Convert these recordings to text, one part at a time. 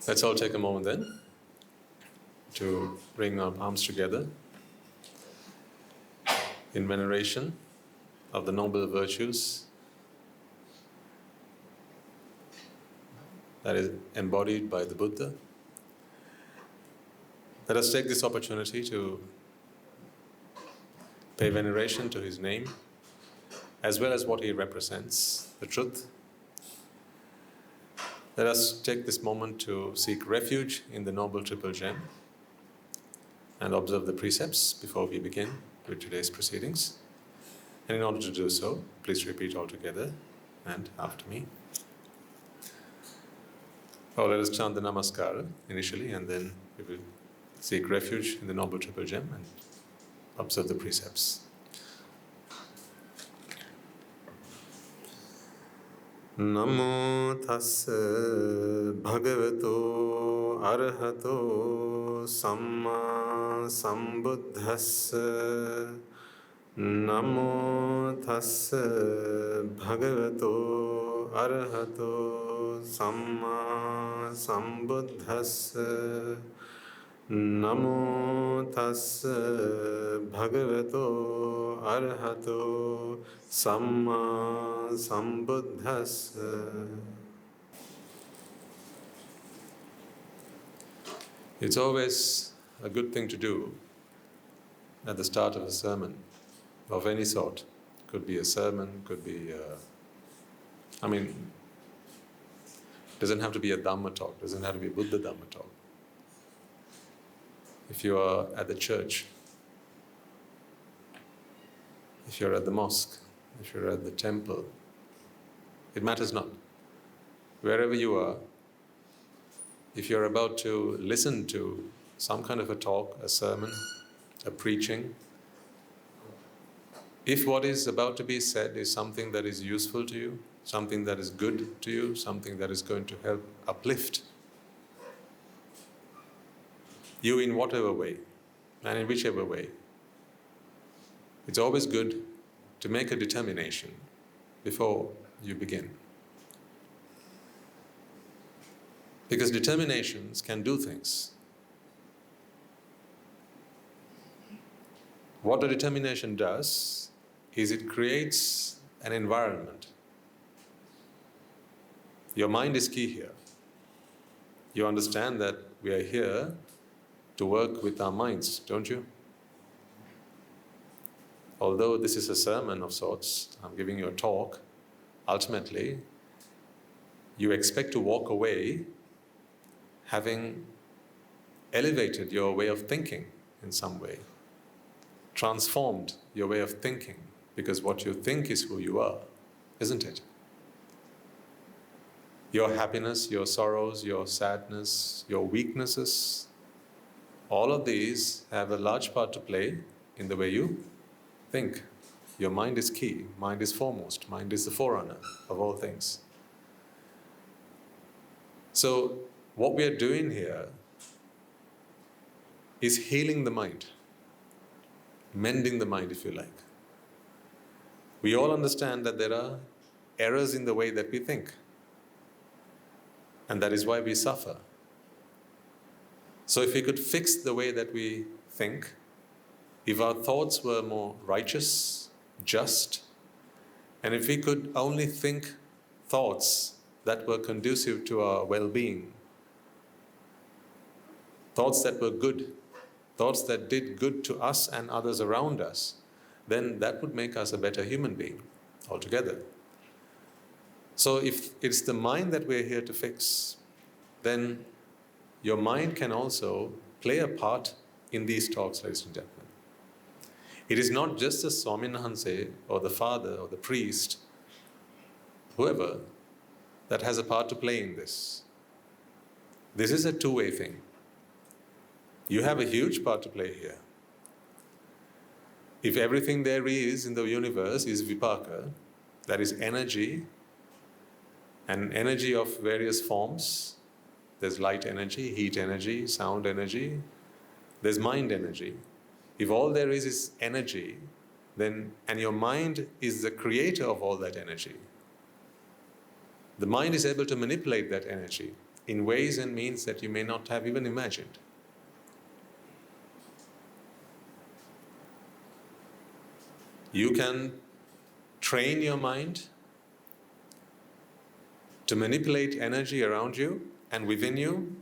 Let's all take a moment then to bring our palms together in veneration of the noble virtues that is embodied by the Buddha. Let us take this opportunity to pay veneration to his name as well as what he represents, the truth. Let us take this moment to seek refuge in the Noble Triple Gem and observe the precepts before we begin with today's proceedings. And in order to do so, please repeat all together and after me. Or let us chant the Namaskara initially, and then we will seek refuge in the Noble Triple Gem and observe the precepts. Namo tassa bhagavato arahato samma sambuddhassa. Namo tassa bhagavato arahato samma sambuddhassa. Namo tassa bhagavato arahato samma sambuddhassa. It's always a good thing to do at the start of a sermon of any sort. Could be a sermon, could be doesn't have to be a dhamma talk, doesn't have to be a Buddha dhamma talk. If you are at the church, if you're at the mosque, if you're at the temple, it matters not. Wherever you are, if you're about to listen to some kind of a talk, a sermon, a preaching, if what is about to be said is something that is useful to you, something that is good to you, something that is going to help uplift you in whatever way, and in whichever way, it's always good to make a determination before you begin. Because determinations can do things. What a determination does is it creates an environment. Your mind is key here. You understand that we are here to work with our minds, don't you? Although this is a sermon of sorts, I'm giving you a talk, ultimately, you expect to walk away having elevated your way of thinking in some way, transformed your way of thinking, because what you think is who you are, isn't it? Your happiness, your sorrows, your sadness, your weaknesses, all of these have a large part to play in the way you think. Your mind is key, mind is foremost, mind is the forerunner of all things. So, what we are doing here is healing the mind, mending the mind, if you like. We all understand that there are errors in the way that we think, and that is why we suffer. So if we could fix the way that we think, if our thoughts were more righteous, just, and if we could only think thoughts that were conducive to our well-being, thoughts that were good, thoughts that did good to us and others around us, then that would make us a better human being altogether. So if it's the mind that we're here to fix, then your mind can also play a part in these talks, ladies and gentlemen. It is not just the Swaminahanse or the father or the priest, whoever, that has a part to play in this. This is a two-way thing. You have a huge part to play here. If everything there is in the universe is vipaka, that is energy, and energy of various forms, there's light energy, heat energy, sound energy, there's mind energy. If all there is energy, then, and your mind is the creator of all that energy, the mind is able to manipulate that energy in ways and means that you may not have even imagined. You can train your mind to manipulate energy around you and within you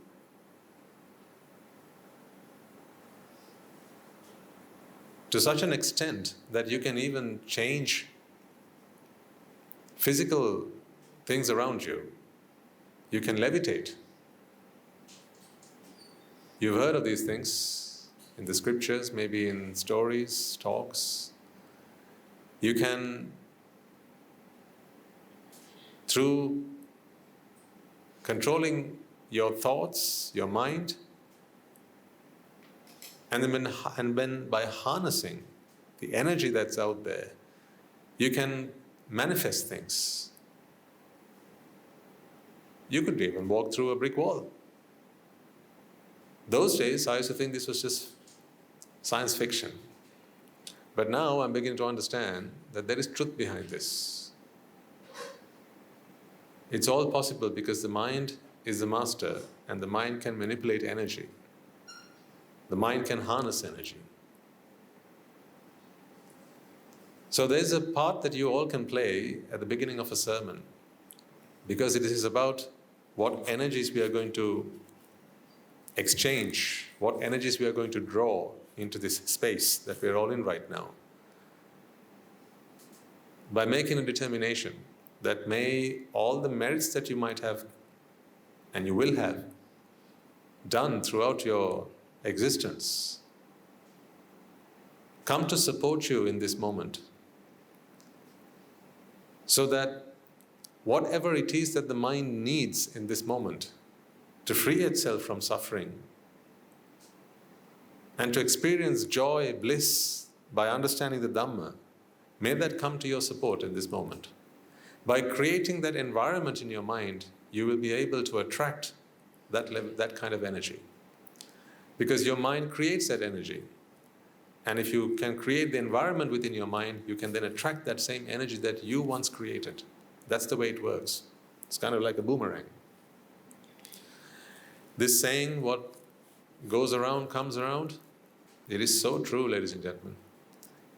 to such an extent that you can even change physical things around you. You can levitate. You've heard of these things in the scriptures, maybe in stories, talks. You can, through controlling your thoughts, your mind, and then by harnessing the energy that's out there, you can manifest things. You could even walk through a brick wall. Those days, I used to think this was just science fiction. But now I'm beginning to understand that there is truth behind this. It's all possible because the mind is the master, and the mind can manipulate energy. The mind can harness energy. So there's a part that you all can play at the beginning of a sermon, because it is about what energies we are going to exchange, what energies we are going to draw into this space that we're all in right now. By making a determination that may all the merits that you might have and you will have done throughout your existence come to support you in this moment, so that whatever it is that the mind needs in this moment to free itself from suffering and to experience joy, bliss by understanding the Dhamma, may that come to your support in this moment. By creating that environment in your mind, you will be able to attract that kind of energy. Because your mind creates that energy. And if you can create the environment within your mind, you can then attract that same energy that you once created. That's the way it works. It's kind of like a boomerang. This saying, what goes around comes around, it is so true, ladies and gentlemen.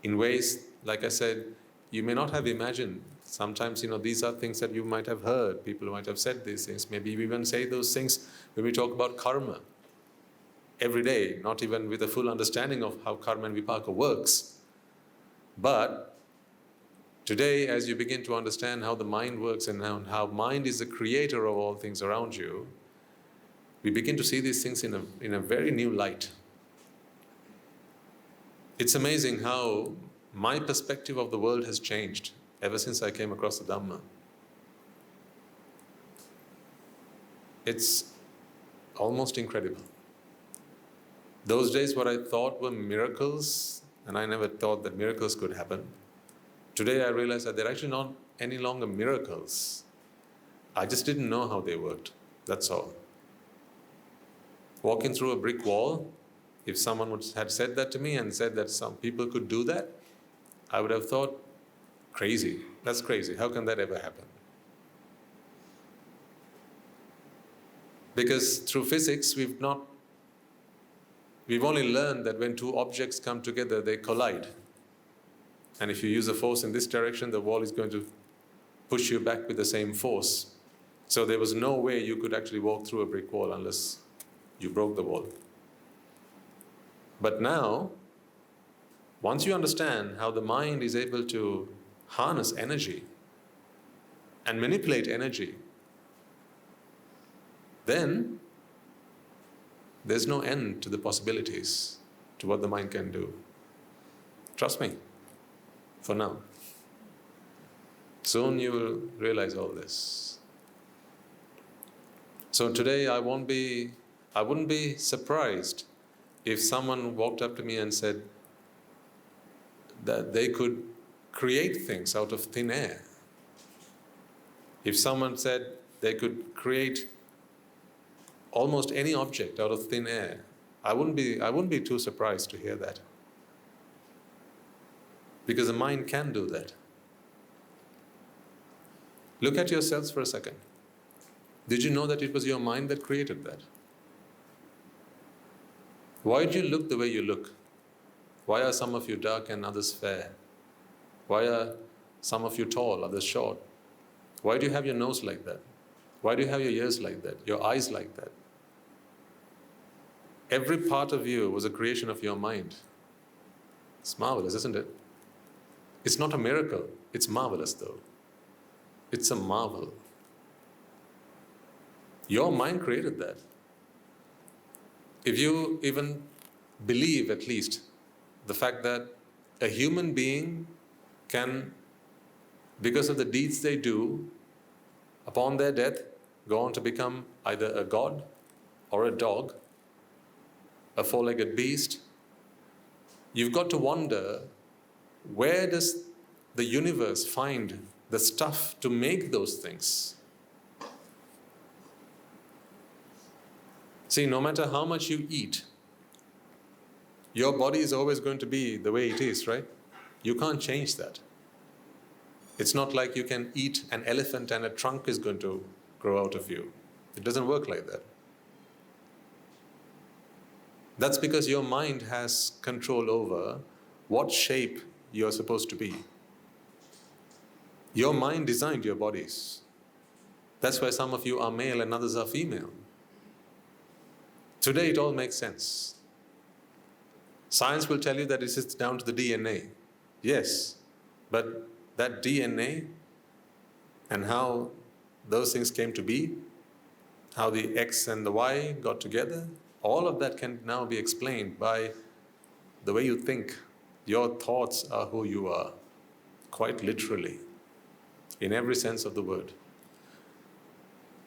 In ways, like I said, you may not have imagined. Sometimes, these are things that you might have heard. People might have said these things. Maybe we even say those things when we talk about karma every day, not even with a full understanding of how karma and vipaka works. But today, as you begin to understand how the mind works and how mind is the creator of all things around you, we begin to see these things in a very new light. It's amazing how my perspective of the world has changed ever since I came across the Dhamma. It's almost incredible. Those days what I thought were miracles, and I never thought that miracles could happen. Today I realize that they're actually not any longer miracles. I just didn't know how they worked, that's all. Walking through a brick wall, if someone had said that to me and said that some people could do that, I would have thought, crazy, that's crazy, how can that ever happen? Because through physics, we've only learned that when two objects come together, they collide. And if you use a force in this direction, the wall is going to push you back with the same force. So there was no way you could actually walk through a brick wall unless you broke the wall. But now, once you understand how the mind is able to harness energy and manipulate energy, then there's no end to the possibilities, to what the mind can do. Trust me, for now. Soon you will realize all this. So today I wouldn't be surprised if someone walked up to me and said that they could create things out of thin air. If someone said they could create almost any object out of thin air, I wouldn't be too surprised to hear that. Because the mind can do that. Look at yourselves for a second. Did you know that it was your mind that created that? Why do you look the way you look? Why are some of you dark and others fair? Why are some of you tall, others short? Why do you have your nose like that? Why do you have your ears like that, your eyes like that? Every part of you was a creation of your mind. It's marvelous, isn't it? It's not a miracle. It's marvelous, though. It's a marvel. Your mind created that. If you even believe, at least, the fact that a human being can, because of the deeds they do, upon their death, go on to become either a god or a dog, a four-legged beast, you've got to wonder, where does the universe find the stuff to make those things? See, no matter how much you eat, your body is always going to be the way it is, right? You can't change that. It's not like you can eat an elephant and a trunk is going to grow out of you. It doesn't work like that. That's because your mind has control over what shape you're supposed to be. Your mind designed your bodies. That's why some of you are male and others are female. Today it all makes sense. Science will tell you that this is down to the DNA. Yes, but that DNA and how those things came to be, how the X and the Y got together, all of that can now be explained by the way you think. Your thoughts are who you are, quite literally, in every sense of the word.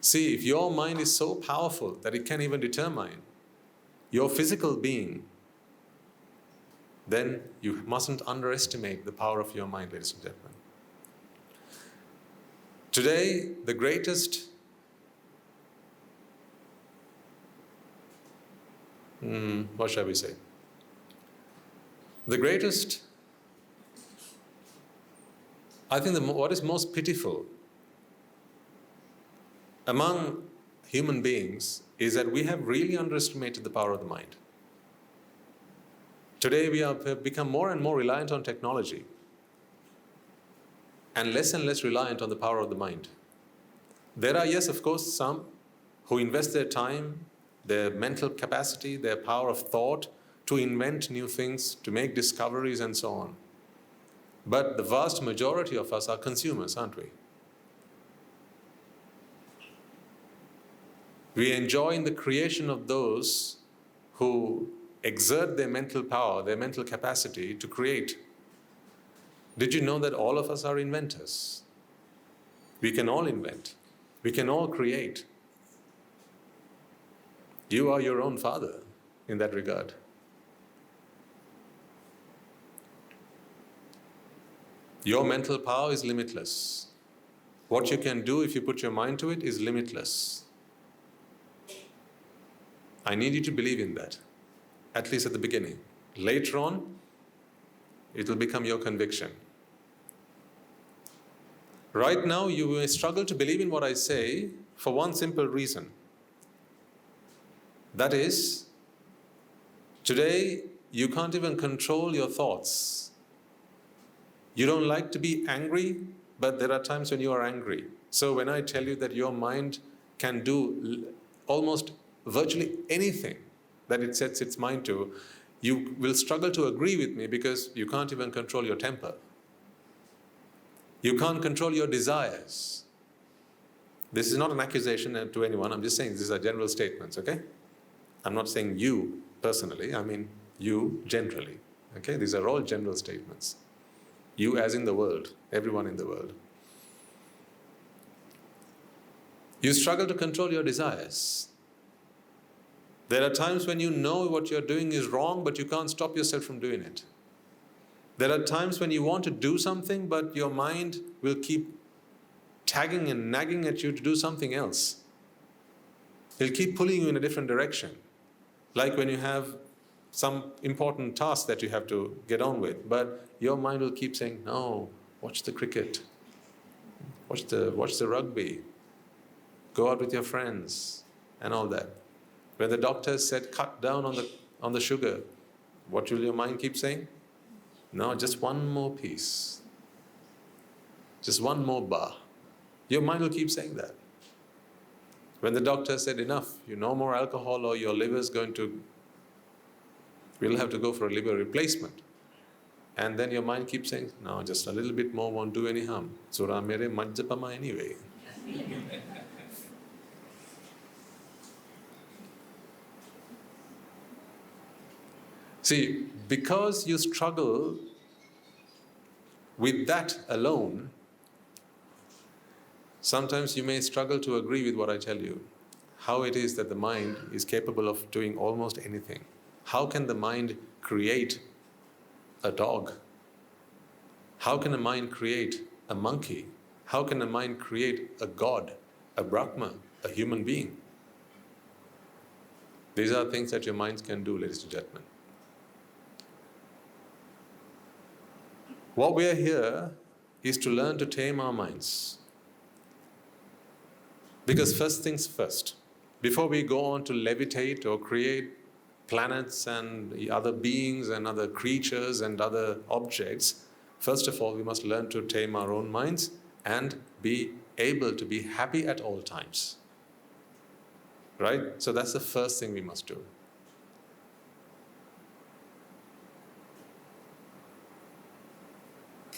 See, if your mind is so powerful that it can even determine your physical being, then you mustn't underestimate the power of your mind, ladies and gentlemen. Today, the greatest what shall we say? The greatest, I think what is most pitiful among human beings is that we have really underestimated the power of the mind. Today we have become more and more reliant on technology and less reliant on the power of the mind. There are, yes, of course, some who invest their time, their mental capacity, their power of thought to invent new things, to make discoveries and so on. But the vast majority of us are consumers, aren't we? We enjoy in the creation of those who exert their mental power, their mental capacity to create. Did you know that all of us are inventors? We can all invent. We can all create. You are your own father in that regard. Your mental power is limitless. What you can do if you put your mind to it is limitless. I need you to believe in that, at least at the beginning. Later on, it will become your conviction. Right now, you may struggle to believe in what I say for one simple reason. That is, today, you can't even control your thoughts. You don't like to be angry, but there are times when you are angry. So when I tell you that your mind can do almost virtually anything that it sets its mind to, you will struggle to agree with me because you can't even control your temper. You can't control your desires. This is not an accusation to anyone. I'm just saying these are general statements, okay? I'm not saying you personally. I mean you generally, okay? These are all general statements. You as in the world, everyone in the world. You struggle to control your desires. There are times when you know what you're doing is wrong, but you can't stop yourself from doing it. There are times when you want to do something, but your mind will keep tagging and nagging at you to do something else. It'll keep pulling you in a different direction. Like when you have some important task that you have to get on with, but your mind will keep saying, no, watch the cricket, watch the rugby, go out with your friends, and all that. When the doctor said cut down on the sugar, what will your mind keep saying? No, just one more piece. Just one more bar. Your mind will keep saying that. When the doctor said enough, no more alcohol or your liver is we'll have to go for a liver replacement. And then your mind keeps saying, no, just a little bit more won't do any harm. Sura mere majjapama anyway. See, because you struggle with that alone, sometimes you may struggle to agree with what I tell you. How it is that the mind is capable of doing almost anything. How can the mind create a dog? How can a mind create a monkey? How can a mind create a god, a Brahma, a human being? These are things that your minds can do, ladies and gentlemen. What we are here is to learn to tame our minds. Because first things first, before we go on to levitate or create planets and other beings and other creatures and other objects, first of all, we must learn to tame our own minds and be able to be happy at all times. Right? So that's the first thing we must do.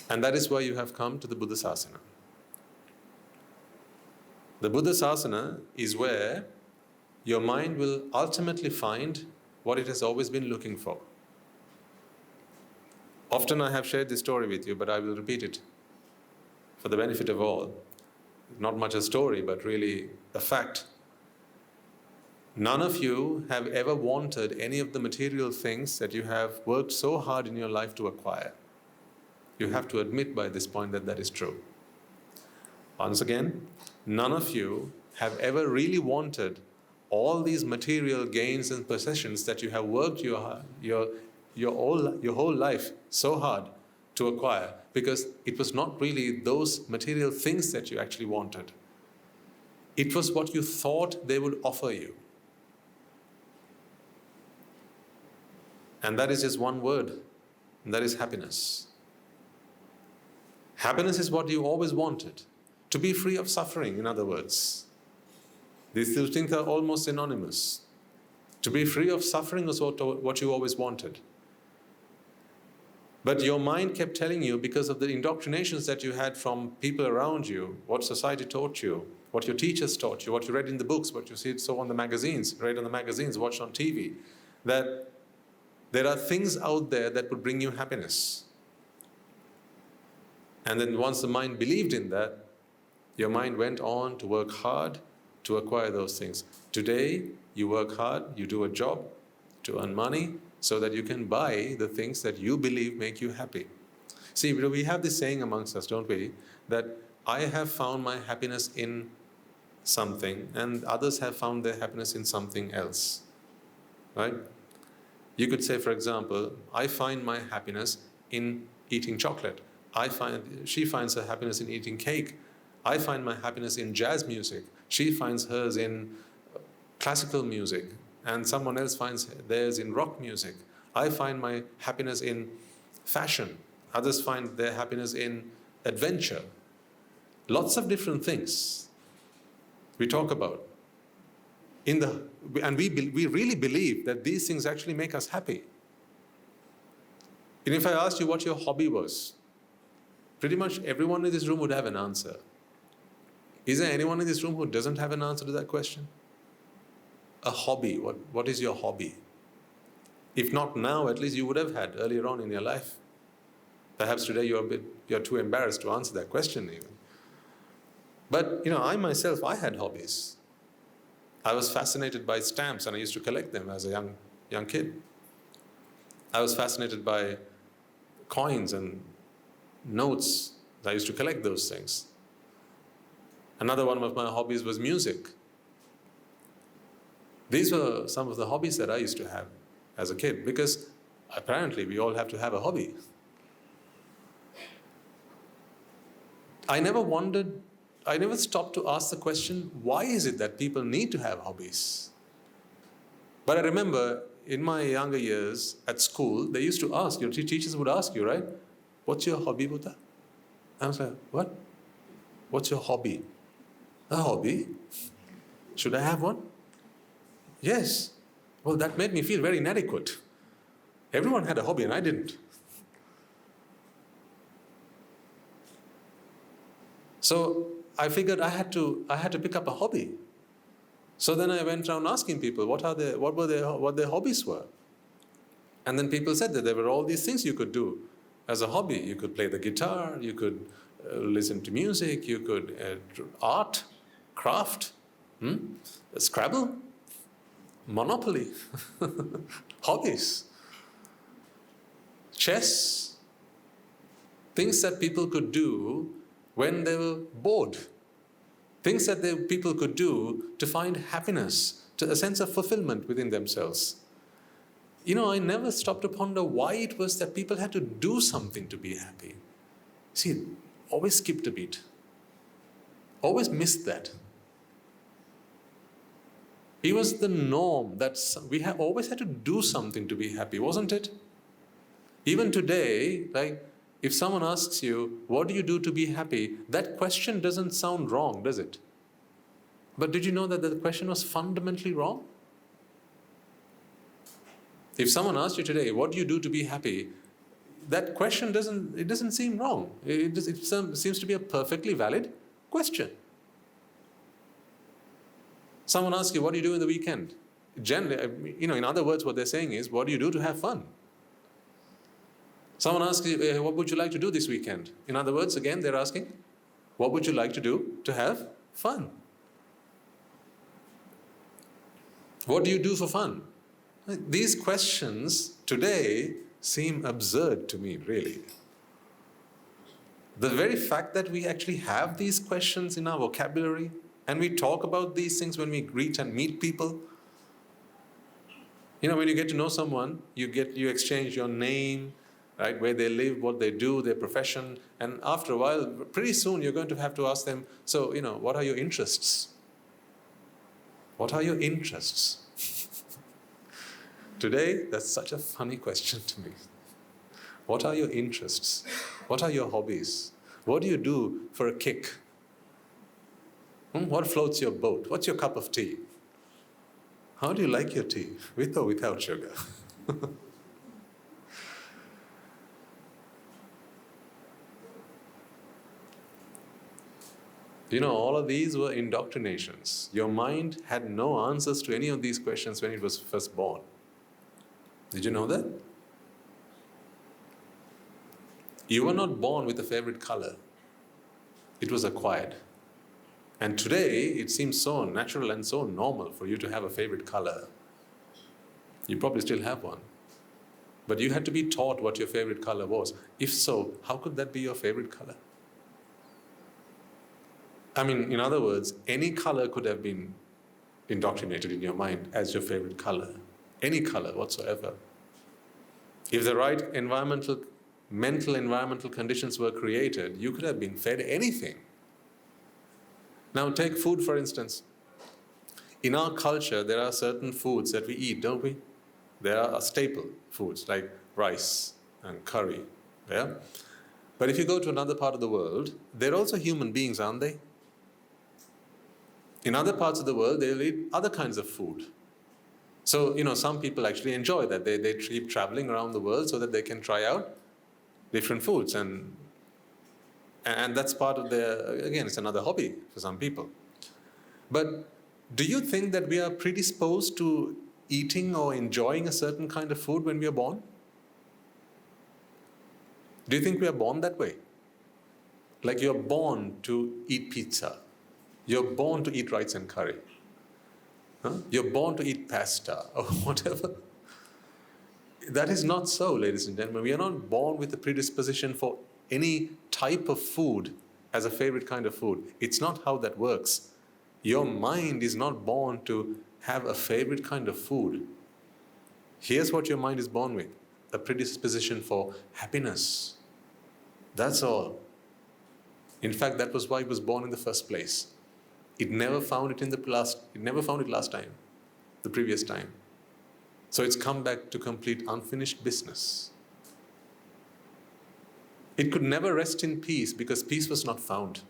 And that is why you have come to the Buddha Sasana. The Buddha Sasana is where your mind will ultimately find what it has always been looking for. Often I have shared this story with you, but I will repeat it for the benefit of all. Not much a story, but really a fact. None of you have ever wanted any of the material things that you have worked so hard in your life to acquire. You have to admit by this point that that is true. Once again, none of you have ever really wanted all these material gains and possessions that you have worked your whole life so hard to acquire, because it was not really those material things that you actually wanted. It was what you thought they would offer you. And that is just one word, and that is happiness. Happiness is what you always wanted. To be free of suffering, in other words. These two things are almost synonymous. To be free of suffering was what you always wanted. But your mind kept telling you, because of the indoctrinations that you had from people around you, what society taught you, what your teachers taught you, what you read in the books, what you saw on the magazines, read on the magazines, watched on TV, that there are things out there that would bring you happiness. And then once the mind believed in that, your mind went on to work hard to acquire those things. Today, you work hard, you do a job to earn money so that you can buy the things that you believe make you happy. See, we have this saying amongst us, don't we? That I have found my happiness in something and others have found their happiness in something else. Right? You could say, for example, I find my happiness in eating chocolate. She finds her happiness in eating cake. I find my happiness in jazz music. She finds hers in classical music. And someone else finds theirs in rock music. I find my happiness in fashion. Others find their happiness in adventure. Lots of different things we talk about. And we really believe that these things actually make us happy. And if I asked you what your hobby was, pretty much everyone in this room would have an answer. Is there anyone in this room who doesn't have an answer to that question? A hobby. What is your hobby? If not now, at least you would have had earlier on in your life. Perhaps today you're too embarrassed to answer that question even. But I myself, I had hobbies. I was fascinated by stamps and I used to collect them as a young kid. I was fascinated by coins and notes. I used to collect those things. Another one of my hobbies was music. These were some of the hobbies that I used to have as a kid, because apparently we all have to have a hobby. I never wondered I never stopped to ask the question, why is it that people need to have hobbies? But I remember in my younger years at school, they used to ask, your teachers would ask you, right? What's your hobby, Buddha? I was like, what? What's your hobby? A hobby? Should I have one? Yes. Well, that made me feel very inadequate. Everyone had a hobby and I didn't. So I figured I had to pick up a hobby. So then I went around asking people what their hobbies were. And then people said that there were all these things you could do as a hobby. You could play the guitar, you could listen to music, you could art, craft, Scrabble, Monopoly, hobbies, chess, things that people could do when they were bored, things that people could do to find happiness, to a sense of fulfillment within themselves. I never stopped to ponder why it was that people had to do something to be happy. See, always skipped a beat. Always missed that. It was the norm that we always had to do something to be happy, wasn't it? Even today, like, if someone asks you, what do you do to be happy? That question doesn't sound wrong, does it? But did you know that the question was fundamentally wrong? If someone asked you today, what do you do to be happy? That question doesn't seem wrong. It seems to be a perfectly valid question. Someone asks you, what do you do in the weekend? Generally, in other words, what they're saying is, what do you do to have fun? Someone asks you, what would you like to do this weekend? In other words, again, they're asking, what would you like to do to have fun? What do you do for fun? These questions today seem absurd to me, really. The very fact that we actually have these questions in our vocabulary and we talk about these things when we greet and meet people. When you get to know someone, you exchange your name, right, where they live, what they do, their profession, and after a while, pretty soon you're going to have to ask them, so, what are your interests? What are your interests? Today, that's such a funny question to me. What are your interests? What are your hobbies? What do you do for a kick? What floats your boat? What's your cup of tea? How do you like your tea? With or without sugar? All of these were indoctrinations. Your mind had no answers to any of these questions when it was first born. Did you know that? You were not born with a favorite color. It was acquired. And today, it seems so natural and so normal for you to have a favorite color. You probably still have one. But you had to be taught what your favorite color was. If so, how could that be your favorite color? In other words, any color could have been indoctrinated in your mind as your favorite color. Any color whatsoever. If the right mental environmental conditions were created, you could have been fed anything. Now take food, for instance. In our culture, there are certain foods that we eat, don't we? There are staple foods like rice and curry. Yeah? But if you go to another part of the world, they're also human beings, aren't they? In other parts of the world, they'll eat other kinds of food. So, some people actually enjoy that. They keep traveling around the world so that they can try out different foods. And that's part of again, it's another hobby for some people. But do you think that we are predisposed to eating or enjoying a certain kind of food when we are born? Do you think we are born that way? Like you're born to eat pizza. You're born to eat rice and curry. You're born to eat pasta or whatever. That is not so, ladies and gentlemen. We are not born with a predisposition for any type of food as a favorite kind of food. It's not how that works. Your mind is not born to have a favorite kind of food. Here's what your mind is born with: a predisposition for happiness. That's all. In fact, that was why it was born in the first place. It never found it last time, the previous time. So it's come back to complete unfinished business. It could never rest in peace because peace was not found.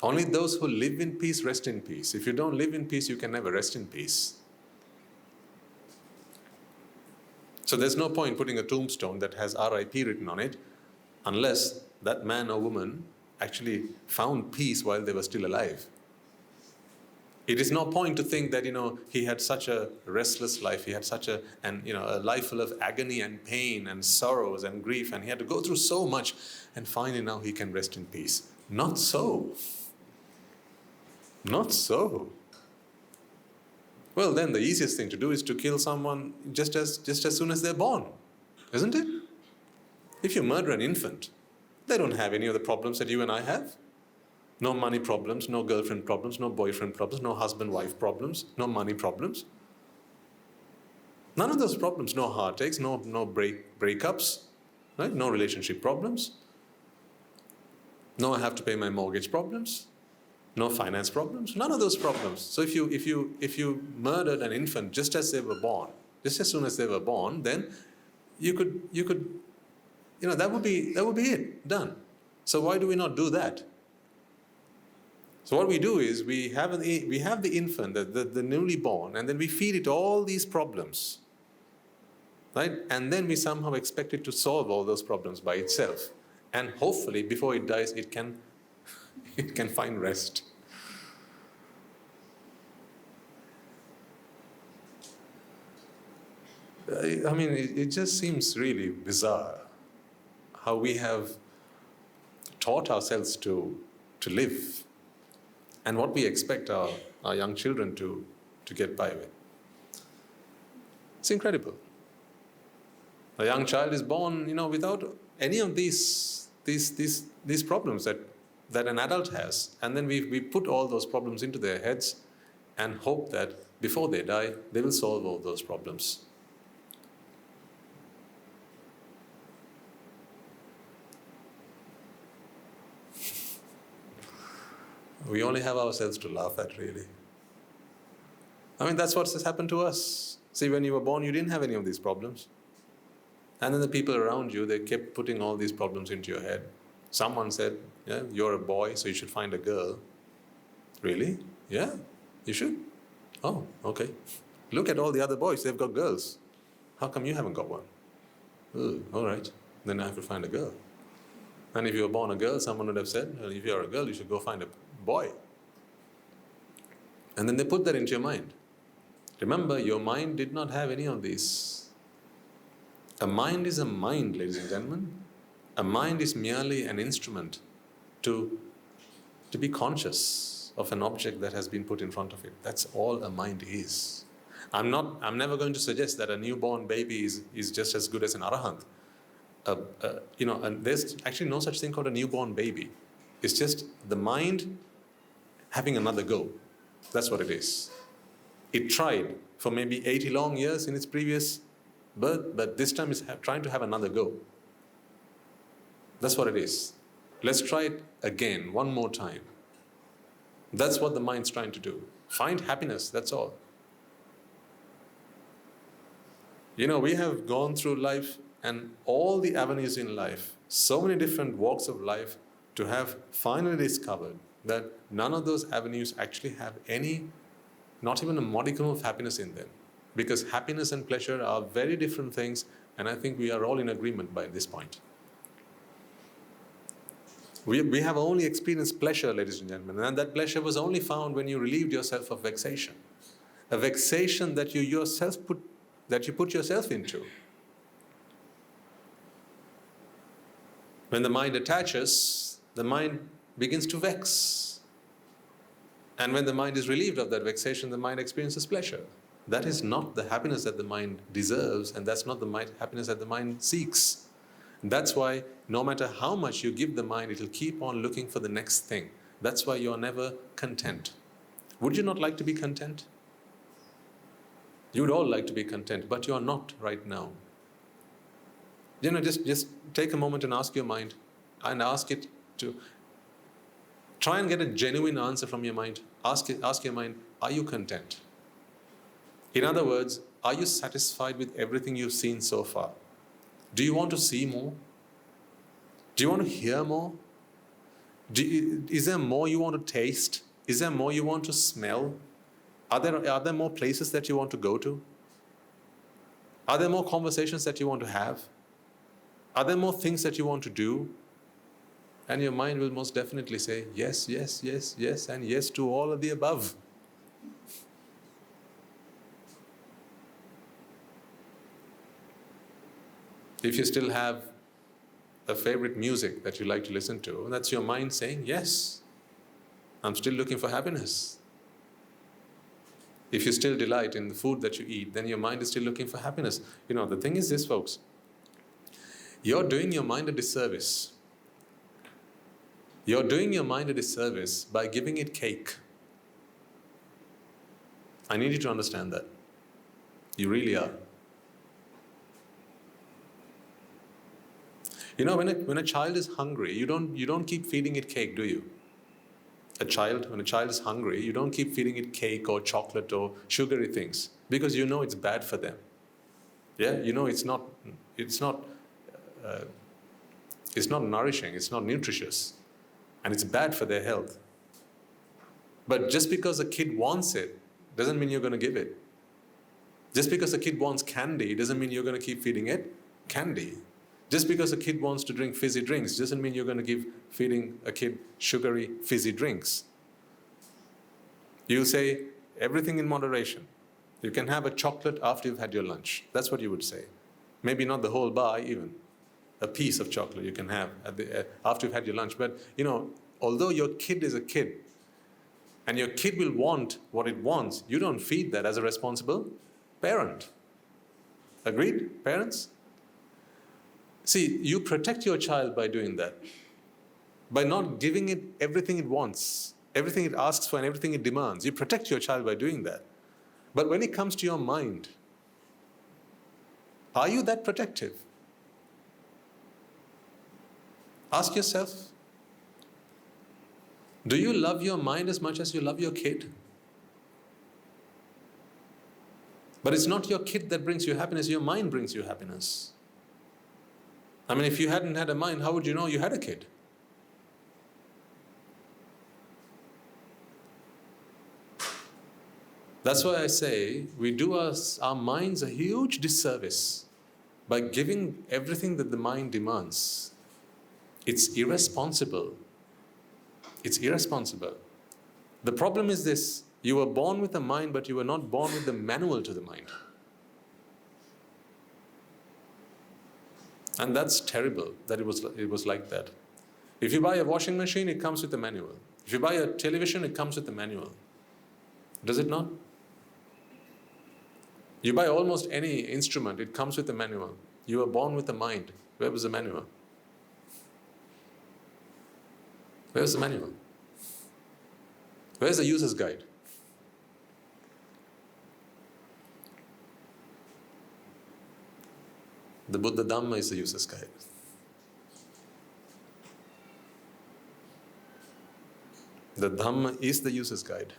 Only those who live in peace rest in peace. If you don't live in peace, you can never rest in peace. So there's no point putting a tombstone that has RIP written on it unless that man or woman actually found peace while they were still alive. It is no point to think that, he had such a restless life, he had such a life full of agony and pain and sorrows and grief, and he had to go through so much, and finally now he can rest in peace. Not so. Not so. Well, then the easiest thing to do is to kill someone just as soon as they're born, isn't it? If you murder an infant, they don't have any of the problems that you and I have. No money problems, no girlfriend problems, no boyfriend problems, no husband-wife problems, no money problems. None of those problems, no heartaches, no breakups, right? No relationship problems. No, I have to pay my mortgage problems. No finance problems. None of those problems. So if you murdered an infant just as they were born, just as soon as they were born, then you could that would be it, done. So why do we not do that? So what we do is we have the infant, the newly born, and then we feed it all these problems, right? And then we somehow expect it to solve all those problems by itself. And hopefully, before it dies, it can find rest. I mean, it just seems really bizarre how we have taught ourselves to live, and what we expect our young children to get by with. It's incredible. A young child is born, without any of these problems that an adult has, and then we put all those problems into their heads and hope that before they die, they will solve all those problems. We only have ourselves to laugh at, really. I mean, that's what has happened to us. See, when you were born, you didn't have any of these problems. And then the people around you, they kept putting all these problems into your head. Someone said, yeah, you're a boy, so you should find a girl. Really? Yeah, you should. Oh, okay. Look at all the other boys, they've got girls. How come you haven't got one? Oh, all right, then I have to find a girl. And if you were born a girl, someone would have said, well, if you're a girl, you should go find a boy. And then they put that into your mind. Remember, your mind did not have any of these. A mind is a mind, ladies and gentlemen. A mind is merely an instrument to be conscious of an object that has been put in front of it. That's all a mind is. I'm never going to suggest that a newborn baby is just as good as an arahant. And there's actually no such thing called a newborn baby. It's just the mind having another go. That's what it is. It tried for maybe 80 long years in its previous birth, but this time it's trying to have another go. That's what it is. Let's try it again, one more time. That's what the mind's trying to do. Find happiness, that's all. We have gone through life and all the avenues in life, so many different walks of life, to have finally discovered that none of those avenues actually have not even a modicum of happiness in them. Because happiness and pleasure are very different things, and I think we are all in agreement by this point. We have only experienced pleasure, ladies and gentlemen, and that pleasure was only found when you relieved yourself of vexation. A vexation that you put yourself into. When the mind attaches, the mind begins to vex. And when the mind is relieved of that vexation, the mind experiences pleasure. That is not the happiness that the mind deserves, and that's not the happiness that the mind seeks. And that's why no matter how much you give the mind, it will keep on looking for the next thing. That's why you are never content. Would you not like to be content? You would all like to be content, but you are not right now. Just take a moment and ask your mind, and ask it to Try and get a genuine answer from your mind. Ask your mind, are you content? In other words, are you satisfied with everything you've seen so far? Do you want to see more? Do you want to hear more? Is there more you want to taste? Is there more you want to smell? Are there more places that you want to go to? Are there more conversations that you want to have? Are there more things that you want to do? And your mind will most definitely say, yes, yes, yes, yes, and yes to all of the above. If you still have a favorite music that you like to listen to, that's your mind saying, yes, I'm still looking for happiness. If you still delight in the food that you eat, then your mind is still looking for happiness. The thing is this, folks. You're doing your mind a disservice. You're doing your mind a disservice by giving it cake. I need you to understand that. You really are. When a child is hungry, you don't keep feeding it cake, do you? When a child is hungry, you don't keep feeding it cake or chocolate or sugary things, because you know it's bad for them. Yeah, it's not nourishing, it's not nutritious, and it's bad for their health. But just because a kid wants it doesn't mean you're going to give it. Just because a kid wants candy doesn't mean you're going to keep feeding it candy. Just because a kid wants to drink fizzy drinks doesn't mean you're going to keep feeding a kid sugary fizzy drinks. You say everything in moderation. You can have a chocolate after you've had your lunch. That's what you would say. Maybe not the whole bar even. A piece of chocolate you can have after you've had your lunch. But although your kid is a kid, and your kid will want what it wants, you don't feed that as a responsible parent. Agreed, parents? See, you protect your child by doing that. By not giving it everything it wants, everything it asks for and everything it demands. You protect your child by doing that. But when it comes to your mind, are you that protective? Ask yourself, do you love your mind as much as you love your kid? But it's not your kid that brings you happiness, your mind brings you happiness. If you hadn't had a mind, how would you know you had a kid? That's why I say we do our minds a huge disservice by giving everything that the mind demands. It's irresponsible. It's irresponsible. The problem is this: you were born with a mind, but you were not born with the manual to the mind. And that's terrible that it was like that. If you buy a washing machine, it comes with a manual. If you buy a television, it comes with a manual. Does it not? You buy almost any instrument, it comes with a manual. You were born with a mind. Where was the manual? Where's the manual? Where's the user's guide? The Buddha Dhamma is the user's guide. The Dhamma is the user's guide.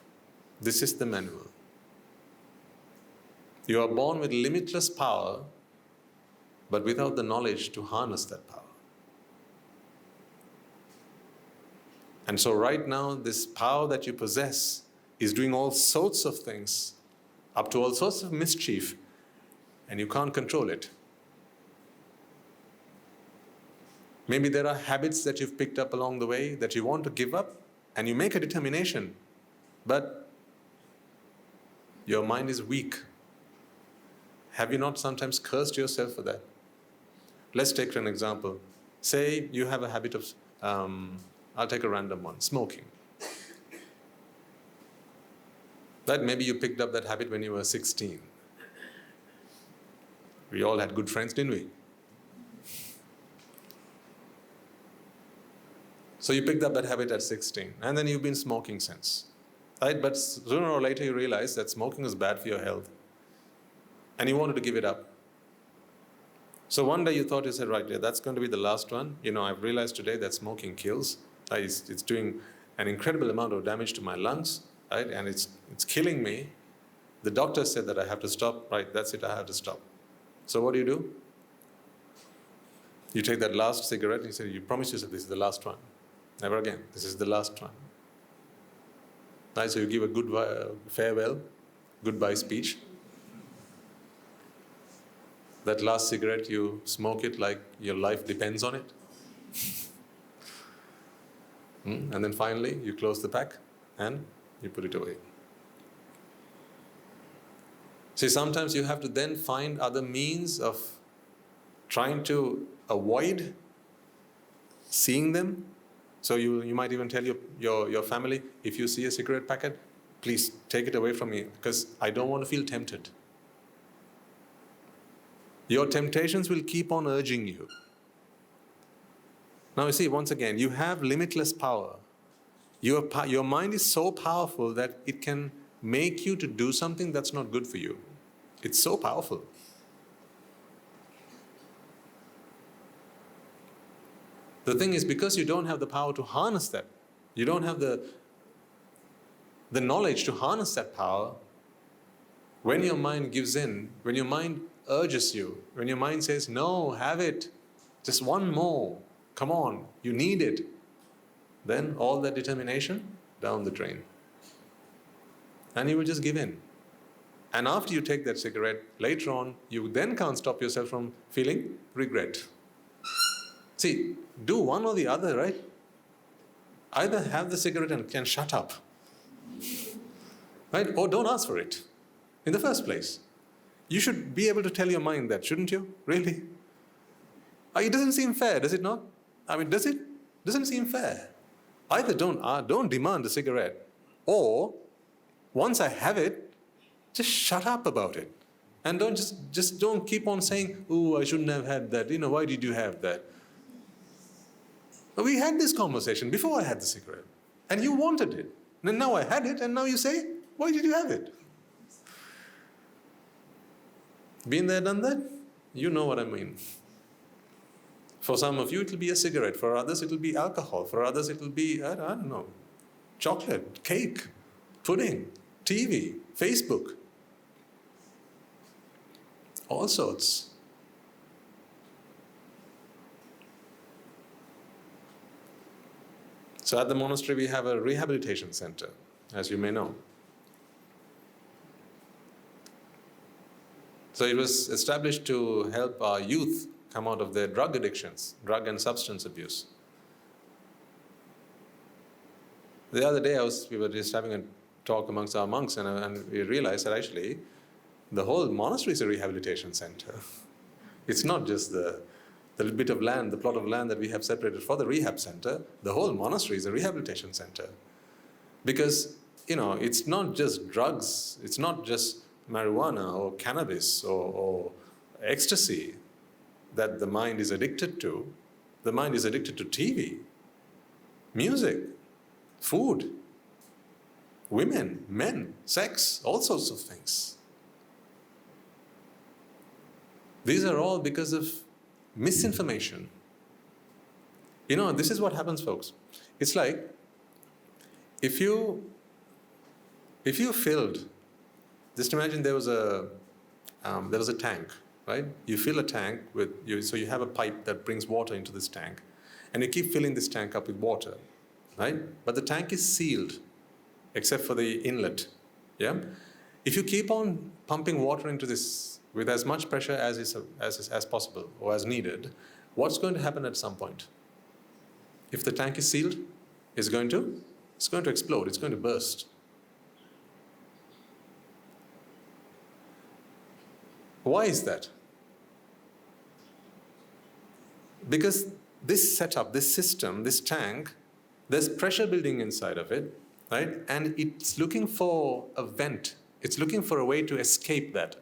This is the manual. You are born with limitless power, but without the knowledge to harness that power. And so right now, this power that you possess is doing all sorts of things, up to all sorts of mischief, and you can't control it. Maybe there are habits that you've picked up along the way that you want to give up, and you make a determination, but your mind is weak. Have you not sometimes cursed yourself for that? Let's take an example. Say you have a habit of, I'll take a random one, smoking. That maybe you picked up that habit when you were 16. We all had good friends, didn't we? So you picked up that habit at 16, and then you've been smoking since. Right? But sooner or later you realize that smoking is bad for your health. And you wanted to give it up. So one day you said, right, yeah, that's going to be the last one. I've realized today that smoking kills. It's doing an incredible amount of damage to my lungs, right? And it's killing me. The doctor said that I have to stop, right? That's it, I have to stop. So what do? You take that last cigarette and you say, you promise yourself this is the last one. Never again, this is the last one. Right? So you give a good farewell, goodbye speech. That last cigarette, you smoke it like your life depends on it. And then finally, you close the pack and you put it away. See, sometimes you have to then find other means of trying to avoid seeing them. So you might even tell your family, if you see a cigarette packet, please take it away from me because I don't want to feel tempted. Your temptations will keep on urging you. Now you see, once again, you have limitless power. Your mind is so powerful that it can make you to do something that's not good for you. It's so powerful. The thing is, because you don't have the power to harness that, you don't have the knowledge to harness that power, when your mind gives in, when your mind urges you, when your mind says, no, have it, just one more, come on, you need it, then all that determination down the drain. And you will just give in. And after you take that cigarette, later on, you then can't stop yourself from feeling regret. See, do one or the other, right? Either have the cigarette and can shut up, right? Or don't ask for it in the first place. You should be able to tell your mind that, shouldn't you? Really? It doesn't seem fair, does it not? I mean, does it? Doesn't seem fair. Either don't demand a cigarette, or once I have it, just shut up about it. And don't keep on saying, oh, I shouldn't have had that. Why did you have that? We had this conversation before I had the cigarette. And you wanted it. And now I had it, and now you say, why did you have it? Been there, done that? You know what I mean. For some of you, it will be a cigarette. For others, it will be alcohol. For others, it will be, I don't know, chocolate, cake, pudding, TV, Facebook. All sorts. So at the monastery, we have a rehabilitation center, as you may know. So it was established to help our youth come out of their drug addictions, drug and substance abuse. The other day, we were just having a talk amongst our monks, and we realized that actually the whole monastery is a rehabilitation center. It's not just the bit of land, the plot of land that we have separated for the rehab center. The whole monastery is a rehabilitation center. Because, it's not just drugs, it's not just marijuana or cannabis or ecstasy that the mind is addicted to. The mind is addicted to TV, music, food, women, men, sex, all sorts of things. These are all because of misinformation. This is what happens, folks. It's like if you filled, just imagine there was a tank, right? You fill a tank so you have a pipe that brings water into this tank, and you keep filling this tank up with water, right? But the tank is sealed, except for the inlet. Yeah. If you keep on pumping water into this with as much pressure as possible or as needed, what's going to happen at some point? If the tank is sealed, it's going to explode, it's going to burst. Why is that? Because this setup, this system, this tank, there's pressure building inside of it, right? And it's looking for a vent. It's looking for a way to escape that.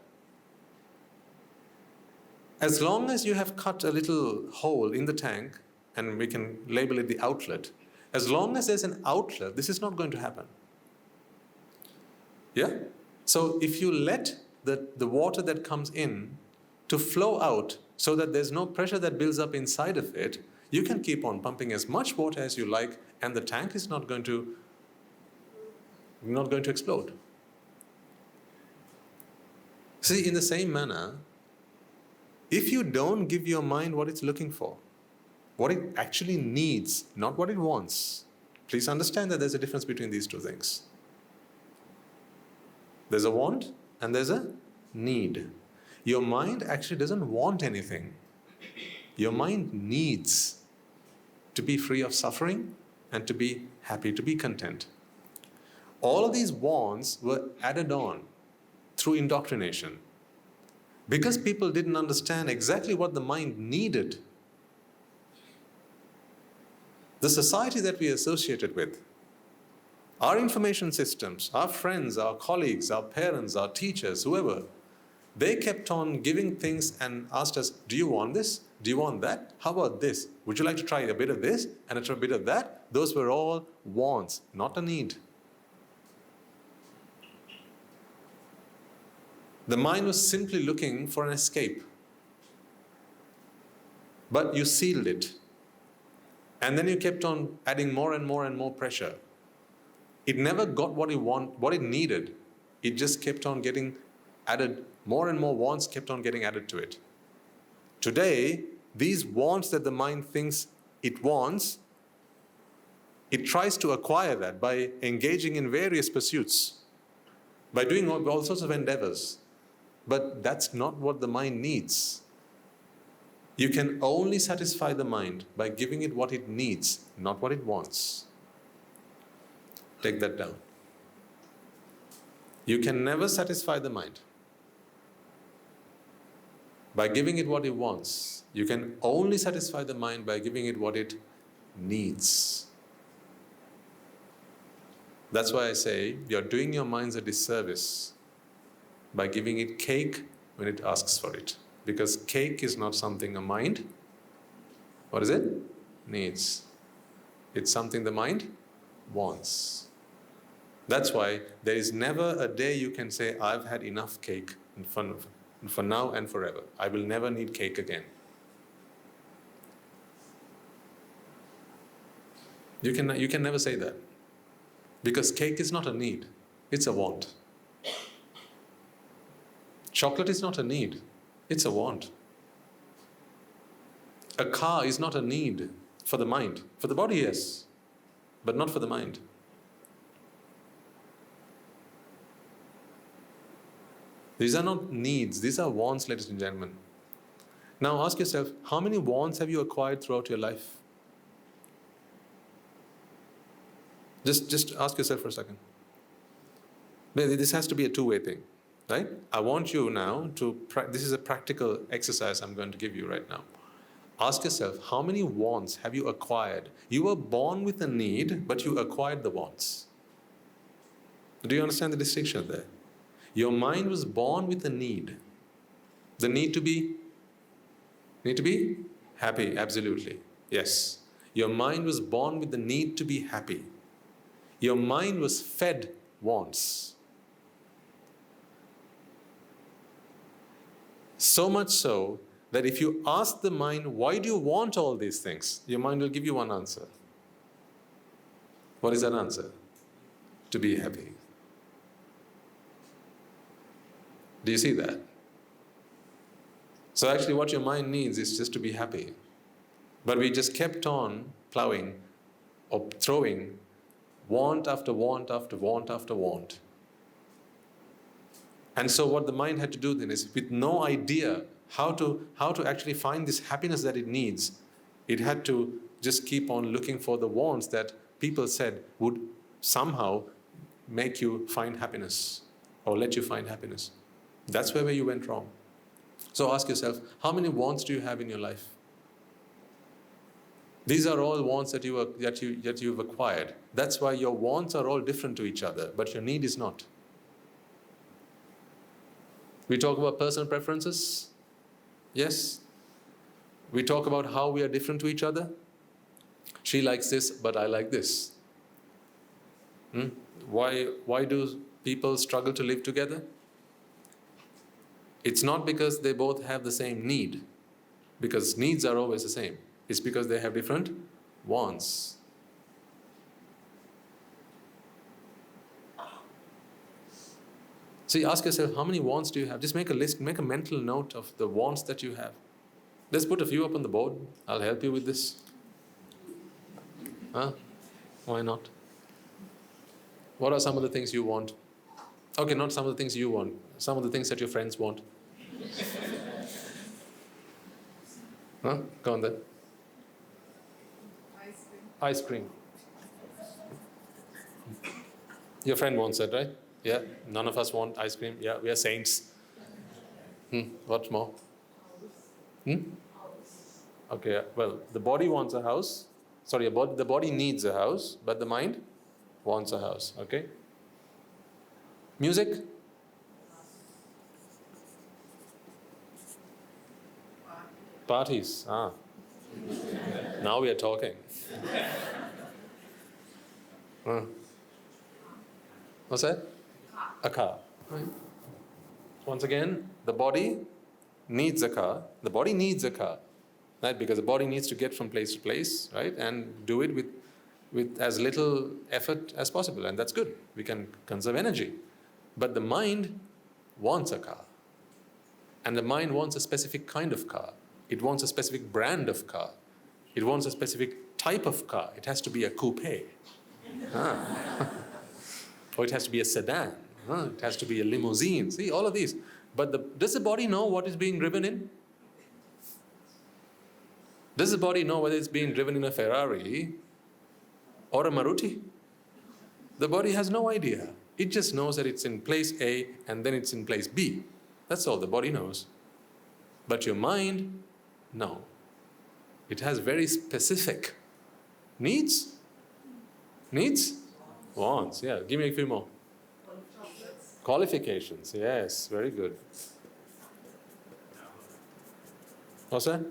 As long as you have cut a little hole in the tank, and we can label it the outlet, as long as there's an outlet, this is not going to happen. Yeah? So if you let the water that comes in to flow out so that there's no pressure that builds up inside of it, You can keep on pumping as much water as you like, and the tank is not going to explode. See, in the same manner, if you don't give your mind what it's looking for, what it actually needs, not what it wants. Please understand that there's a difference between these two things. There's a want and there's a need. Your mind actually doesn't want anything. Your mind needs to be free of suffering and to be happy, to be content. All of these wants were added on through indoctrination. Because people didn't understand exactly what the mind needed, the society that we associated with, our information systems, our friends, our colleagues, our parents, our teachers, whoever, they kept on giving things and asked us, do you want this? Do you want that? How about this? Would you like to try a bit of this and a bit of that? Those were all wants, not a need. The mind was simply looking for an escape. But you sealed it. And then you kept on adding more and more and more pressure. It never got what it needed. It just kept on getting added. More and more wants kept on getting added to it. Today, these wants that the mind thinks it wants, it tries to acquire that by engaging in various pursuits, by doing all sorts of endeavors. But that's not what the mind needs. You can only satisfy the mind by giving it what it needs, not what it wants. Take that down. You can never satisfy the mind by giving it what it wants. You can only satisfy the mind by giving it what it needs. That's why I say you're doing your minds a disservice by giving it cake when it asks for it. Because cake is not something a mind, what is it? Needs. It's something the mind wants. That's why there is never a day you can say, I've had enough cake for now and forever. I will never need cake again. You can never say that. Because cake is not a need, it's a want. Chocolate is not a need, it's a want. A car is not a need for the mind. For the body, yes, but not for the mind. These are not needs, these are wants, ladies and gentlemen. Now ask yourself, how many wants have you acquired throughout your life? Just ask yourself for a second. This has to be a two-way thing, right? I want you now to, this is a practical exercise I'm going to give you right now. Ask yourself, how many wants have you acquired? You were born with a need, but you acquired the wants. Do you understand the distinction there? Your mind was born with a need. The need to be happy, absolutely. Yes. Your mind was born with the need to be happy. Your mind was fed wants. So much so that if you ask the mind, why do you want all these things? Your mind will give you one answer. What is that answer? To be happy. Do you see that? So actually what your mind needs is just to be happy. But we just kept on plowing or throwing want after want after want after want. And so what the mind had to do then is, with no idea how to actually find this happiness that it needs, it had to just keep on looking for the wants that people said would somehow make you find happiness or let you find happiness. That's where you went wrong. So ask yourself, how many wants do you have in your life? These are all wants that you've acquired. That's why your wants are all different to each other, but your need is not. We talk about personal preferences. Yes. We talk about how we are different to each other. She likes this, but I like this. Why do people struggle to live together? It's not because they both have the same need, because needs are always the same. It's because they have different wants. See, ask yourself, how many wants do you have? Just make a list, make a mental note of the wants that you have. Let's put a few up on the board. I'll help you with this. Huh? Why not? What are some of the things you want? Okay, not some of the things you want. Some of the things that your friends want. Huh? Go on then. Ice cream. Your friend wants it, right? Yeah. None of us want ice cream. Yeah, we are saints. What more? Okay, well, the body wants a house. Sorry, the body needs a house, but the mind wants a house. Okay? Music? Parties. Now we are talking. What's that? A car. Right. Once again, the body needs a car. The body needs a car, right? Because the body needs to get from place to place, right? And do it with as little effort as possible. And that's good. We can conserve energy. But the mind wants a car. And the mind wants a specific kind of car. It wants a specific brand of car. It wants a specific type of car. It has to be a coupe. Or it has to be a sedan. It has to be a limousine. See, all of these. But does the body know what is being driven in? Does the body know whether it's being driven in a Ferrari or a Maruti? The body has no idea. It just knows that it's in place A and then it's in place B. That's all the body knows. But your mind, no. It has very specific needs. Needs? Wants. Yeah, give me a few more. Qualifications. Yes, very good. What's that?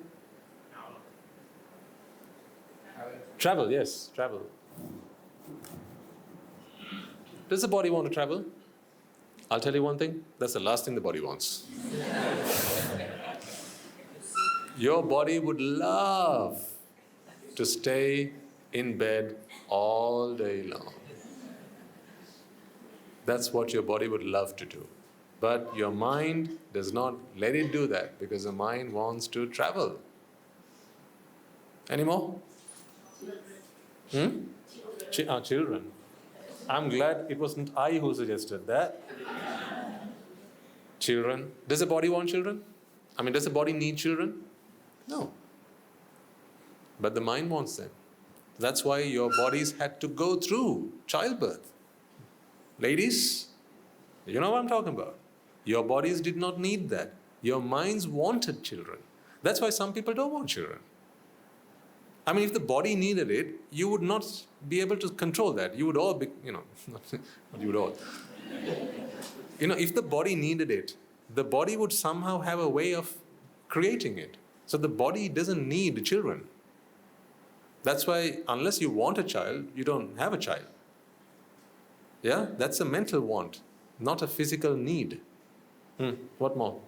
Travel, yes, travel. Does the body want to travel? I'll tell you one thing, that's the last thing the body wants. Your body would love to stay in bed all day long. That's what your body would love to do. But your mind does not let it do that because the mind wants to travel. Any more? Children. I'm glad it wasn't I who suggested that. Children. Does the body want children? I mean, does the body need children? No. But the mind wants them. That's why your bodies had to go through childbirth. Ladies, you know what I'm talking about. Your bodies did not need that. Your minds wanted children. That's why some people don't want children. I mean, if the body needed it, you would not be able to control that. You would all be, not you would all. If the body needed it, the body would somehow have a way of creating it. So the body doesn't need children. That's why unless you want a child, you don't have a child. Yeah, that's a mental want, not a physical need. What more?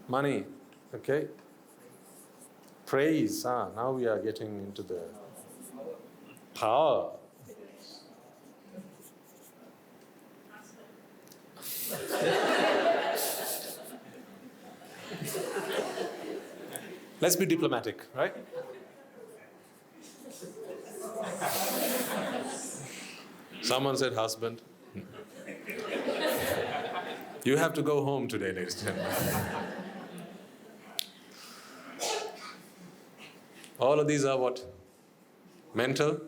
Money. Okay. Praise. Now we are getting into the power. Let's be diplomatic, right? Someone said husband. You have to go home today, ladies and gentlemen. All of these are what? Mental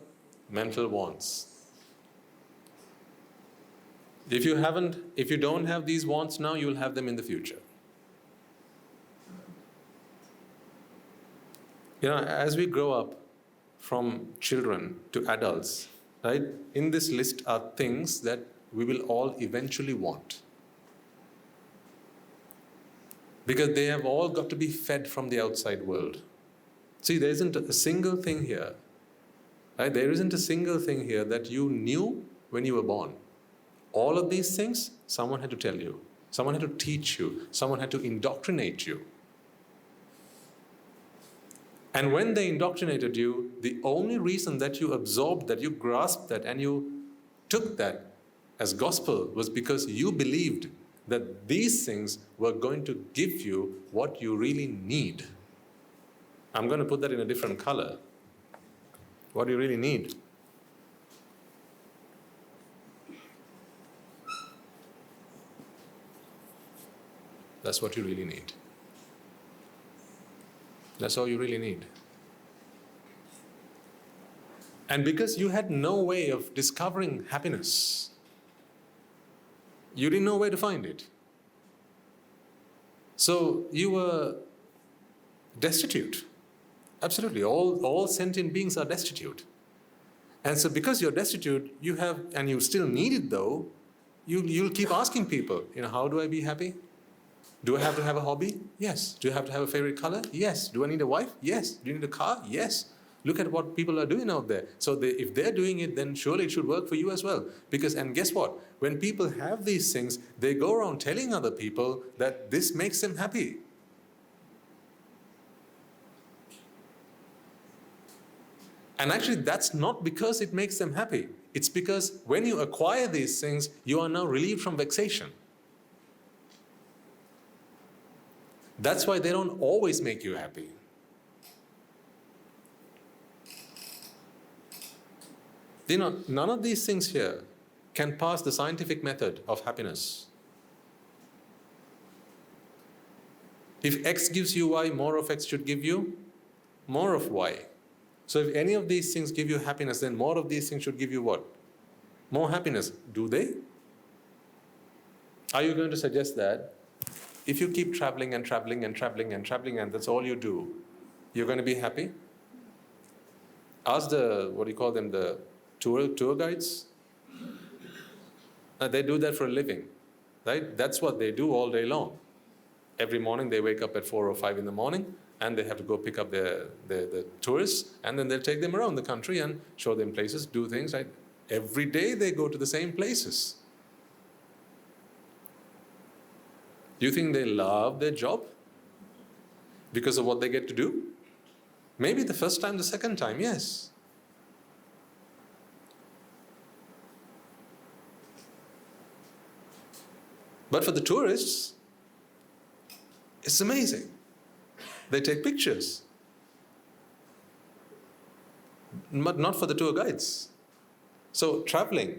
wants. If you don't have these wants now, you will have them in the future. As we grow up from children to adults, right? In this list are things that we will all eventually want. Because they have all got to be fed from the outside world. See, there isn't a single thing here, right? There isn't a single thing here that you knew when you were born. All of these things, someone had to tell you. Someone had to teach you. Someone had to indoctrinate you. And when they indoctrinated you, the only reason that you absorbed that, you grasped that, and you took that as gospel was because you believed that these things were going to give you what you really need. I'm going to put that in a different color. What do you really need? That's what you really need. That's all you really need. And because you had no way of discovering happiness, you didn't know where to find it. So you were destitute. Absolutely. All sentient beings are destitute. And so because you're destitute, you have, and you still need it though, you'll keep asking people, how do I be happy? Do I have to have a hobby? Yes. Do I have to have a favorite color? Yes. Do I need a wife? Yes. Do you need a car? Yes. Look at what people are doing out there. So if they're doing it, then surely it should work for you as well. And guess what? When people have these things, they go around telling other people that this makes them happy. And actually, that's not because it makes them happy. It's because when you acquire these things, you are now relieved from vexation. That's why they don't always make you happy. None of these things here can pass the scientific method of happiness. If X gives you Y, more of X should give you more of Y. So if any of these things give you happiness, then more of these things should give you what? More happiness. Do they? Are you going to suggest that if you keep traveling and traveling and traveling and traveling and that's all you do, you're going to be happy? Ask the tour guides. They do that for a living, right? That's what they do all day long. Every morning they wake up at 4 or 5 in the morning and they have to go pick up the tourists, and then they'll take them around the country and show them places, do things, right? Every day they go to the same places. Do you think they love their job because of what they get to do? Maybe the first time, the second time, yes. But for the tourists, it's amazing. They take pictures. But not for the tour guides. So traveling,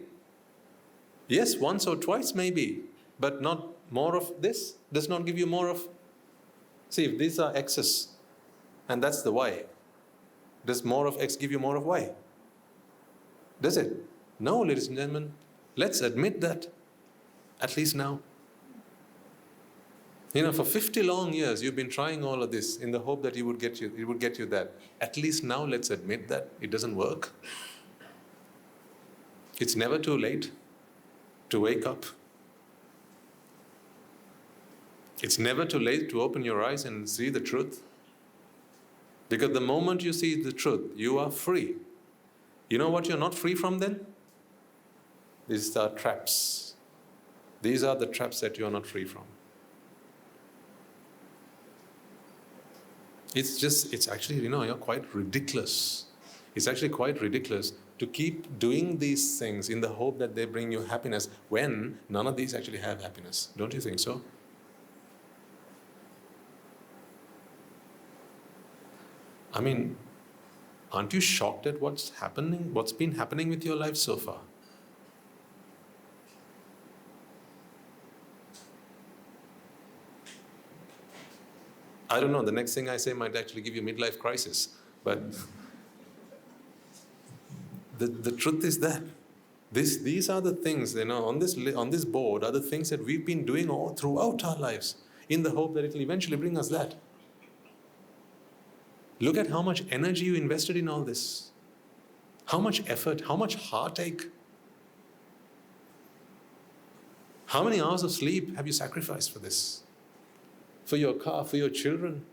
yes, once or twice maybe, but not more of this. Does not give you more of. See, if these are X's, and that's the Y, does more of X give you more of Y? Does it? No, ladies and gentlemen. Let's admit that, at least now. For 50 long years, you've been trying all of this in the hope that it would get you that. At least now, let's admit that it doesn't work. It's never too late to wake up. It's never too late to open your eyes and see the truth. Because the moment you see the truth, you are free. You know what you're not free from then? These are traps. These are the traps that you're not free from. It's actually, you're quite ridiculous. It's actually quite ridiculous to keep doing these things in the hope that they bring you happiness when none of these actually have happiness. Don't you think so? I mean, aren't you shocked at what's been happening with your life so far? I don't know, the next thing I say might actually give you a midlife crisis. But the truth is that these are the things, on this board are the things that we've been doing all throughout our lives in the hope that it will eventually bring us that. Look at how much energy you invested in all this. How much effort, how much heartache. How many hours of sleep have you sacrificed for this? For your car, for your children,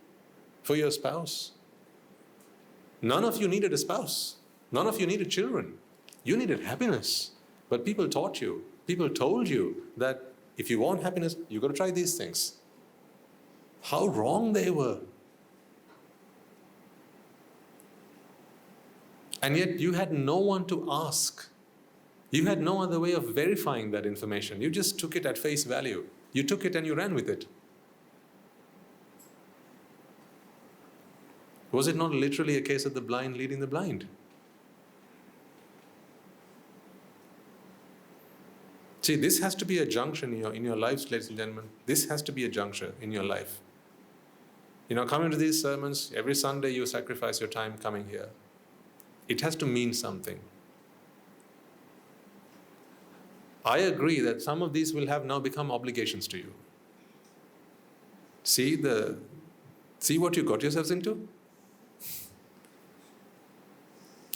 for your spouse. None of you needed a spouse. None of you needed children. You needed happiness. But people taught you, people told you that if you want happiness, you've got to try these things. How wrong they were. And yet you had no one to ask. You had no other way of verifying that information. You just took it at face value. You took it and you ran with it. Was it not literally a case of the blind leading the blind? See, this has to be a junction in your lives, ladies and gentlemen. This has to be a juncture in your life. Coming to these sermons, every Sunday you sacrifice your time coming here. It has to mean something. I agree that some of these will have now become obligations to you. See what you got yourselves into?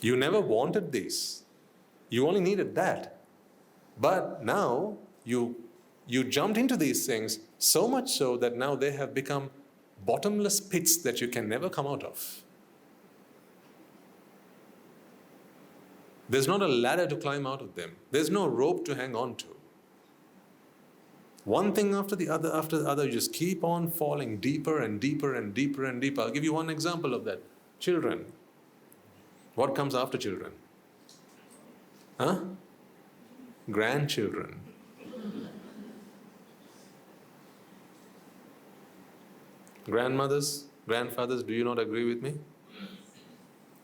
You never wanted this. You only needed that. But now you jumped into these things so much so that now they have become bottomless pits that you can never come out of. There's not a ladder to climb out of them. There's no rope to hang on to. One thing after the other, you just keep on falling deeper and deeper and deeper and deeper. I'll give you one example of that. Children. What comes after children? Grandchildren. Grandmothers, grandfathers, do you not agree with me?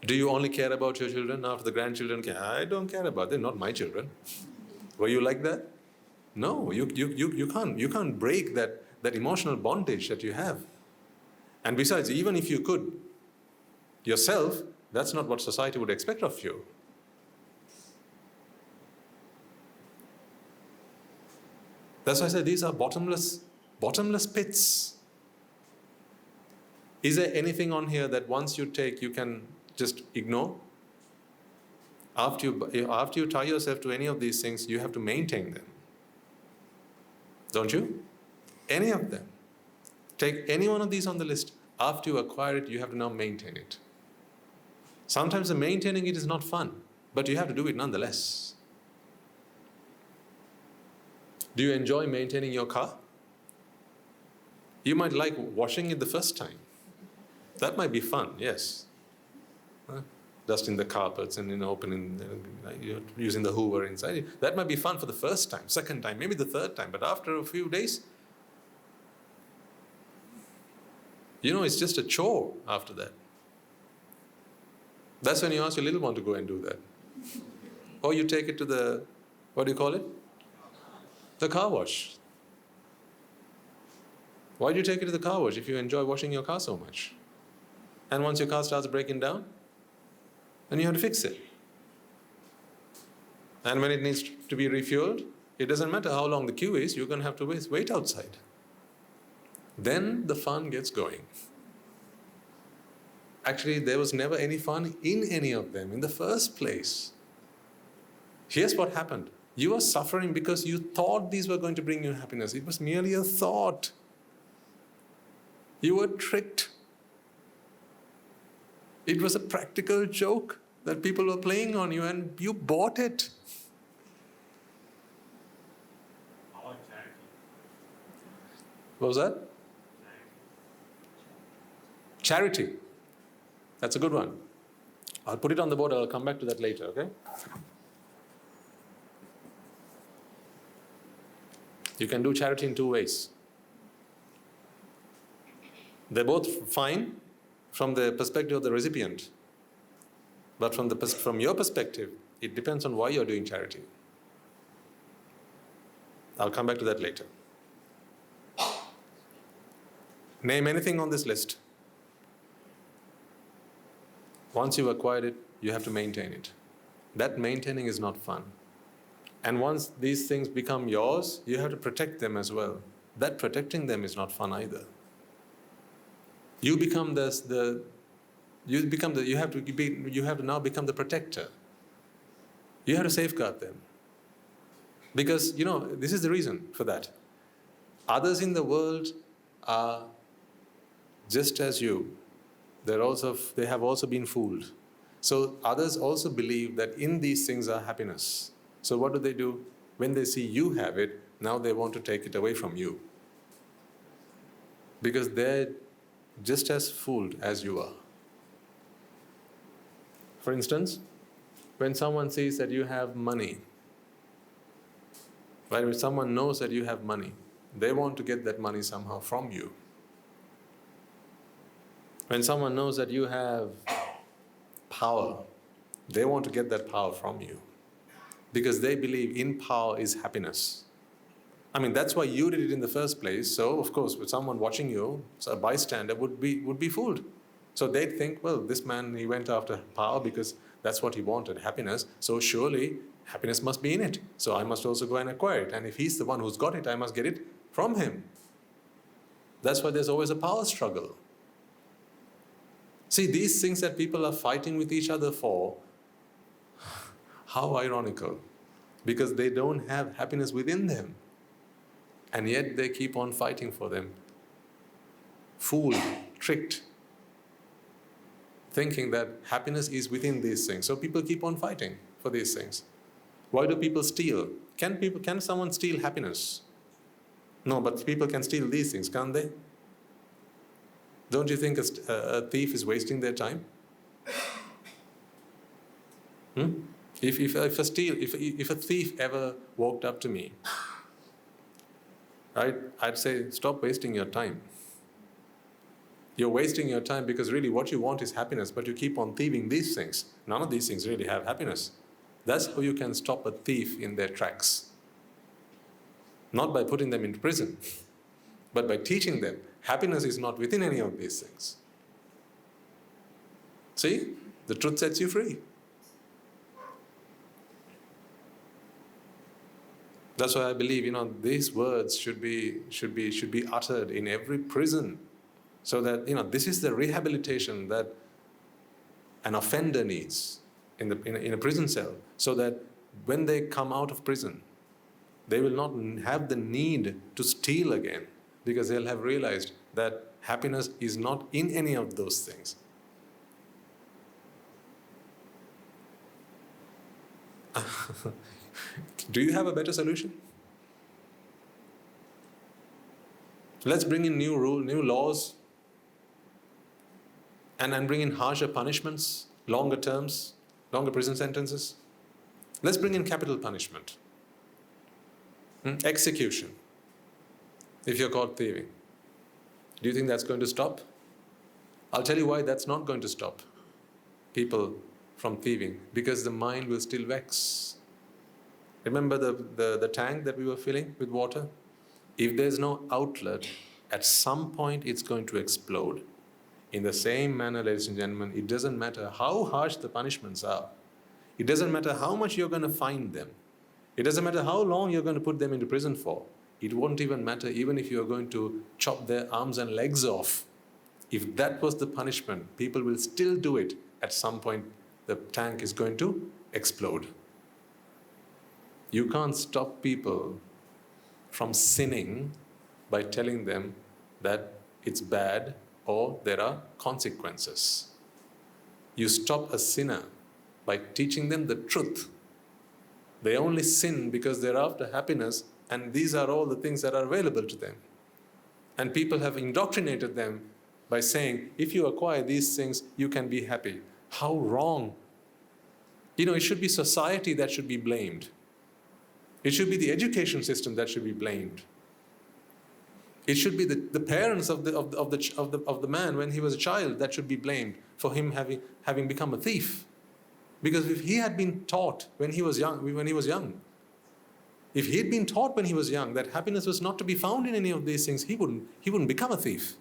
Do you only care about your children after the grandchildren? I don't care about them, not my children. Were you like that? No, you can't break that emotional bondage that you have. And besides, even if you could yourself, that's not what society would expect of you. That's why I say these are bottomless pits. Is there anything on here that once you take, you can just ignore? After you tie yourself to any of these things, you have to maintain them. Don't you? Any of them. Take any one of these on the list. After you acquire it, you have to now maintain it. Sometimes the maintaining it is not fun, but you have to do it nonetheless. Do you enjoy maintaining your car? You might like washing it the first time. That might be fun, yes. Dusting the carpets and opening, using the hoover inside. That might be fun for the first time, second time, maybe the third time. But after a few days, it's just a chore after that. That's when you ask your little one to go and do that. Or you take it to the, what do you call it? The car wash. Why do you take it to the car wash if you enjoy washing your car so much? And once your car starts breaking down, then you have to fix it. And when it needs to be refueled, it doesn't matter how long the queue is, you're going to have to wait outside. Then the fun gets going. Actually, there was never any fun in any of them in the first place. Here's what happened. You were suffering because you thought these were going to bring you happiness. It was merely a thought. You were tricked. It was a practical joke that people were playing on you, and you bought it. I like charity. What was that? Charity. That's a good one. I'll put it on the board. I'll come back to that later, okay? You can do charity in two ways. They're both fine from the perspective of the recipient. But from your perspective, it depends on why you're doing charity. I'll come back to that later. Name anything on this list. Once you've acquired it, you have to maintain it. That maintaining is not fun. And once these things become yours, you have to protect them as well. That protecting them is not fun either. You have to now become the protector. You have to safeguard them. Because, this is the reason for that. Others in the world are just as you. They have also been fooled. So others also believe that in these things are happiness. So what do? When they see you have it, now they want to take it away from you. Because they're just as fooled as you are. For instance, when someone sees that you have money, right? When someone knows that you have money, they want to get that money somehow from you. When someone knows that you have power, they want to get that power from you because they believe in power is happiness. I mean, that's why you did it in the first place. So, of course, with someone watching you, so a bystander would be fooled. So they'd think, well, this man, he went after power because that's what he wanted, happiness. So surely happiness must be in it. So I must also go and acquire it. And if he's the one who's got it, I must get it from him. That's why there's always a power struggle. See, these things that people are fighting with each other for, how ironical. Because they don't have happiness within them. And yet they keep on fighting for them. Fooled, tricked, thinking that happiness is within these things. So people keep on fighting for these things. Why do people steal? Can someone steal happiness? No, but people can steal these things, can't they? Don't you think a thief is wasting their time? If a thief ever walked up to me, right, I'd say, stop wasting your time. You're wasting your time because really what you want is happiness, but you keep on thieving these things. None of these things really have happiness. That's how you can stop a thief in their tracks. Not by putting them in prison, but by teaching them happiness is not within any of these things. See? The truth sets you free. That's why I believe, these words should be uttered in every prison, so that this is the rehabilitation that an offender needs in a prison cell, so that when they come out of prison, they will not have the need to steal again, because they'll have realized that happiness is not in any of those things. Do you have a better solution? Let's bring in new laws, and bring in harsher punishments, longer terms, longer prison sentences. Let's bring in capital punishment. Execution, if you're caught thieving. Do you think that's going to stop? I'll tell you why that's not going to stop people from thieving. Because the mind will still vex. Remember the tank that we were filling with water? If there's no outlet, at some point it's going to explode. In the same manner, ladies and gentlemen, it doesn't matter how harsh the punishments are. It doesn't matter how much you're going to fine them. It doesn't matter how long you're going to put them into prison for. It won't even matter even if you're going to chop their arms and legs off. If that was the punishment, people will still do it. At some point, the tank is going to explode. You can't stop people from sinning by telling them that it's bad or there are consequences. You stop a sinner by teaching them the truth. They only sin because they're after happiness, and these are all the things that are available to them. And people have indoctrinated them by saying, if you acquire these things, you can be happy. How wrong. It should be society that should be blamed. It should be the education system that should be blamed. It should be the parents of the man when he was a child that should be blamed for him having become a thief. Because if he had been taught when he was young, if he had been taught when he was young that happiness was not to be found in any of these things, he wouldn't become a thief.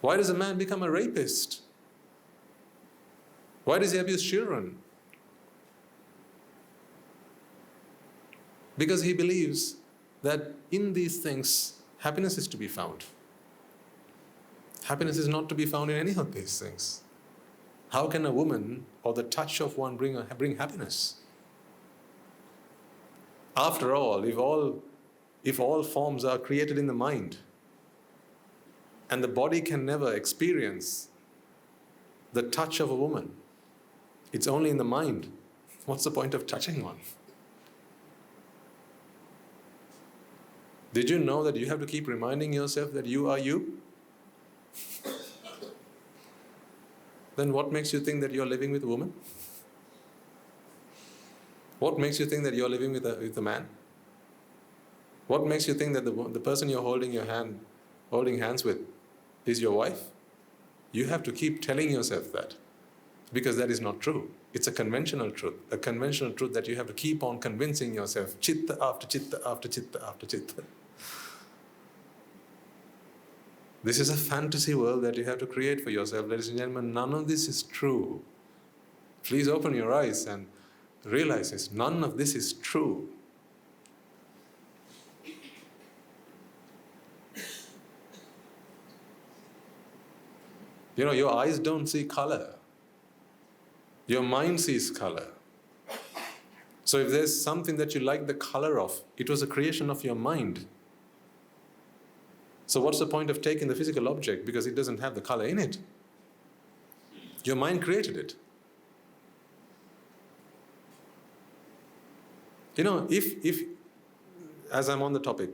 Why does a man become a rapist? Why does he abuse children? Because he believes that in these things, happiness is to be found. Happiness is not to be found in any of these things. How can a woman or the touch of one bring happiness? After all, if all forms are created in the mind, and the body can never experience the touch of a woman, it's only in the mind. What's the point of touching one? Did you know that you have to keep reminding yourself that you are you? Then what makes you think that you're living with a woman? What makes you think that you're living with a man? What makes you think that the person you're holding hands with is your wife? You have to keep telling yourself that, because that is not true. It's a conventional truth that you have to keep on convincing yourself, chitta after chitta after chitta after chitta. This is a fantasy world that you have to create for yourself, ladies and gentlemen. None of this is true. Please open your eyes and realize this. None of this is true. Your eyes don't see color. Your mind sees color. So if there's something that you like the color of, it was a creation of your mind. So what's the point of taking the physical object because it doesn't have the color in it? Your mind created it. If as I'm on the topic,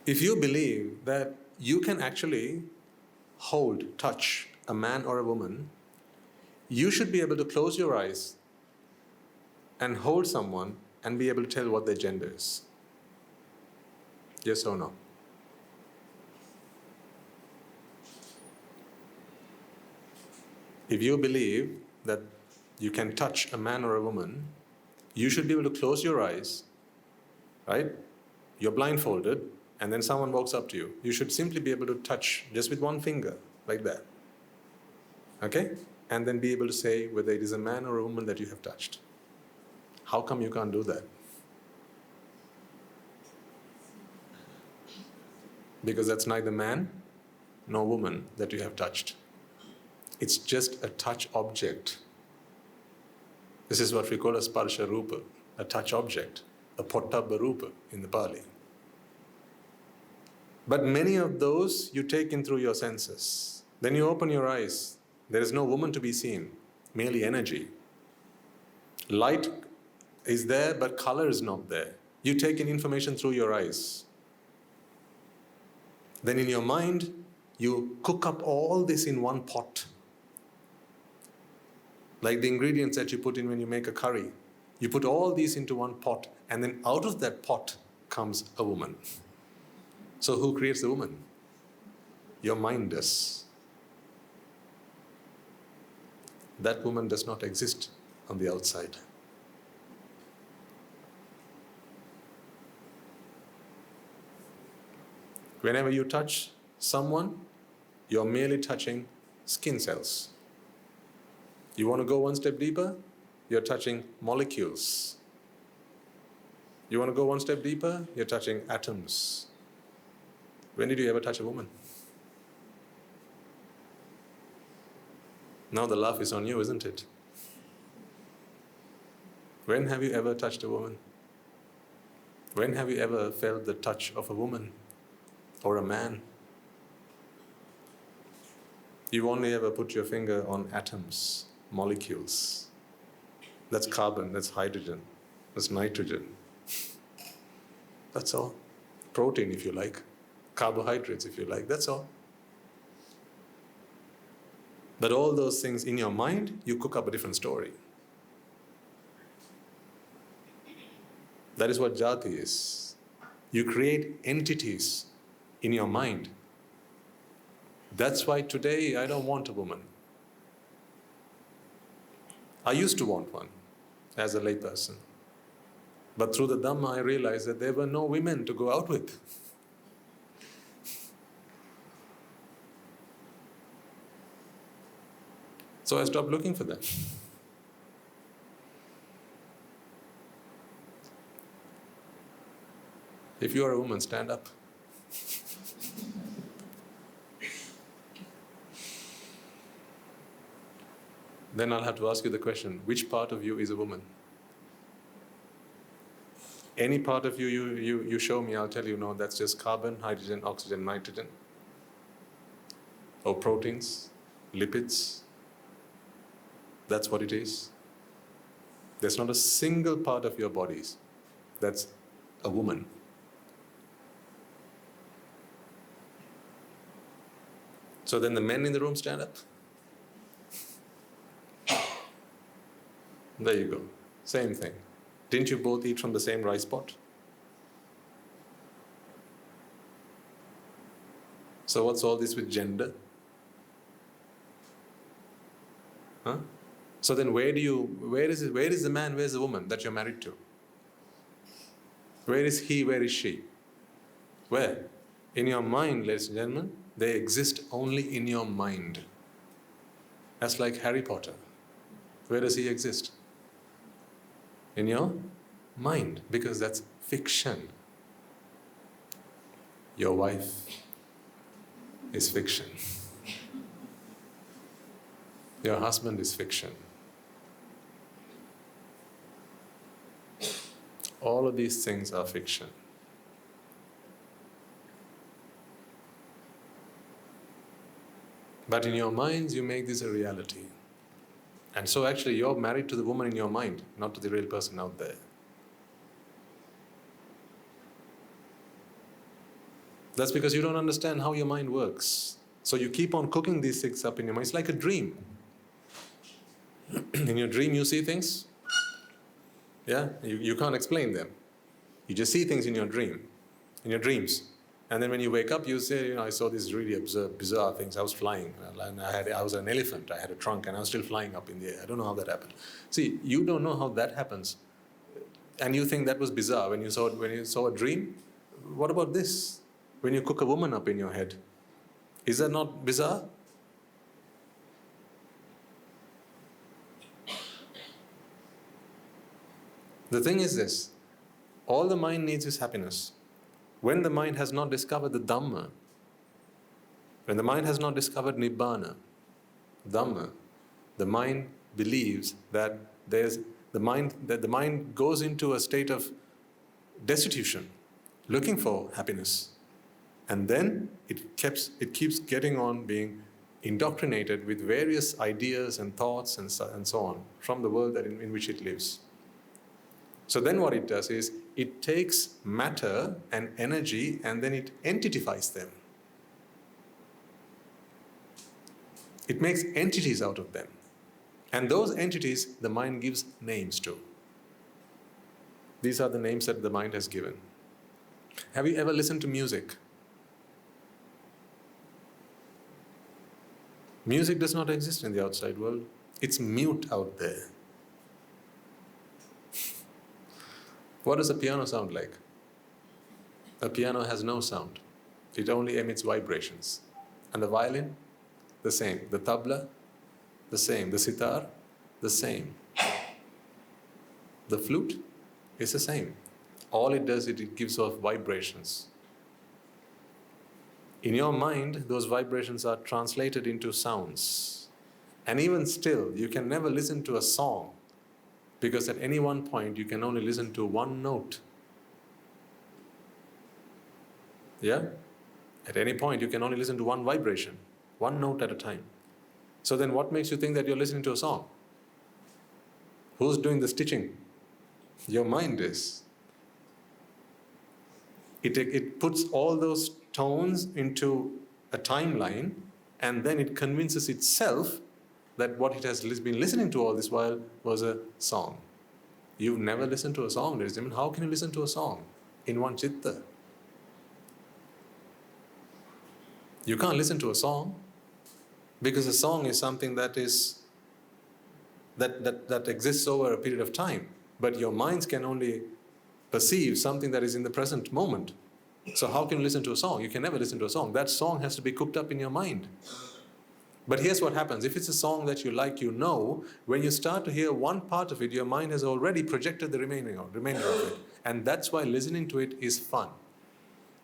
if you believe that you can actually touch a man or a woman, you should be able to close your eyes and hold someone and be able to tell what their gender is. Yes or no? If you believe that you can touch a man or a woman, you should be able to close your eyes, right? You're blindfolded, and then someone walks up to you. You should simply be able to touch just with one finger, like that. Okay? And then be able to say whether it is a man or a woman that you have touched. How come you can't do that? Because that's neither man nor woman that you have touched. It's just a touch object. This is what we call a sparsha rupa, a touch object, a pottabha rupa in the Pali. But many of those you take in through your senses. Then you open your eyes. There is no woman to be seen, merely energy. Light is there, but color is not there. You take in information through your eyes. Then in your mind, you cook up all this in one pot. Like the ingredients that you put in when you make a curry. You put all these into one pot, and then out of that pot comes a woman. So who creates the woman? Your mind does. That woman does not exist on the outside. Whenever you touch someone, you're merely touching skin cells. You want to go one step deeper? You're touching molecules. You want to go one step deeper? You're touching atoms. When did you ever touch a woman? Now the laugh is on you, isn't it? When have you ever touched a woman? When have you ever felt the touch of a woman or a man? You've only ever put your finger on atoms, molecules. That's carbon, that's hydrogen, that's nitrogen. That's all. Protein, if you like. Carbohydrates, if you like. That's all. But all those things in your mind, you cook up a different story. That is what jati is. You create entities in your mind. That's why today I don't want a woman. I used to want one as a layperson. But through the dhamma I realized that there were no women to go out with. So I stopped looking for them. If you are a woman, stand up. Then I'll have to ask you the question, which part of you is a woman? Any part of you show me, I'll tell you, no, that's just carbon, hydrogen, oxygen, nitrogen. Or proteins, lipids. That's what it is. There's not a single part of your bodies that's a woman. So then the men in the room stand up. There you go. Same thing. Didn't you both eat from the same rice pot? So what's all this with gender? Huh? So then where is the man, where is the woman that you're married to? Where is he, where is she? Where? In your mind, ladies and gentlemen, they exist only in your mind. That's like Harry Potter. Where does he exist? In your mind, because that's fiction. Your wife is fiction. Your husband is fiction. All of these things are fiction. But in your minds, you make this a reality. And so actually, you're married to the woman in your mind, not to the real person out there. That's because you don't understand how your mind works. So you keep on cooking these things up in your mind. It's like a dream. In your dream, you see things. Yeah, you can't explain them. You just see things in your dream, in your dreams. And then when you wake up, you say, I saw these really bizarre things. I was flying. I was an elephant. I had a trunk and I was still flying up in the air. I don't know how that happened. See, you don't know how that happens. And you think that was bizarre when you saw a dream. What about this? When you cook a woman up in your head, is that not bizarre? The thing is this, all the mind needs is happiness. When the mind has not discovered the dhamma, when the mind has not discovered Nibbāna, dhamma, the mind believes that the mind goes into a state of destitution, looking for happiness. And then it keeps getting on being indoctrinated with various ideas and thoughts and so on from the world in which it lives. So then what it does is, it takes matter and energy and then it entitifies them. It makes entities out of them. And those entities, the mind gives names to. These are the names that the mind has given. Have you ever listened to music? Music does not exist in the outside world. It's mute out there. What does a piano sound like? A piano has no sound. It only emits vibrations. And the violin? The same. The tabla? The same. The sitar? The same. The flute is the same. All it does is it gives off vibrations. In your mind, those vibrations are translated into sounds. And even still, you can never listen to a song, because at any one point, you can only listen to one note. Yeah? At any point, you can only listen to one vibration, one note at a time. So then what makes you think that you're listening to a song? Who's doing the stitching? Your mind is. It puts all those tones into a timeline, and then it convinces itself that what it has been listening to all this while was a song. You've never listened to a song, ladies and gentlemen. How can you listen to a song in one chitta? You can't listen to a song, because a song is something that exists over a period of time. But your minds can only perceive something that is in the present moment. So how can you listen to a song? You can never listen to a song. That song has to be cooked up in your mind. But here's what happens. If it's a song that you like, when you start to hear one part of it, your mind has already projected the remainder of it. And that's why listening to it is fun.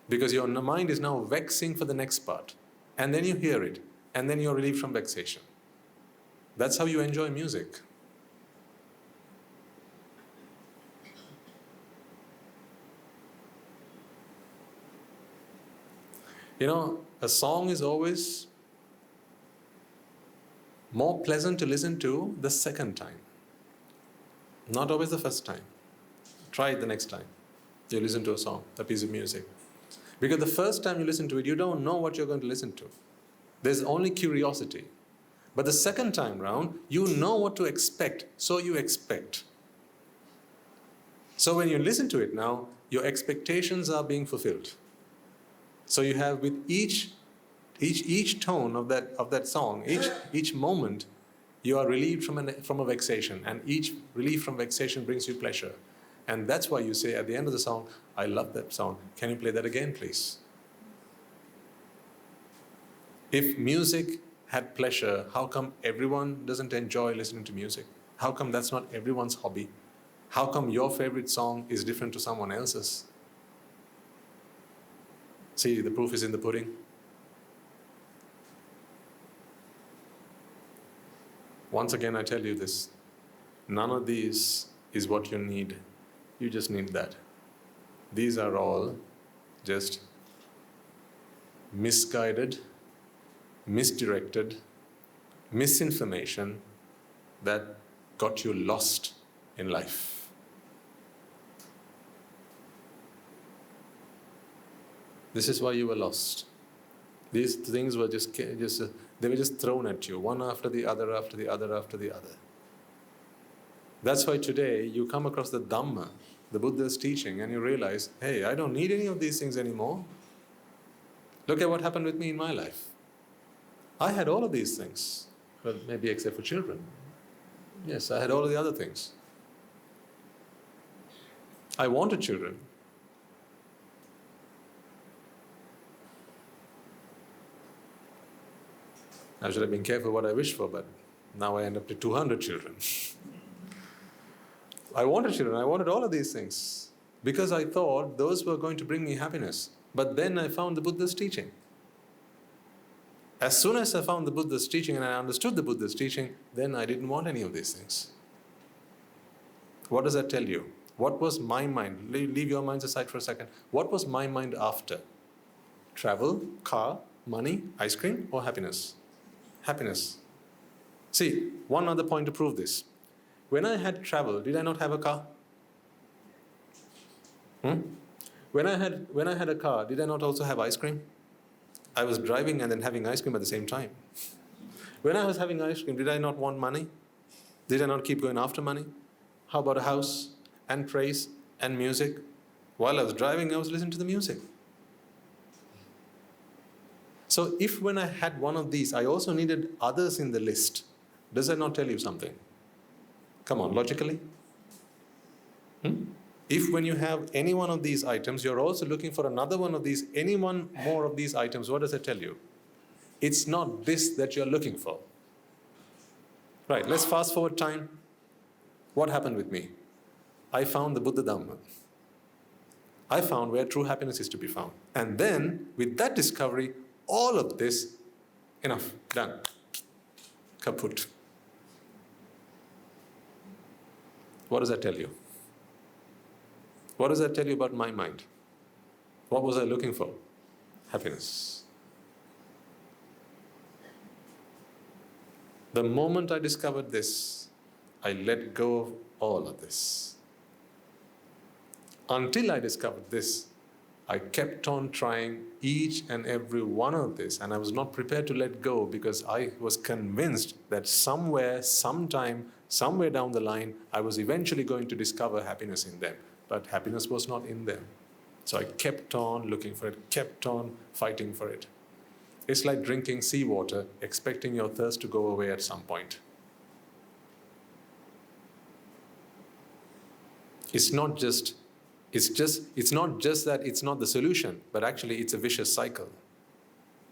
Because your mind is now vexing for the next part. And then you hear it. And then you're relieved from vexation. That's how you enjoy music. A song is always more pleasant to listen to the second time. Not always the first time. Try it the next time. You listen to a song, a piece of music. Because the first time you listen to it, you don't know what you're going to listen to. There's only curiosity. But the second time round, you know what to expect, so you expect. So when you listen to it now, your expectations are being fulfilled. So you have with each tone of that song, each moment, you are relieved from a vexation, and each relief from vexation brings you pleasure. And that's why you say at the end of the song, I love that song. Can you play that again, please? If music had pleasure, how come everyone doesn't enjoy listening to music? How come that's not everyone's hobby? How come your favorite song is different to someone else's? See, the proof is in the pudding. Once again, I tell you this. None of these is what you need. You just need that. These are all just misguided, misdirected, misinformation that got you lost in life. This is why you were lost. These things were they were just thrown at you, one after the other, after the other, after the other. That's why today you come across the dhamma, the Buddha's teaching, and you realize, hey, I don't need any of these things anymore. Look at what happened with me in my life. I had all of these things. Well, maybe except for children. Yes, I had all of the other things. I wanted children. I should have been careful what I wished for, but now I end up with 200 children. I wanted children, I wanted all of these things because I thought those were going to bring me happiness. But then I found the Buddha's teaching. As soon as I found the Buddha's teaching and I understood the Buddha's teaching, then I didn't want any of these things. What does that tell you? What was my mind? Leave your minds aside for a second. What was my mind after? Travel, car, money, ice cream, or happiness? Happiness. See, one other point to prove this. When I had travel, did I not have a car? When I had a car, did I not also have ice cream? I was driving and then having ice cream at the same time. When I was having ice cream, did I not want money? Did I not keep going after money? How about a house and praise and music? While I was driving, I was listening to the music. So if when I had one of these, I also needed others in the list, does that not tell you something? Come on, logically? If when you have any one of these items, you're also looking for another one of these, any one more of these items, what does it tell you? It's not this that you're looking for. Right, let's fast forward time. What happened with me? I found the Buddha Dhamma. I found where true happiness is to be found. And then, with that discovery, all of this, enough, done, kaput. What does that tell you? What does that tell you about my mind? What was I looking for? Happiness. The moment I discovered this, I let go of all of this. Until I discovered this, I kept on trying each and every one of this, and I was not prepared to let go because I was convinced that somewhere, sometime, somewhere down the line, I was eventually going to discover happiness in them. But happiness was not in them. So I kept on looking for it, kept on fighting for it. It's like drinking seawater, expecting your thirst to go away at some point. It's not just that it's not the solution, but actually it's a vicious cycle.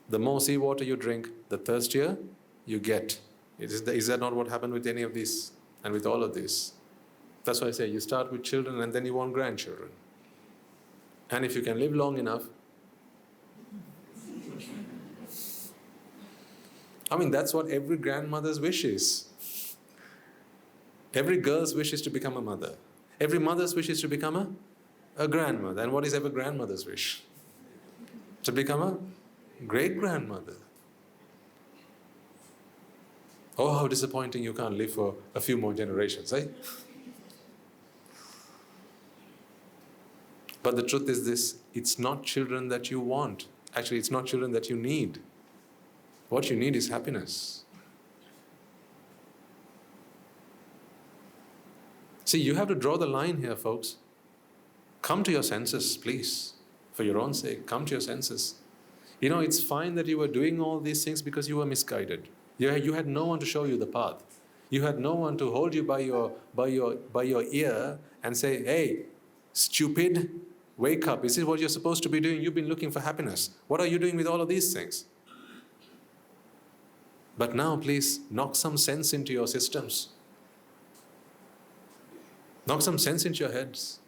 The more seawater you drink, the thirstier you get. Is that not what happened with any of these and with all of these? That's why I say you start with children and then you want grandchildren. And if you can live long enough, I mean, that's what every grandmother's wish is. Every girl's wish is to become a mother. Every mother's wish is to become a grandmother. And what is every grandmother's wish? To become a great-grandmother. Oh, how disappointing you can't live for a few more generations, eh? But the truth is this, it's not children that you want. Actually, it's not children that you need. What you need is happiness. See, you have to draw the line here, folks. Come to your senses, please. For your own sake, come to your senses. You know, it's fine that you were doing all these things because you were misguided. You had no one to show you the path. You had no one to hold you by your ear and say, hey, stupid, wake up. This is what you're supposed to be doing. You've been looking for happiness. What are you doing with all of these things? But now, please, knock some sense into your systems. Knock some sense into your heads.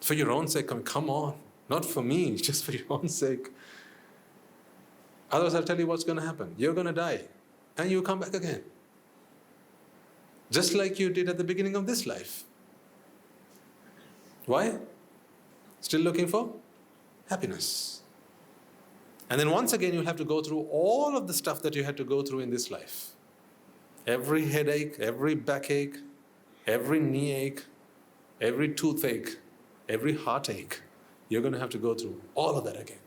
For your own sake, come on. Not for me, just for your own sake. Otherwise, I'll tell you what's going to happen. You're going to die. And you come back again. Just like you did at the beginning of this life. Why? Still looking for happiness. And then once again, you'll have to go through all of the stuff that you had to go through in this life. Every headache, every backache, every knee ache, every toothache, every heartache. You're going to have to go through all of that again.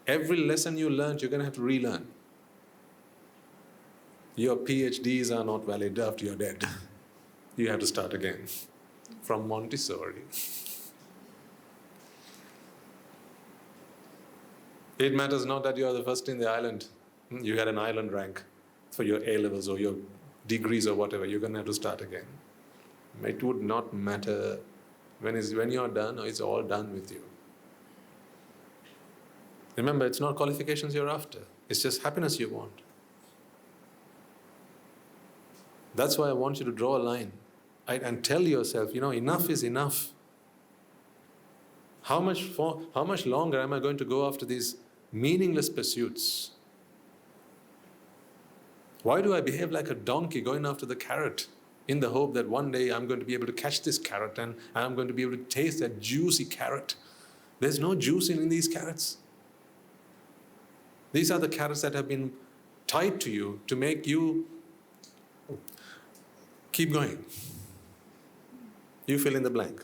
Every lesson you learned, you're going to have to relearn. Your PhDs are not valid after you're dead. You have to start again. From Montessori. It matters not that you are the first in the island. You had an island rank for your A-levels or your degrees or whatever. You're going to have to start again. It would not matter when you're done or it's all done with you. Remember, it's not qualifications you're after. It's just happiness you want. That's why I want you to draw a line and tell yourself, enough is enough. How much longer am I going to go after these meaningless pursuits? Why do I behave like a donkey going after the carrot in the hope that one day I'm going to be able to catch this carrot and I'm going to be able to taste that juicy carrot? There's no juice in these carrots. These are the carrots that have been tied to you to make you keep going. You fill in the blank.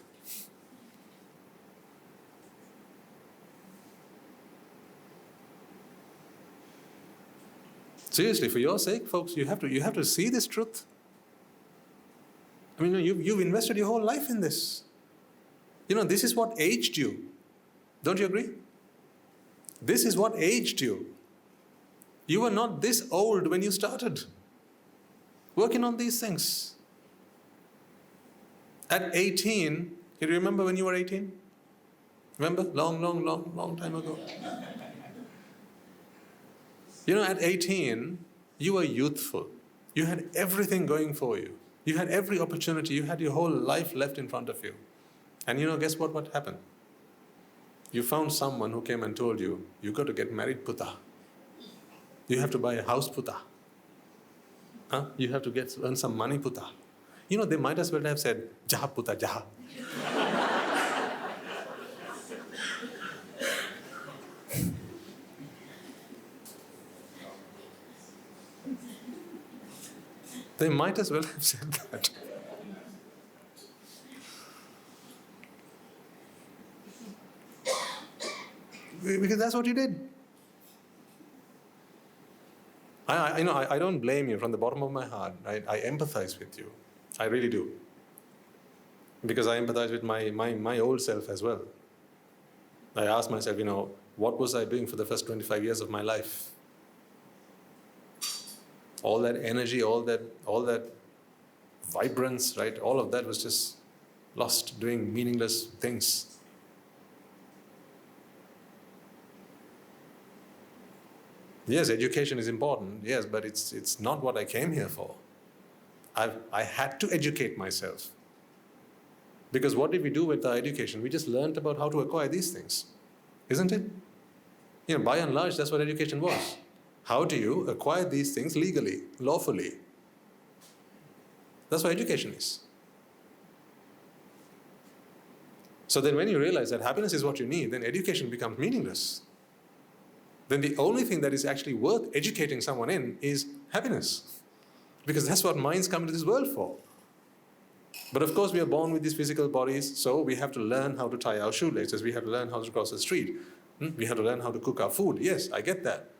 Seriously, for your sake, folks, you have to see this truth. I mean, you've invested your whole life in this. This is what aged you. Don't you agree? This is what aged you. You were not this old when you started working on these things. At 18, you remember when you were 18? Remember? Long time ago. At 18, you were youthful. You had everything going for you. You had every opportunity. You had your whole life left in front of you. And guess what happened? You found someone who came and told you, you got to get married, puta. You have to buy a house, puta. You have to earn some money, puta. They might as well have said, jaha puta, jaha. They might as well have said that. Because that's what you did. I don't blame you from the bottom of my heart. I empathize with you. I really do. Because I empathize with my old self as well. I ask myself, what was I doing for the first 25 years of my life? All that energy, all that vibrance, right? All of that was just lost doing meaningless things. Yes, education is important, yes, but it's not what I came here for. I had to educate myself. Because what did we do with our education? We just learned about how to acquire these things, isn't it? By and large, that's what education was. How do you acquire these things legally, lawfully? That's what education is. So then when you realize that happiness is what you need, then education becomes meaningless. Then the only thing that is actually worth educating someone in is happiness. Because that's what minds come into this world for. But of course we are born with these physical bodies, so we have to learn how to tie our shoelaces, we have to learn how to cross the street. We have to learn how to cook our food. Yes, I get that.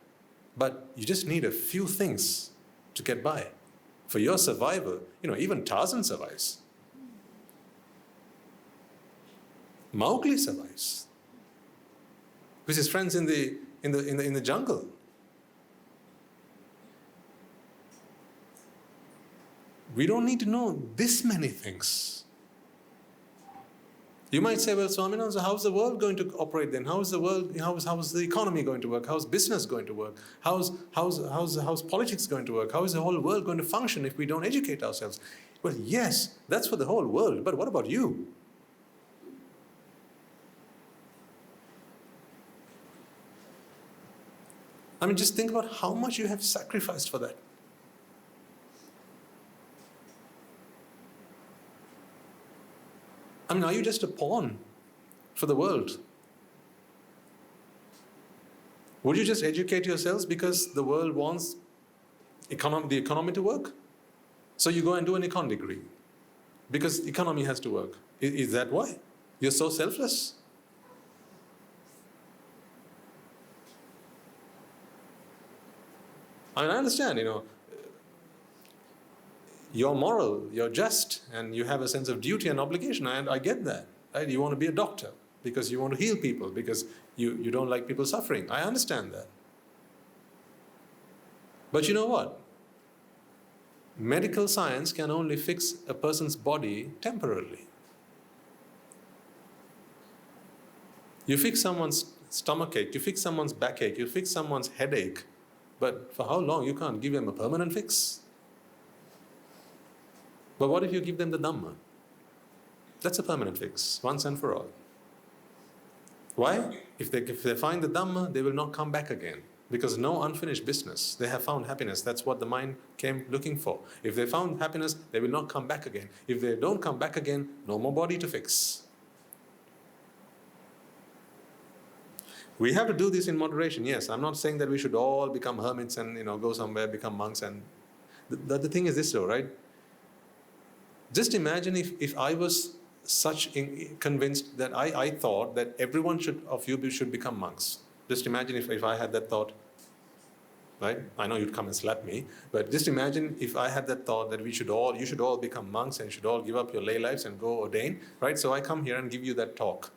But you just need a few things to get by. For your survival, even Tarzan survives. Mowgli survives with his friends in the jungle. We don't need to know this many things. You might say, well, Swaminathan, how's the world going to operate then? How's the economy going to work? How's business going to work? How's politics going to work? How is the whole world going to function if we don't educate ourselves? Well, yes, that's for the whole world, but what about you? I mean, just think about how much you have sacrificed for that. I mean, are you just a pawn for the world? Would you just educate yourselves because the world wants the economy to work? So you go and do an econ degree because economy has to work. Is that why? You're so selfless? I mean, I understand, you're moral, you're just, and you have a sense of duty and obligation, and I get that. Right? You want to be a doctor because you want to heal people, because you don't like people suffering. I understand that. But you know what? Medical science can only fix a person's body temporarily. You fix someone's stomachache, you fix someone's backache, you fix someone's headache, but for how long? You can't give them a permanent fix. But what if you give them the dhamma? That's a permanent fix, once and for all. Why? If they find the dhamma, they will not come back again. Because no unfinished business. They have found happiness. That's what the mind came looking for. If they found happiness, they will not come back again. If they don't come back again, no more body to fix. We have to do this in moderation, yes. I'm not saying that we should all become hermits and go somewhere, become monks. And the thing is this though, right? Just imagine if I was such convinced that I thought that everyone of you should become monks. Just imagine if I had that thought, right? I know you'd come and slap me, but just imagine if I had that thought that you should all become monks and you should all give up your lay lives and go ordain, right? So I come here and give you that talk.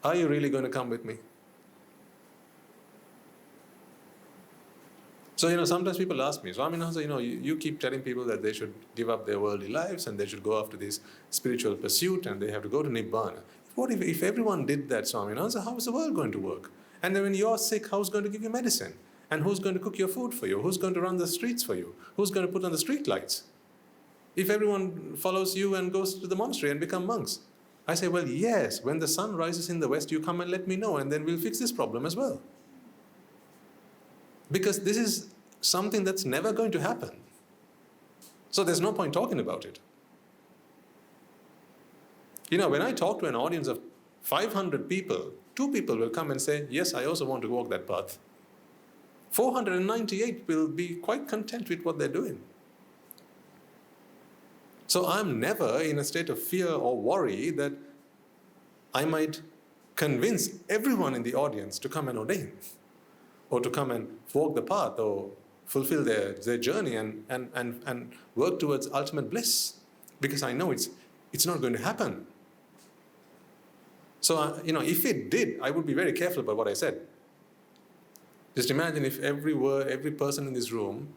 Are you really going to come with me? So, sometimes people ask me, Swaminathan, you keep telling people that they should give up their worldly lives and they should go after this spiritual pursuit and they have to go to Nibbāna. What if everyone did that, Swaminathan? How is the world going to work? And then when you're sick, who's going to give you medicine? And who's going to cook your food for you? Who's going to run the streets for you? Who's going to put on the street lights? If everyone follows you and goes to the monastery and become monks. I say, well, yes, when the sun rises in the west, you come and let me know and then we'll fix this problem as well. Because this is something that's never going to happen. So there's no point talking about it. When I talk to an audience of 500 people, 2 people will come and say, yes, I also want to walk that path. 498 will be quite content with what they're doing. So I'm never in a state of fear or worry that I might convince everyone in the audience to come and ordain, or to come and walk the path, or fulfill their journey and work towards ultimate bliss. Because I know it's not going to happen. So, if it did, I would be very careful about what I said. Just imagine if every person in this room,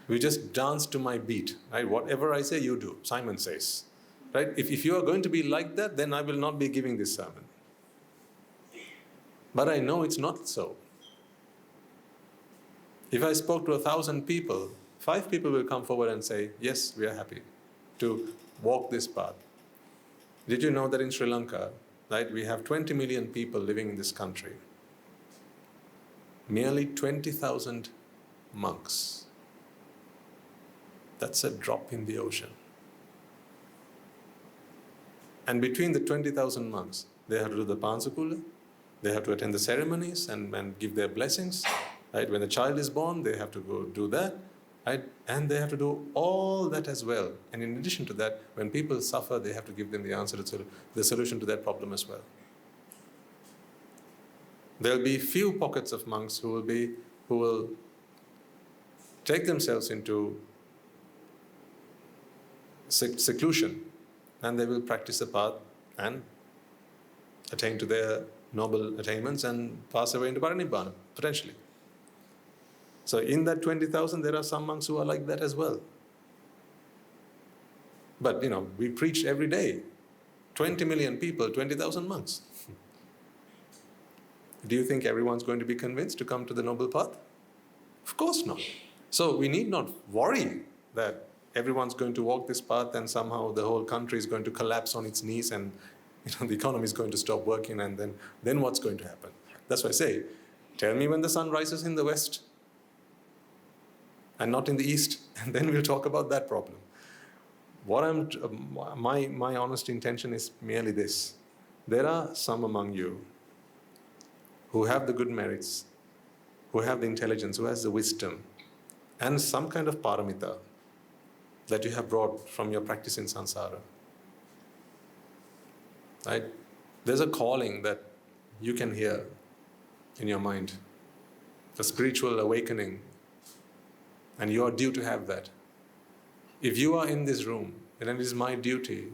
we just dance to my beat, right? Whatever I say, you do, Simon says. Right? If you are going to be like that, then I will not be giving this sermon. But I know it's not so. If I spoke to 1,000 people, 5 people will come forward and say, yes, we are happy to walk this path. Did you know that in Sri Lanka, right, we have 20 million people living in this country? Merely 20,000 monks. That's a drop in the ocean. And between the 20,000 monks, they have to do the Pansakula, they have to attend the ceremonies and give their blessings. Right? When the child is born, they have to go do that. Right? And they have to do all that as well. And in addition to that, when people suffer, they have to give them the answer to the solution to that problem as well. There'll be few pockets of monks who will take themselves into seclusion, and they will practice the path and attain to their noble attainments and pass away into Nibbāna, potentially. So in that 20,000, there are some monks who are like that as well. But we preach every day. 20 million people, 20,000 monks. Do you think everyone's going to be convinced to come to the noble path? Of course not. So we need not worry that everyone's going to walk this path and somehow the whole country is going to collapse on its knees and the economy is going to stop working, and then what's going to happen? That's why I say, tell me when the sun rises in the west and not in the east, and then we'll talk about that problem. My honest intention is merely this. There are some among you who have the good merits, who have the intelligence, who has the wisdom, and some kind of paramita that you have brought from your practice in Sansára. Right? There's a calling that you can hear in your mind, a spiritual awakening, and you are due to have that. If you are in this room, then it is my duty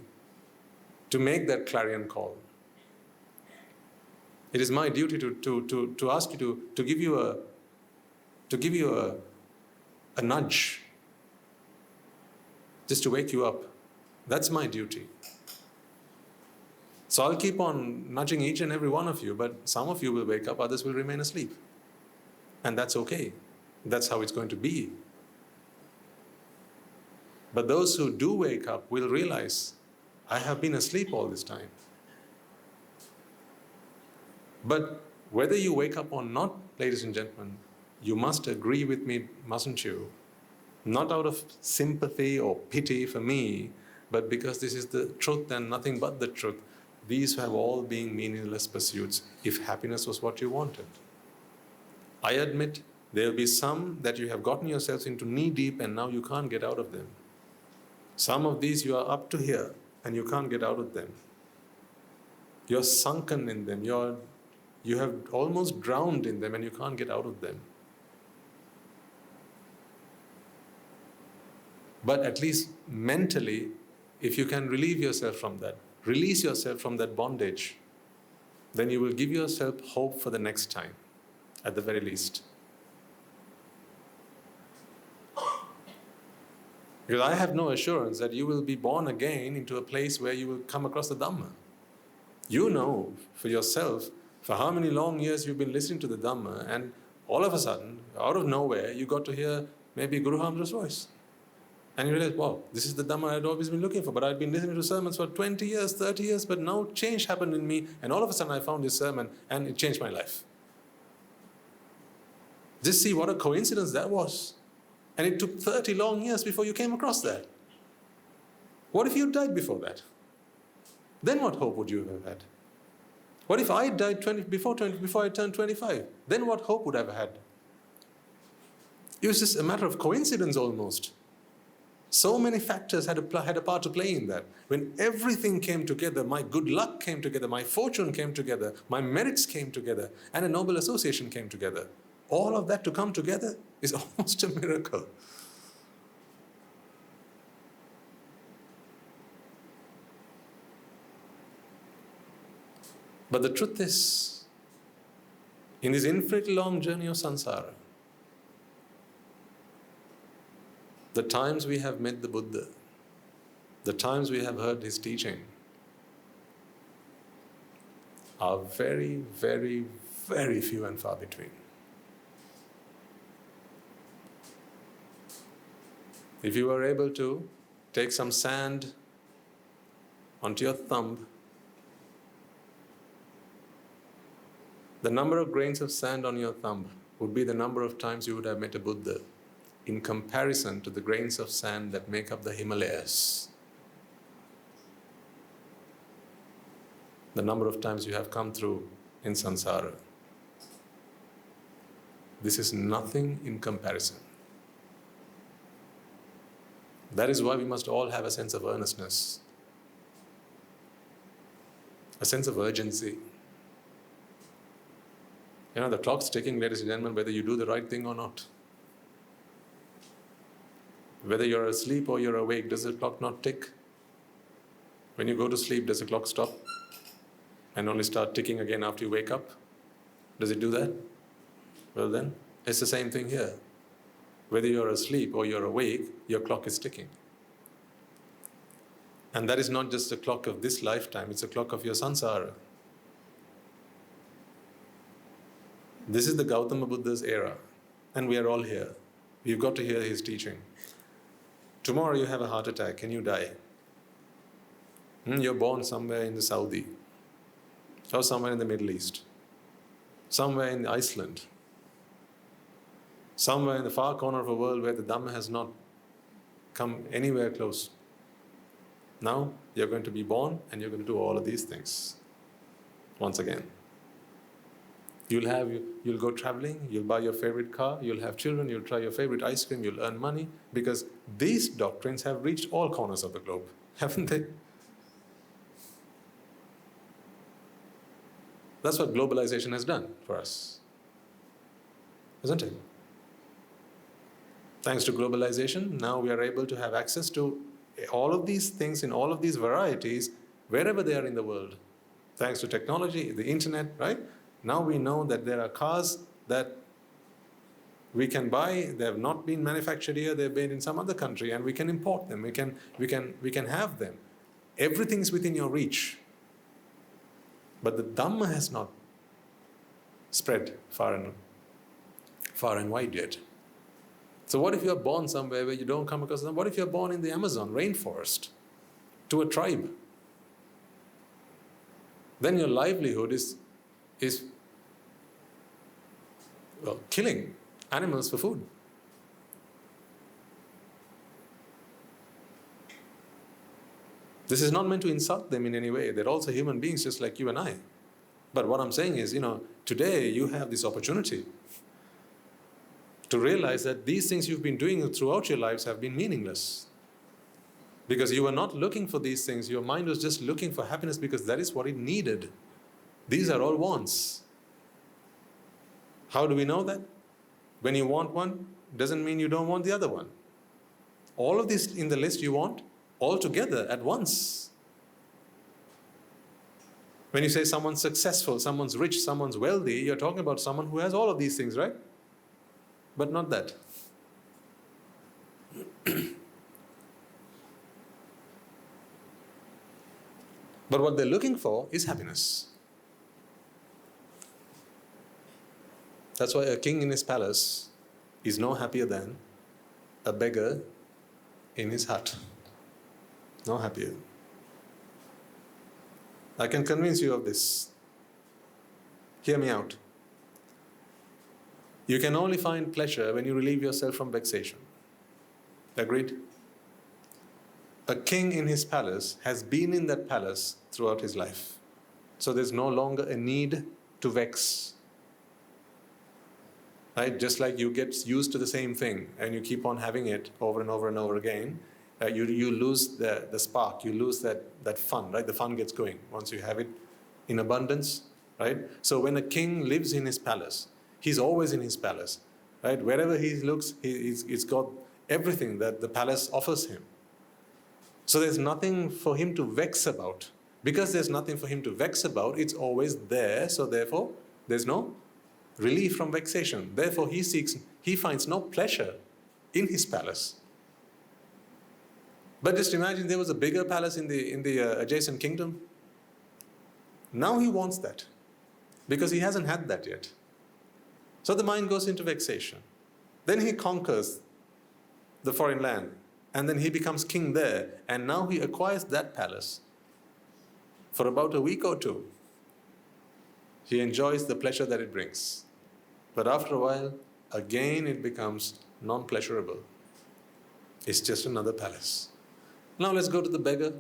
to make that clarion call. It is my duty to ask you to give you a nudge, just to wake you up. That's my duty. So I'll keep on nudging each and every one of you, but some of you will wake up, others will remain asleep. And that's okay. That's how it's going to be. But those who do wake up will realize, I have been asleep all this time. But whether you wake up or not, ladies and gentlemen, you must agree with me, mustn't you? Not out of sympathy or pity for me, but because this is the truth and nothing but the truth. These have all been meaningless pursuits if happiness was what you wanted. I admit there will be some that you have gotten yourselves into knee deep and now you can't get out of them. Some of these you are up to here and you can't get out of them. You're sunken in them. You have almost drowned in them and you can't get out of them. But at least mentally, if you can relieve yourself from that, release yourself from that bondage, then you will give yourself hope for the next time, at the very least. Because I have no assurance that you will be born again into a place where you will come across the Dhamma. You know for yourself for how many long years you've been listening to the Dhamma, and all of a sudden, out of nowhere, you got to hear maybe Guru Hamra's voice. And you realize, wow, this is the Dhamma I'd always been looking for, but I'd been listening to sermons for 20 years, 30 years, but now change happened in me, and all of a sudden I found this sermon, and it changed my life. Just see what a coincidence that was. And it took 30 long years before you came across that. What if you died before that? Then what hope would you have had? What if I died before I turned 25? Then what hope would I have had? It was just a matter of coincidence almost. So many factors had a part to play in that. When everything came together, my good luck came together, my fortune came together, my merits came together, and a noble association came together. All of that to come together is almost a miracle. But the truth is, in this infinitely long journey of Sansára, the times we have met the Buddha, the times we have heard his teaching, are very, very, very few and far between. If you were able to take some sand onto your thumb, the number of grains of sand on your thumb would be the number of times you would have met a Buddha in comparison to the grains of sand that make up the Himalayas. The number of times you have come through in Sansára. This is nothing in comparison. That is why we must all have a sense of earnestness, a sense of urgency. The clock's ticking, ladies and gentlemen, whether you do the right thing or not. Whether you're asleep or you're awake, does the clock not tick? When you go to sleep, does the clock stop and only start ticking again after you wake up? Does it do that? Well then, it's the same thing here. Whether you're asleep or you're awake, your clock is ticking. And that is not just a clock of this lifetime, it's a clock of your Sansára. This is the Gautama Buddha's era, and we are all here. We've got to hear his teaching. Tomorrow you have a heart attack and you die. You're born somewhere in the Saudi, or somewhere in the Middle East, somewhere in Iceland, somewhere in the far corner of a world where the Dhamma has not come anywhere close. Now you're going to be born and you're going to do all of these things once again. You'll go traveling, you'll buy your favorite car, you'll have children, you'll try your favorite ice cream, you'll earn money, because these doctrines have reached all corners of the globe, haven't they? That's what globalization has done for us, isn't it? Thanks to globalization, now we are able to have access to all of these things in all of these varieties wherever they are in the world. Thanks to technology, the internet, right? Now we know that there are cars that we can buy. They have not been manufactured here. They've been in some other country, and we can import them. We can have them. Everything is within your reach. But the Dhamma has not spread far and wide yet. So what if you're born somewhere where you don't come across them? What if you're born in the Amazon rainforest to a tribe? Then your livelihood is killing animals for food. This is not meant to insult them in any way. They're also human beings just like you and I. But what I'm saying is, today you have this opportunity to realize that these things you've been doing throughout your lives have been meaningless. Because you were not looking for these things. Your mind was just looking for happiness because that is what it needed. These are all wants. How do we know that? When you want one, doesn't mean you don't want the other one. All of these in the list you want, all together at once. When you say someone's successful, someone's rich, someone's wealthy, you're talking about someone who has all of these things, right? But not that. But what they're looking for is happiness. That's why a king in his palace is no happier than a beggar in his hut. No happier. I can convince you of this. Hear me out. You can only find pleasure when you relieve yourself from vexation. Agreed? A king in his palace has been in that palace throughout his life. So there's no longer a need to vex. Right? Just like you get used to the same thing and you keep on having it over and over and over again, you lose the spark, you lose that fun, right? The fun gets going once you have it in abundance, right? So when a king lives in his palace, he's always in his palace, right? Wherever he looks, he's got everything that the palace offers him. So there's nothing for him to vex about. Because there's nothing for him to vex about, it's always there, so therefore there's no relief from vexation. Therefore he finds no pleasure in his palace. But just imagine there was a bigger palace in the adjacent kingdom. Now he wants that, because he hasn't had that yet. So the mind goes into vexation. Then he conquers the foreign land, and then he becomes king there, and now he acquires that palace. For about a week or two, he enjoys the pleasure that it brings. But after a while, again it becomes non-pleasurable. It's just another palace. Now let's go to the beggar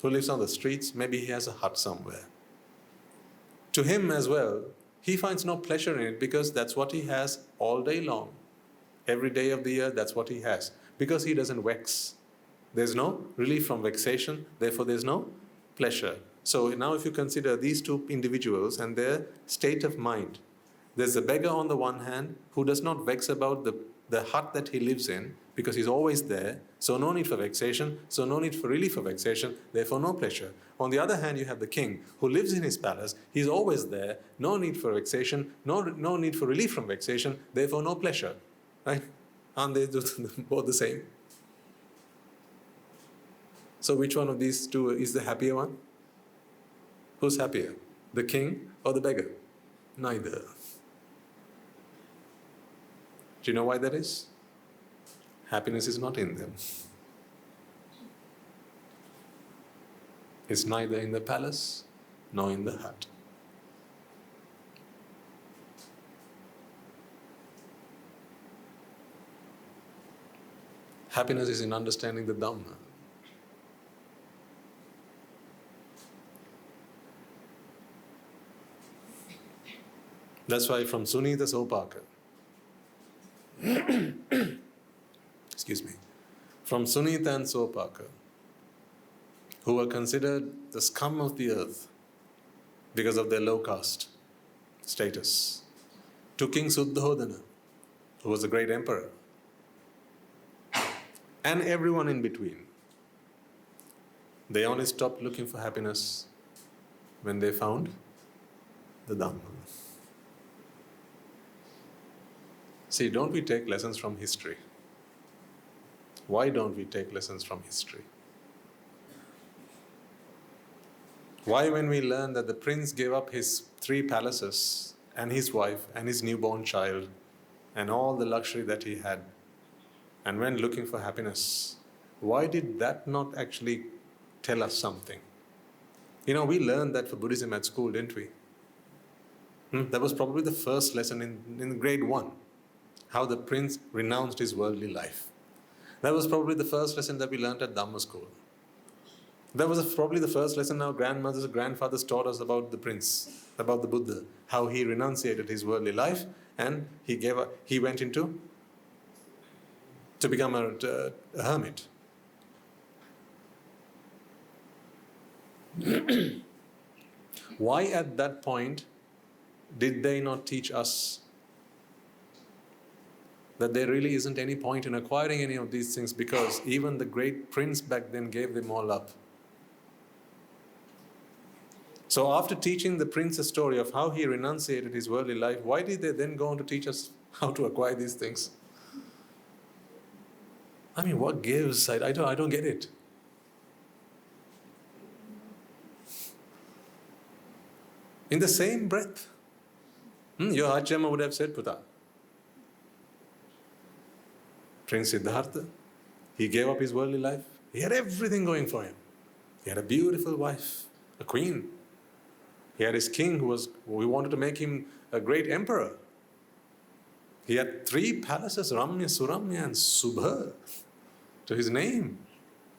who lives on the streets. Maybe he has a hut somewhere. To him as well, he finds no pleasure in it because that's what he has all day long. Every day of the year, that's what he has. Because he doesn't vex. There's no relief from vexation, therefore there's no pleasure. So now if you consider these two individuals and their state of mind, There's the beggar on the one hand who does not vex about the hut that he lives in because he's always there, so no need for vexation, so no need for relief of vexation, therefore no pleasure. On the other hand, you have the king who lives in his palace, he's always there, no need for vexation, no need for relief from vexation, therefore no pleasure. Right? Aren't they both the same? So which one of these two is the happier one? Who's happier? The king or the beggar? Neither. Do you know why that is? Happiness is not in them. It's neither in the palace nor in the hut. Happiness is in understanding the Dhamma. That's why from Sunita Sopaka, excuse me, from Sunita and Sopaka, who were considered the scum of the earth because of their low caste status, to King Suddhodana, who was a great emperor, and everyone in between. They only stopped looking for happiness when they found the Dhamma. See, don't we take lessons from history? Why don't we take lessons from history? Why, when we learn that the prince gave up his 3 palaces and his wife and his newborn child and all the luxury that he had and went looking for happiness, why did that not actually tell us something? You know, we learned that for Buddhism at school, didn't we? That was probably the first lesson in grade 1. How the prince renounced his worldly life. That was probably the first lesson that we learned at Dhamma school. That was probably the first lesson our grandmothers and grandfathers taught us about the prince, about the Buddha, how he renunciated his worldly life and he went into to become a hermit. Why at that point did they not teach us that there really isn't any point in acquiring any of these things, because even the great prince back then gave them all up? So after teaching the prince a story of how he renunciated his worldly life, why did they then go on to teach us how to acquire these things? I mean, what gives? I don't get it. In the same breath, your Achyama would have said, Puta, Prince Siddhartha, he gave up his worldly life. He had everything going for him. He had a beautiful wife, a queen. He had his king who wanted to make him a great emperor. He had 3 palaces, Ramya, Suramya and Subha, to his name.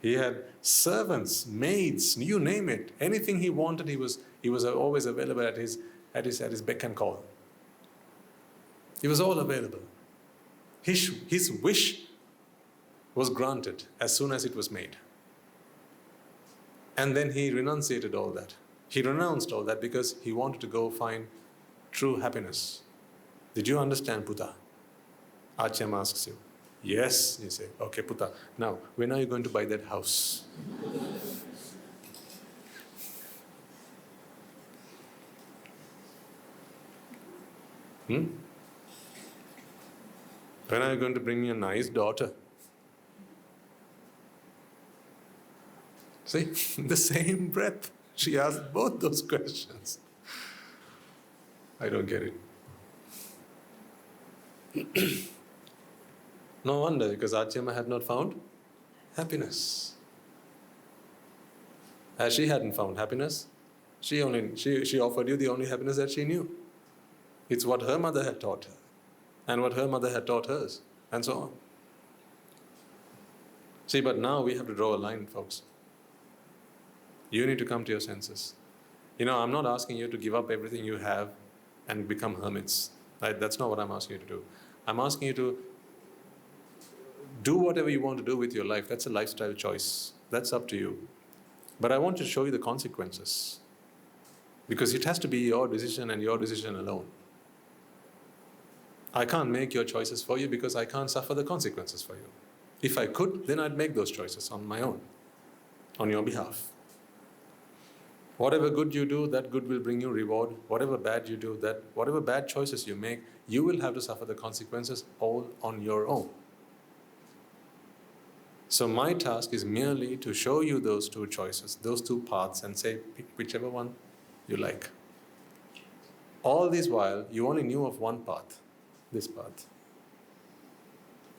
He had servants, maids, you name it. Anything he wanted, he was always available at his beck and call. It was all available. His wish was granted as soon as it was made. And then he renunciated all that. He renounced all that because he wanted to go find true happiness. Did you understand, Puta? Achyam asks you. Yes, you say. Okay, Puta. Now, when are you going to buy that house? When are you going to bring me a nice daughter? See, in the same breath, she asked both those questions. I don't get it. No wonder, because Achyama had not found happiness. As she hadn't found happiness, she offered you the only happiness that she knew. It's what her mother had taught her, and what her mother had taught hers, and so on. See, but now we have to draw a line, folks. You need to come to your senses. You know, I'm not asking you to give up everything you have and become hermits. Right? That's not what I'm asking you to do. I'm asking you to do whatever you want to do with your life. That's a lifestyle choice. That's up to you. But I want to show you the consequences. Because it has to be your decision and your decision alone. I can't make your choices for you because I can't suffer the consequences for you. If I could, then I'd make those choices on my own, on your behalf. Whatever good you do, that good will bring you reward. Whatever bad you do, whatever bad choices you make, you will have to suffer the consequences all on your own. So my task is merely to show you those two choices, those two paths, and say, pick whichever one you like. All this while, you only knew of one path, this path.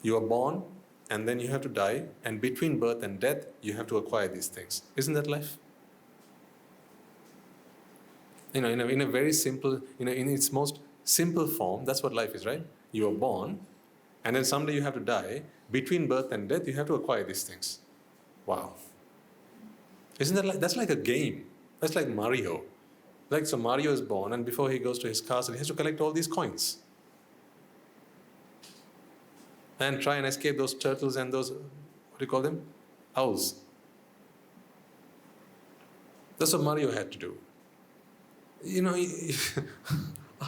You are born, and then you have to die, and between birth and death, you have to acquire these things. Isn't that life? In a very simple, in its most simple form, that's what life is, right? You are born, and then someday you have to die. Between birth and death, you have to acquire these things. Wow. Isn't that that's like a game? That's like Mario. So Mario is born, and before he goes to his castle, he has to collect all these coins. And try and escape those turtles and those, what do you call them? Owls. That's what Mario had to do.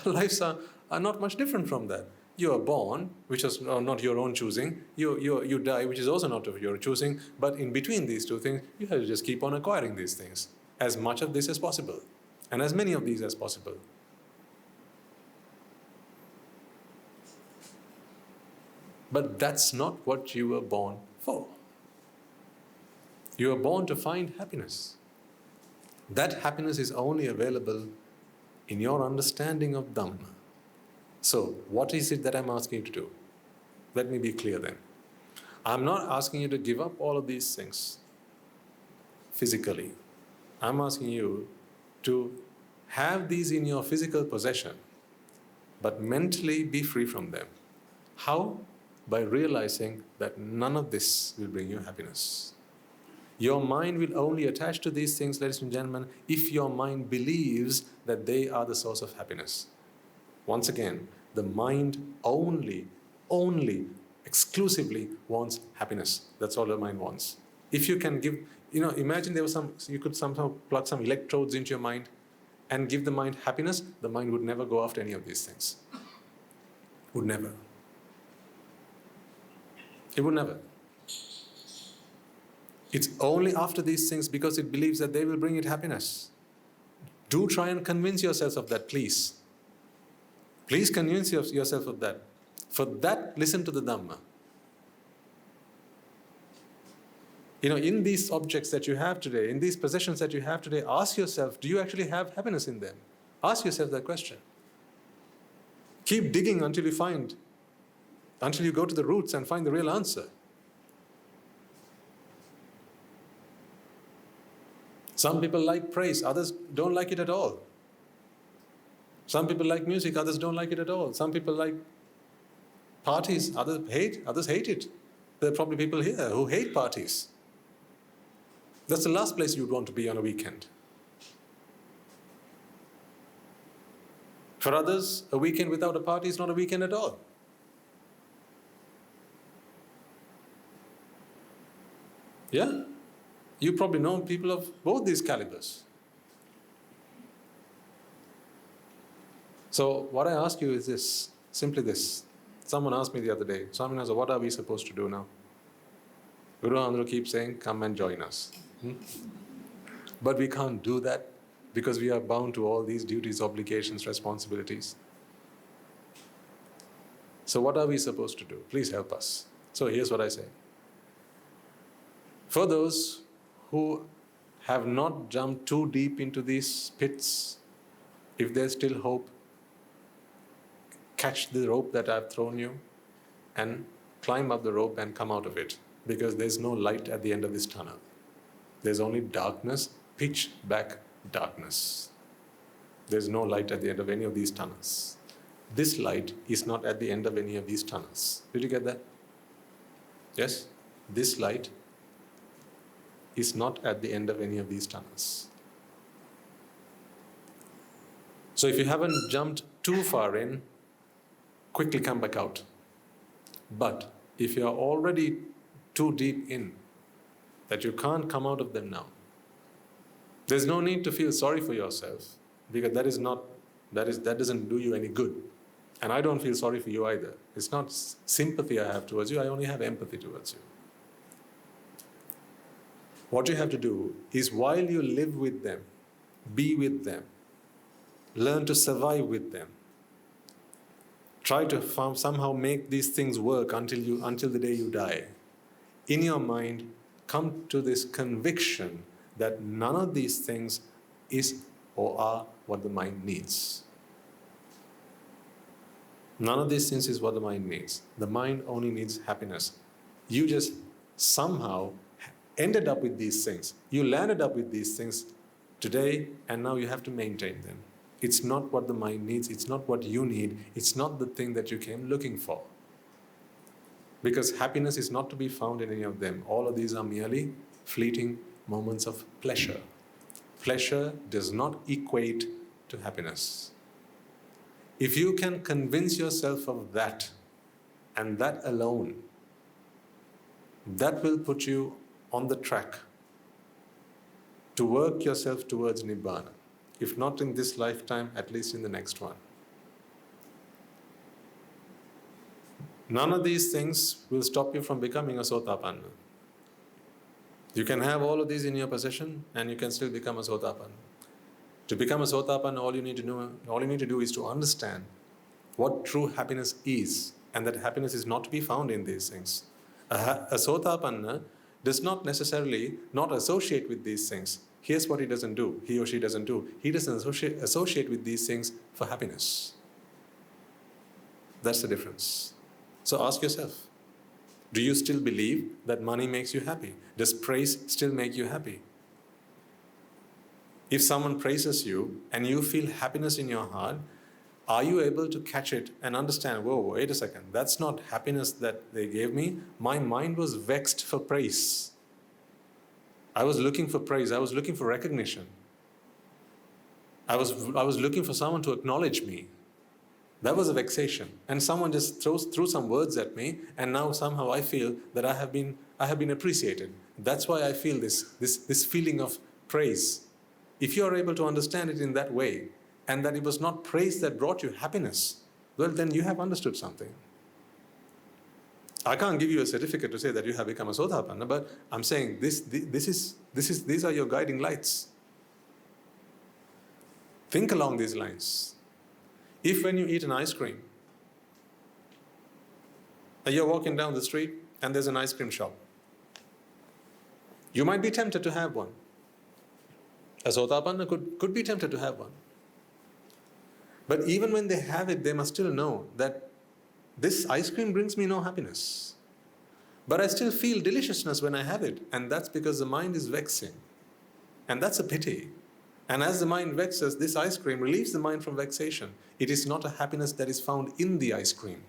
Our lives are not much different from that. You are born, which is not your own choosing. You die, which is also not of your choosing. But in between these two things, you have to just keep on acquiring these things. As much of this as possible. And as many of these as possible. But that's not what you were born for. You were born to find happiness. That happiness is only available in your understanding of Dhamma. So, what is it that I'm asking you to do? Let me be clear then. I'm not asking you to give up all of these things physically. I'm asking you to have these in your physical possession, but mentally be free from them. How? By realizing that none of this will bring you happiness. Your mind will only attach to these things, ladies and gentlemen, if your mind believes that they are the source of happiness. Once again, the mind only, exclusively wants happiness. That's all the mind wants. If you can give, imagine you could somehow plug some electrodes into your mind and give the mind happiness, the mind would never go after any of these things. Would never. It would never. It's only after these things because it believes that they will bring it happiness. Do try and convince yourself of that, please. Please convince yourself of that. For that, listen to the Dhamma. In these objects that you have today, in these possessions that you have today, ask yourself, do you actually have happiness in them? Ask yourself that question. Keep digging until you go to the roots and find the real answer. Some people like praise, others don't like it at all. Some people like music, others don't like it at all. Some people like parties, others hate it. There are probably people here who hate parties. That's the last place you'd want to be on a weekend. For others, a weekend without a party is not a weekend at all. Yeah? You probably know people of both these calibers. So what I ask you is this, simply this. Someone asked me the other day, Swaminatha, what are we supposed to do now? Guru Andhra keeps saying, come and join us. But we can't do that because we are bound to all these duties, obligations, responsibilities. So what are we supposed to do? Please help us. So here's what I say. For those who have not jumped too deep into these pits, if there's still hope, catch the rope that I've thrown you and climb up the rope and come out of it, because there's no light at the end of this tunnel. There's only darkness, pitch black darkness. There's no light at the end of any of these tunnels. This light is not at the end of any of these tunnels. Did you get that? Yes? This light is not at the end of any of these tunnels. So if you haven't jumped too far in, quickly come back out. But if you are already too deep in, that you can't come out of them now, there's no need to feel sorry for yourself, because that doesn't do you any good. And I don't feel sorry for you either. It's not sympathy I have towards you, I only have empathy towards you. What you have to do is, while you live with them, be with them, learn to survive with them, try to somehow make these things work until the day you die. In your mind, come to this conviction that none of these things is or are what the mind needs. None of these things is what the mind needs. The mind only needs happiness. You just somehow ended up with these things. You landed up with these things today, and now you have to maintain them. It's not what the mind needs, it's not what you need, it's not the thing that you came looking for. Because happiness is not to be found in any of them. All of these are merely fleeting moments of pleasure. Pleasure does not equate to happiness. If you can convince yourself of that, and that alone, that will put you on the track to work yourself towards Nibbāna. If not in this lifetime, at least in the next one. None of these things will stop you from becoming a Sotapanna. You can have all of these in your possession and you can still become a Sotapanna. To become a Sotapanna, all you need to do is to understand what true happiness is, and that happiness is not to be found in these things. A Sotapanna does not necessarily not associate with these things. Here's what he doesn't do, he or she doesn't do. He doesn't associate with these things for happiness. That's the difference. So ask yourself, do you still believe that money makes you happy? Does praise still make you happy? If someone praises you and you feel happiness in your heart, are you able to catch it and understand, whoa, wait a second, that's not happiness that they gave me. My mind was vexed for praise. I was looking for praise. I was looking for recognition. I was looking for someone to acknowledge me. That was a vexation. And someone just threw some words at me, and now somehow I feel that I have been appreciated. That's why I feel this feeling of praise. If you are able to understand it in that way, and that it was not praise that brought you happiness, well, then you have understood something. I can't give you a certificate to say that you have become a Sotapanna, but I'm saying these are your guiding lights. Think along these lines. If when you eat an ice cream, and you're walking down the street and there's an ice cream shop, you might be tempted to have one. A Sotapanna could be tempted to have one. But even when they have it, they must still know that this ice cream brings me no happiness. But I still feel deliciousness when I have it, and that's because the mind is vexing. And that's a pity. And as the mind vexes, this ice cream relieves the mind from vexation. It is not a happiness that is found in the ice cream.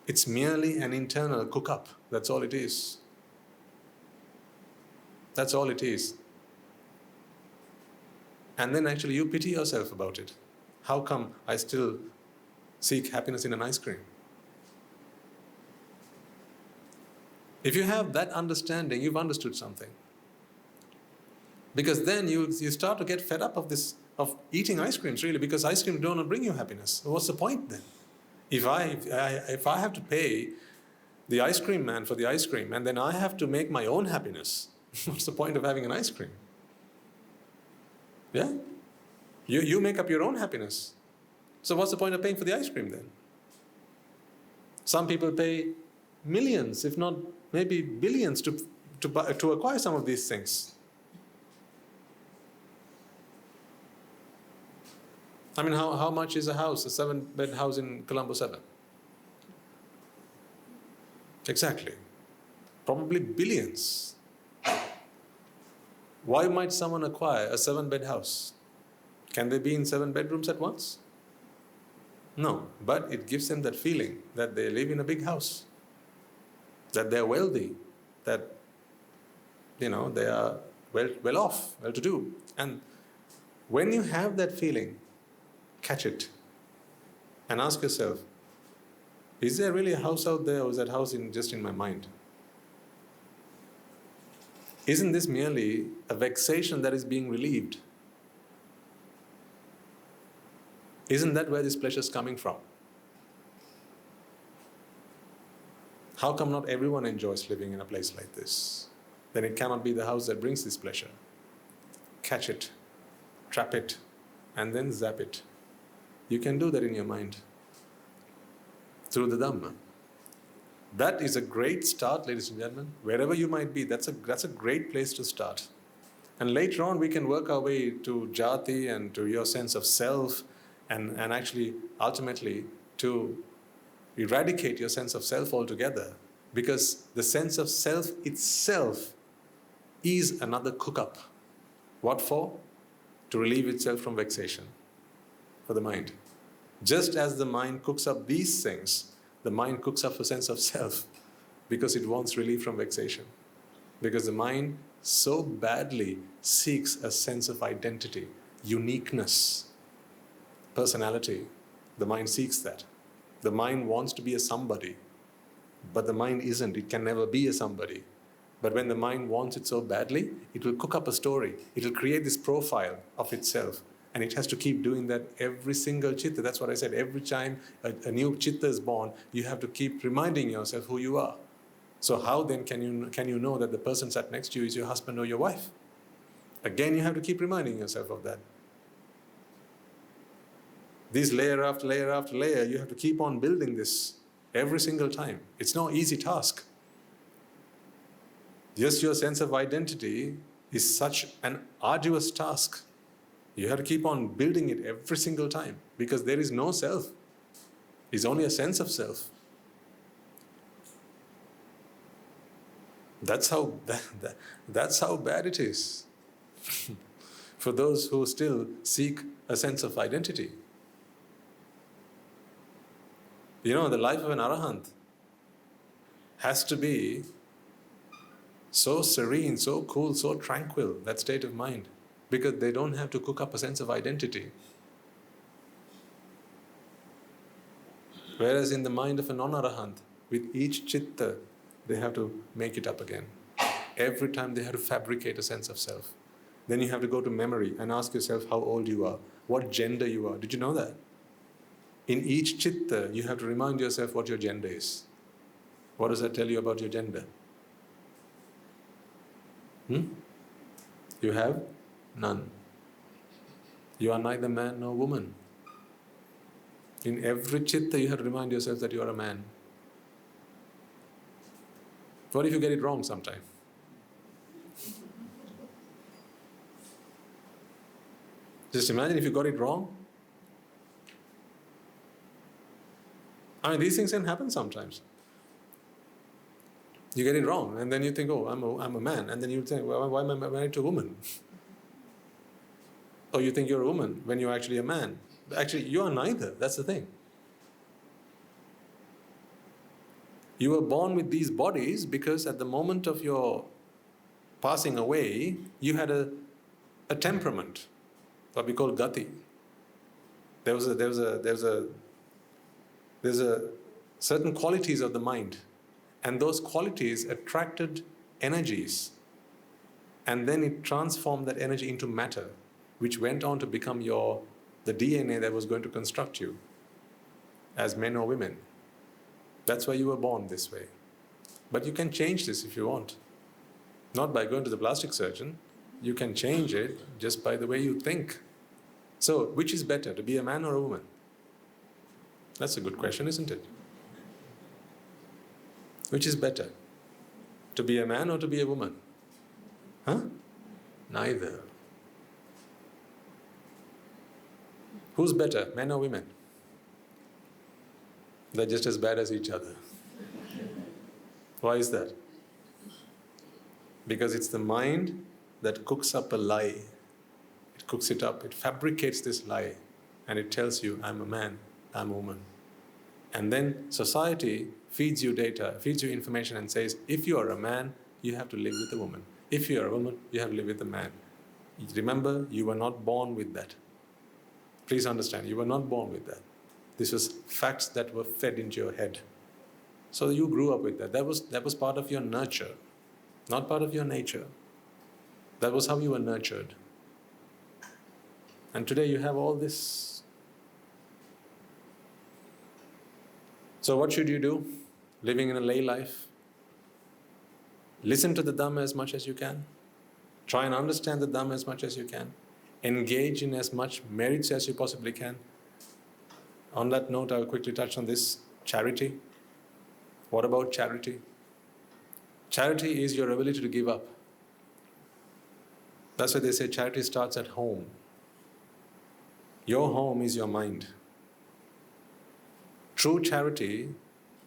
It's merely an internal cook-up. That's all it is. That's all it is. And then actually you pity yourself about it. How come I still seek happiness in an ice cream? If you have that understanding, you've understood something. Because then you start to get fed up of eating ice creams, really, because ice cream don't bring you happiness. So what's the point then? If I have to pay the ice cream man for the ice cream, and then I have to make my own happiness, what's the point of having an ice cream? Yeah? You make up your own happiness. So what's the point of paying for the ice cream then? Some people pay millions, if not maybe billions, to acquire some of these things. I mean, how much is a house, a 7-bed house in Colombo 7? Exactly. Probably billions. Why might someone acquire a 7-bed house? Can they be in 7 bedrooms at once? No, but it gives them that feeling that they live in a big house, that they're wealthy, that they are well off, well-to-do. And when you have that feeling, catch it and ask yourself, is there really a house out there, or is that house just in my mind? Isn't this merely a vexation that is being relieved? Isn't that where this pleasure is coming from? How come not everyone enjoys living in a place like this? Then it cannot be the house that brings this pleasure. Catch it, trap it, and then zap it. You can do that in your mind through the Dhamma. That is a great start, ladies and gentlemen. Wherever you might be, that's a great place to start. And later on, we can work our way to jati and to your sense of self, and actually, ultimately, to eradicate your sense of self altogether. Because the sense of self itself is another cook-up. What for? To relieve itself from vexation, for the mind. Just as the mind cooks up these things, the mind cooks up a sense of self because it wants relief from vexation. Because the mind so badly seeks a sense of identity, uniqueness, personality. The mind seeks that. The mind wants to be a somebody, but the mind isn't. It can never be a somebody. But when the mind wants it so badly, it will cook up a story. It will create this profile of itself. And it has to keep doing that every single chitta. That's what I said. Every time a new chitta is born, you have to keep reminding yourself who you are. So how then can you know that the person sat next to you is your husband or your wife? Again, you have to keep reminding yourself of that. This layer after layer after layer, you have to keep on building this every single time. It's no easy task. Just your sense of identity is such an arduous task. You have to keep on building it every single time because there is no self. It's only a sense of self. That's how bad it is for those who still seek a sense of identity. You know, the life of an arahant has to be so serene, so cool, so tranquil, that state of mind, because they don't have to cook up a sense of identity. Whereas in the mind of a non-arahant, with each chitta, they have to make it up again. Every time they have to fabricate a sense of self. Then you have to go to memory and ask yourself how old you are, what gender you are. Did you know that? In each chitta, you have to remind yourself what your gender is. What does that tell you about your gender? You have none. You are neither man nor woman. In every chitta, you have to remind yourself that you are a man. What if you get it wrong sometime? Just imagine if you got it wrong. I mean, these things can happen sometimes. You get it wrong, and then you think, oh, I'm a man. And then you think, well, why am I married to a woman? Or you think you're a woman when you're actually a man. Actually, you are neither. That's the thing. You were born with these bodies because at the moment of your passing away, you had a temperament, what we call gati. There's certain qualities of the mind, and those qualities attracted energies, and then it transformed that energy into matter, which went on to become the DNA that was going to construct you as men or women. That's why you were born this way. But you can change this if you want. Not by going to the plastic surgeon. You can change it just by the way you think. So, which is better, to be a man or a woman? That's a good question, isn't it? Which is better, to be a man or to be a woman? Huh? Neither. Who's better, men or women? They're just as bad as each other. Why is that? Because it's the mind that cooks up a lie. It cooks it up, it fabricates this lie, and it tells you, I'm a man, I'm a woman. And then society feeds you data, feeds you information and says, if you are a man, you have to live with a woman. If you are a woman, you have to live with a man. Remember, you were not born with that. Please understand, you were not born with that. This was facts that were fed into your head. So you grew up with that. That was part of your nurture, not part of your nature. That was how you were nurtured. And today you have all this So what should you do? Living in a lay life? Listen to the Dhamma as much as you can. Try and understand the Dhamma as much as you can. Engage in as much merits as you possibly can. On that note, I will quickly touch on this. Charity. What about charity? Charity is your ability to give up. That's why they say charity starts at home. Your home is your mind. True charity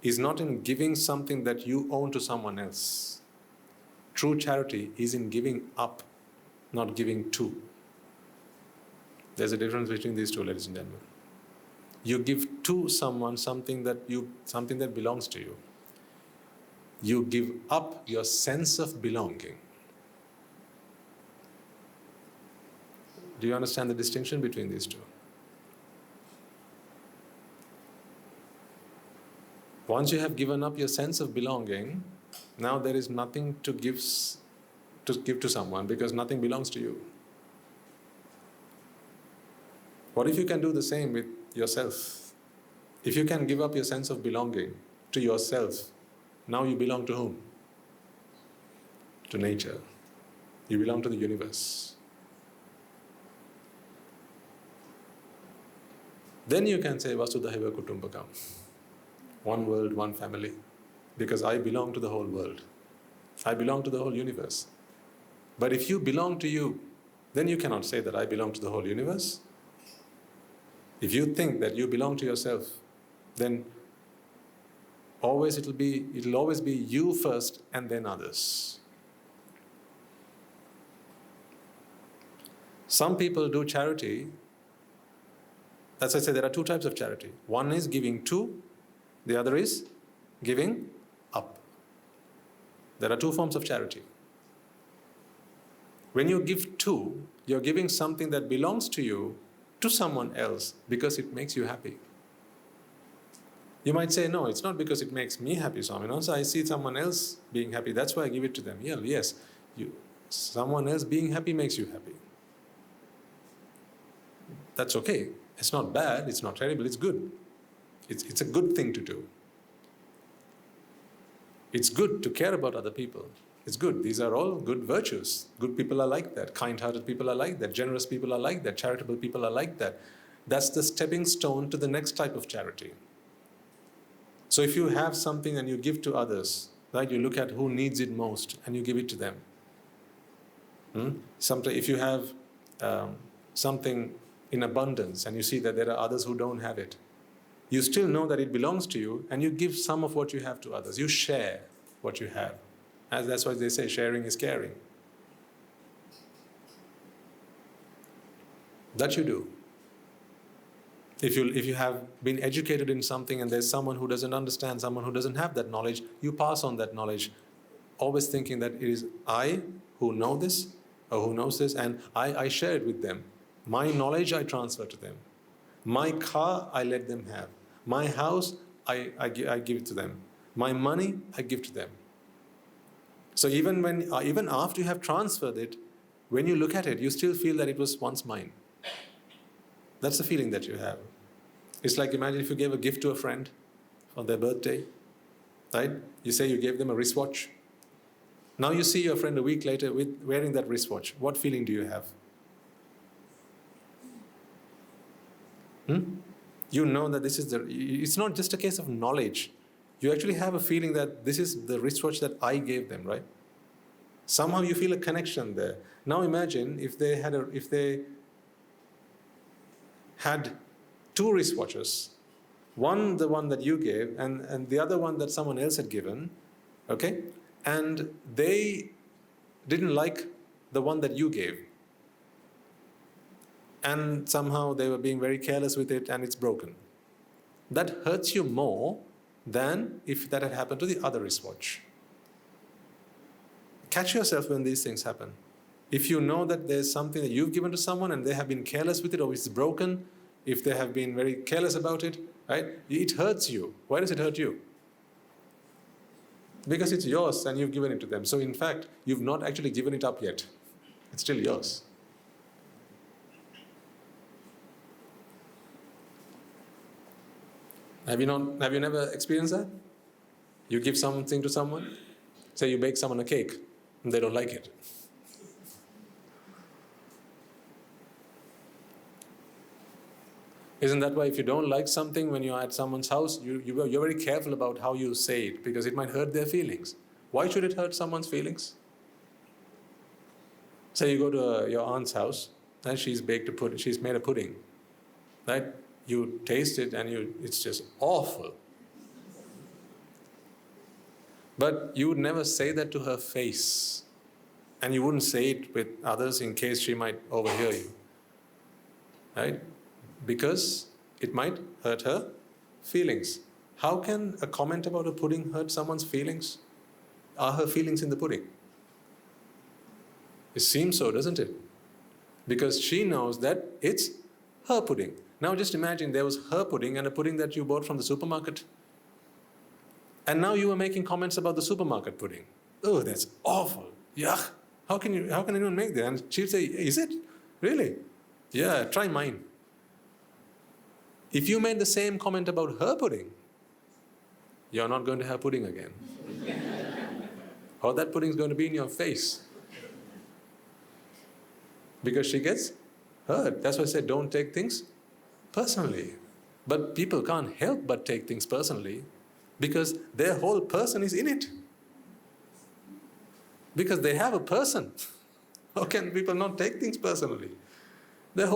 is not in giving something that you own to someone else. True charity is in giving up, not giving to. There's a difference between these two, ladies and gentlemen. You give to someone something that belongs to you. You give up your sense of belonging. Do you understand the distinction between these two? Once you have given up your sense of belonging, now there is nothing to give to someone because nothing belongs to you. What if you can do the same with yourself? If you can give up your sense of belonging to yourself, now you belong to whom? To nature. You belong to the universe. Then you can say Vasudhaiva Kutumbakam. One world, one family. Because I belong to the whole world. I belong to the whole universe. But if you belong to you, then you cannot say that I belong to the whole universe. If you think that you belong to yourself, then it'll always be you first and then others. Some people do charity. As I say, there are two types of charity. One is giving to, the other is giving up. There are two forms of charity. When you give to, you're giving something that belongs to you to someone else because it makes you happy. You might say, no, it's not because it makes me happy, Swami. Also, I see someone else being happy, that's why I give it to them. Yeah, yes, someone else being happy makes you happy. That's okay. It's not bad, it's not terrible, it's good. It's a good thing to do. It's good to care about other people. It's good. These are all good virtues. Good people are like that. Kind-hearted people are like that. Generous people are like that. Charitable people are like that. That's the stepping stone to the next type of charity. So if you have something and you give to others, right, you look at who needs it most and you give it to them. If you have something in abundance and you see that there are others who don't have it, you still know that it belongs to you and you give some of what you have to others. You share what you have. And that's why they say sharing is caring. That you do. If you have been educated in something and there's someone who doesn't understand, someone who doesn't have that knowledge, you pass on that knowledge, always thinking that it is I who know this or who knows this, and I share it with them. My knowledge I transfer to them. My car I let them have. My house I give to them. My money I give to them. So even after you have transferred it, when you look at it, you still feel that it was once mine. That's the feeling that you have. It's like, imagine if you gave a gift to a friend for their birthday, right? You say you gave them a wristwatch. Now you see your friend a week later wearing that wristwatch. What feeling do you have? You know that it's not just a case of knowledge. You actually have a feeling that this is the wristwatch that I gave them, right? Somehow you feel a connection there. Now imagine if they had two wristwatches, one the one that you gave and the other one that someone else had given, okay? And they didn't like the one that you gave. And somehow they were being very careless with it and it's broken. That hurts you more than if that had happened to the other wristwatch. Catch yourself when these things happen. If you know that there's something that you've given to someone and they have been careless with it or it's broken, if they have been very careless about it, right? It hurts you. Why does it hurt you? Because it's yours and you've given it to them. So in fact, you've not actually given it up yet. It's still yours. Have you never experienced that? You give something to someone, say you bake someone a cake, and they don't like it. Isn't that why if you don't like something when you're at someone's house, you're very careful about how you say it, because it might hurt their feelings. Why should it hurt someone's feelings? Say you go to your aunt's house and she's made a pudding, right? You taste it and it's just awful. But you would never say that to her face, and you wouldn't say it with others in case she might overhear you, right? Because it might hurt her feelings. How can a comment about a pudding hurt someone's feelings? Are her feelings in the pudding? It seems so, doesn't it? Because she knows that it's her pudding. Now just imagine there was her pudding and a pudding that you bought from the supermarket. And now you are making comments about the supermarket pudding. Oh, that's awful. Yuck. How can anyone make that? And she'd say, is it? Really? Yeah, try mine. If you made the same comment about her pudding, you're not going to have pudding again. Or that pudding is going to be in your face. Because she gets hurt. That's why I said don't take things personally. But people can't help but take things personally because their whole person is in it. Because they have a person. How can people not take things personally? They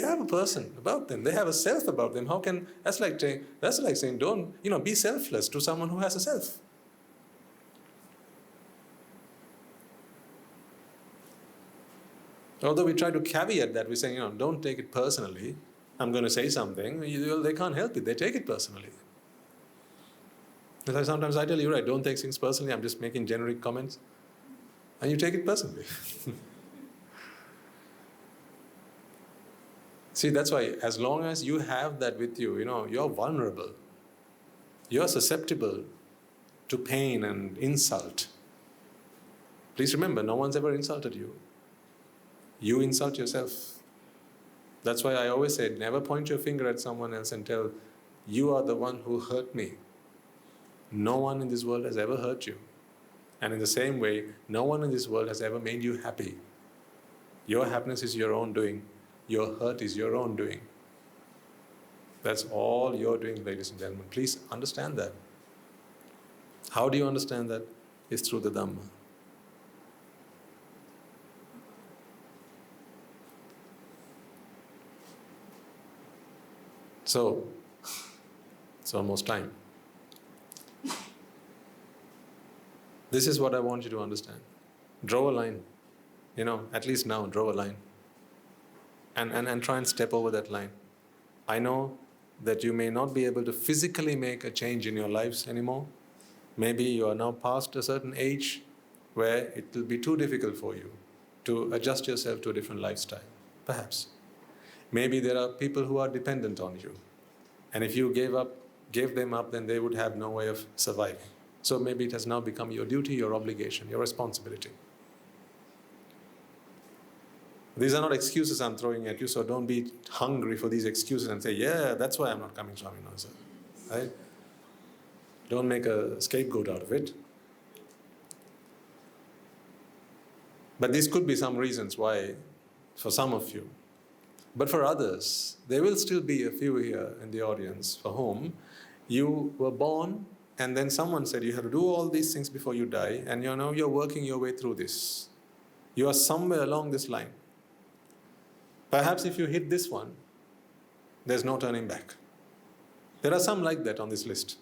have a person about them. They have a self about them. That's like saying don't, be selfless to someone who has a self. Although we try to caveat that, we say, don't take it personally. I'm going to say something. They can't help it. They take it personally. Sometimes I tell you, right, don't take things personally. I'm just making generic comments. And you take it personally. See, that's why as long as you have that with you, you're vulnerable. You're susceptible to pain and insult. Please remember, no one's ever insulted you. You insult yourself. That's why I always say, never point your finger at someone else and tell, you are the one who hurt me. No one in this world has ever hurt you. And in the same way, no one in this world has ever made you happy. Your happiness is your own doing. Your hurt is your own doing. That's all you're doing, ladies and gentlemen. Please understand that. How do you understand that? It's through the Dhamma. So, it's almost time. This is what I want you to understand. Draw a line. At least now, draw a line. And try and step over that line. I know that you may not be able to physically make a change in your lives anymore. Maybe you are now past a certain age where it will be too difficult for you to adjust yourself to a different lifestyle. Perhaps. Maybe there are people who are dependent on you. And if you gave them up, then they would have no way of surviving. So maybe it has now become your duty, your obligation, your responsibility. These are not excuses I'm throwing at you, so don't be hungry for these excuses and say, yeah, that's why I'm not coming, Swaminathan. Right? Don't make a scapegoat out of it. But these could be some reasons why, for some of you. But for others, there will still be a few here in the audience for whom you were born and then someone said you have to do all these things before you die, and you're working your way through this. You are somewhere along this line. Perhaps if you hit this one, there's no turning back. There are some like that on this list.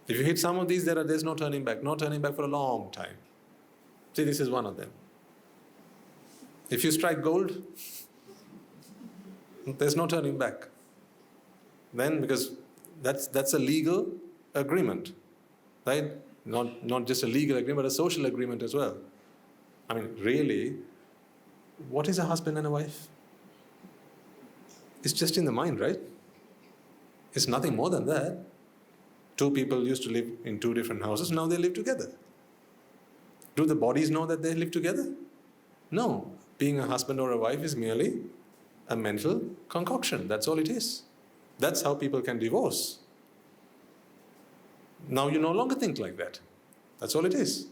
If you hit some of these, there's no turning back. No turning back for a long time. See, this is one of them. If you strike gold, there's no turning back. Then, because that's a legal agreement, right? Not just a legal agreement, but a social agreement as well. I mean, really, what is a husband and a wife? It's just in the mind, right? It's nothing more than that. Two people used to live in two different houses, now they live together. Do the bodies know that they live together? No. Being a husband or a wife is merely a mental concoction. That's all it is. That's how people can divorce. Now you no longer think like that. That's all it is.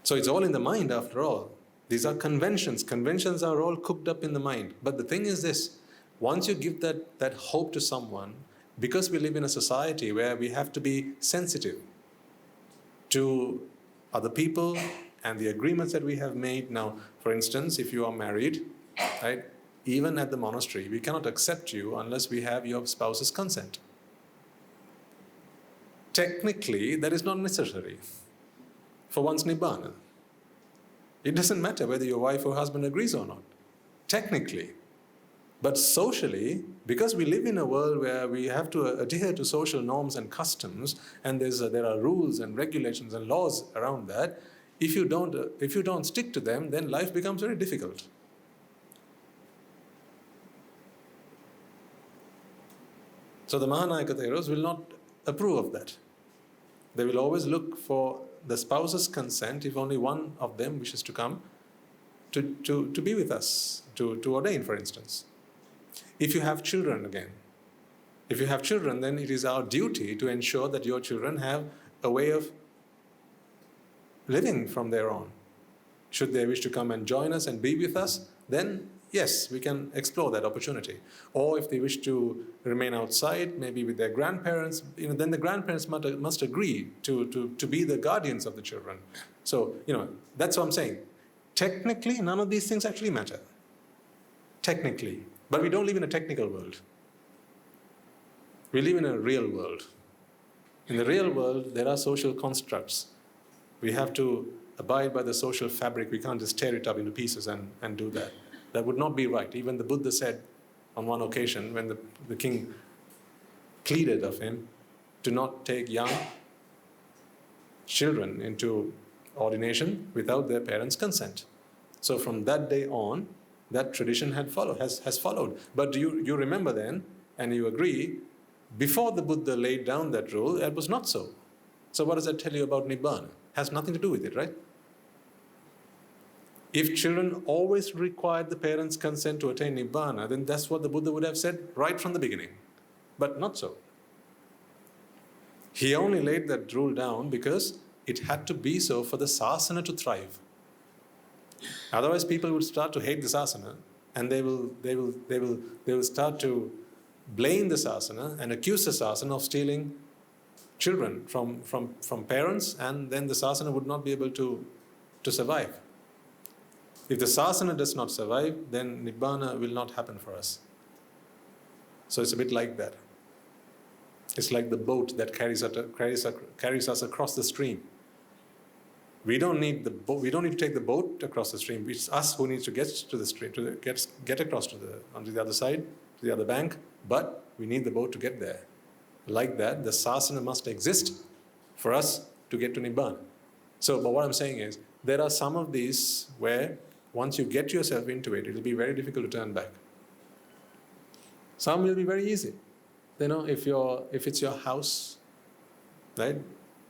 So it's all in the mind after all. These are conventions. Conventions are all cooked up in the mind. But the thing is this, once you give that hope to someone, because we live in a society where we have to be sensitive to other people and the agreements that we have made. Now, for instance, if you are married, right, even at the monastery, we cannot accept you unless we have your spouse's consent. Technically, that is not necessary for one's Nibbāna. It doesn't matter whether your wife or husband agrees or not, technically. But socially, because we live in a world where we have to adhere to social norms and customs, and there are rules and regulations and laws around that, if you don't stick to them, then life becomes very difficult. So the Mahanayaka Theros will not approve of that. They will always look for the spouse's consent if only one of them wishes to come to be with us, to ordain, for instance. If you have children again, then it is our duty to ensure that your children have a way of living from their own. Should they wish to come and join us and be with us, then yes, we can explore that opportunity. Or if they wish to remain outside, maybe with their grandparents, then the grandparents must agree to be the guardians of the children. So, that's what I'm saying. Technically, none of these things actually matter. Technically. But we don't live in a technical world. We live in a real world. In the real world, there are social constructs. We have to abide by the social fabric. We can't just tear it up into pieces and do that. That would not be right. Even the Buddha said on one occasion when the king pleaded of him to not take young children into ordination without their parents' consent. So from that day on, that tradition has followed. But you remember then, and you agree, before the Buddha laid down that rule, that was not so. So what does that tell you about Nibbāna? Has nothing to do with it, right? If children always required the parents' consent to attain Nibbāna, then that's what the Buddha would have said right from the beginning. But not so. He only laid that rule down because it had to be so for the sasana to thrive. Otherwise, people would start to hate the sasana, and they will start to blame the sasana and accuse the sasana of stealing children from parents, and then the sasana would not be able to survive. If the sasana does not survive, then Nibbāna will not happen for us. So it's a bit like that. It's like the boat that carries us across the stream. We don't need to take the boat across the stream. It's us who needs to get to the stream, get across onto the other side, to the other bank. But we need the boat to get there. Like that, the sasana must exist for us to get to Nibbāna. So, but what I'm saying is, there are some of these where once you get yourself into it, it will be very difficult to turn back. Some will be very easy. If it's your house, right?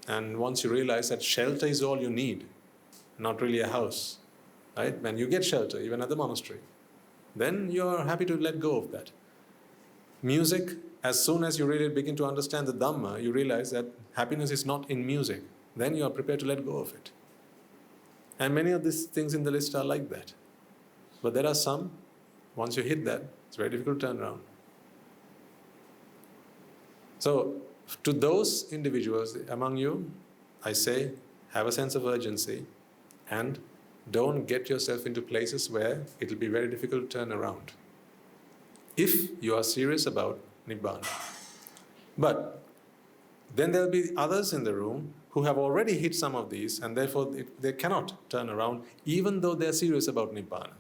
And once you realize that shelter is all you need, not really a house, right? When you get shelter, even at the monastery, then you're happy to let go of that. Music, as soon as you really begin to understand the Dhamma, you realize that happiness is not in music. Then you are prepared to let go of it. And many of these things in the list are like that. But there are some, once you hit that, it's very difficult to turn around. So, to those individuals among you, I say, have a sense of urgency and don't get yourself into places where it will be very difficult to turn around. If you are serious about Nibbāna. But then there will be others in the room who have already hit some of these, and therefore they cannot turn around even though they are serious about Nibbāna.